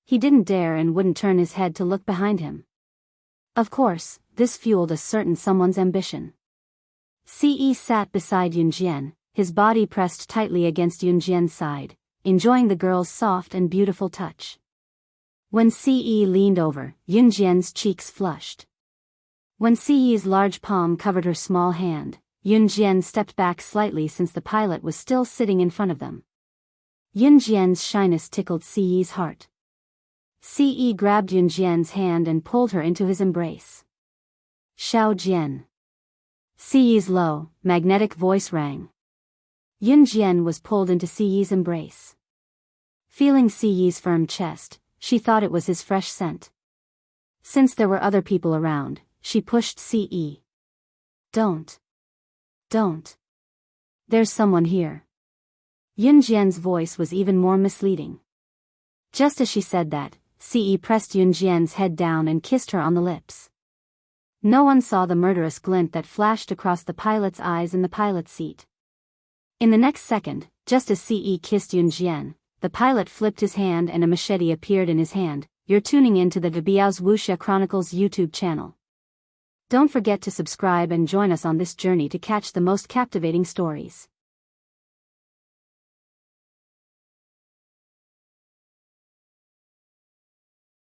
He didn't dare and wouldn't turn his head to look behind him. Of course, this fueled a certain someone's ambition. Ce sat beside Yunjian, his body pressed tightly against Yunjian's side, enjoying the girl's soft and beautiful touch. When Ce leaned over, Yunjian's cheeks flushed. When Ce's large palm covered her small hand, Yunjian stepped back slightly since the pilot was still sitting in front of them. Yunjian's shyness tickled Siyi's heart. Ce grabbed Yunjian's hand and pulled her into his embrace. Xiao Jian. Siyi's low, magnetic voice rang. Yunjian was pulled into Siyi's embrace. Feeling Siyi's firm chest, she thought it was his fresh scent. Since there were other people around, she pushed Ce. Don't. There's someone here. Yunjian's voice was even more misleading. Just as she said that, Ce pressed Yunjian's head down and kissed her on the lips. No one saw the murderous glint that flashed across the pilot's eyes in the pilot's seat. In the next second, just as Ce kissed Yunjian, the pilot flipped his hand and a machete appeared in his hand. You're tuning in to the Biyao's Wuxia Chronicles YouTube channel. Don't forget to subscribe and join us on this journey to catch the most captivating stories.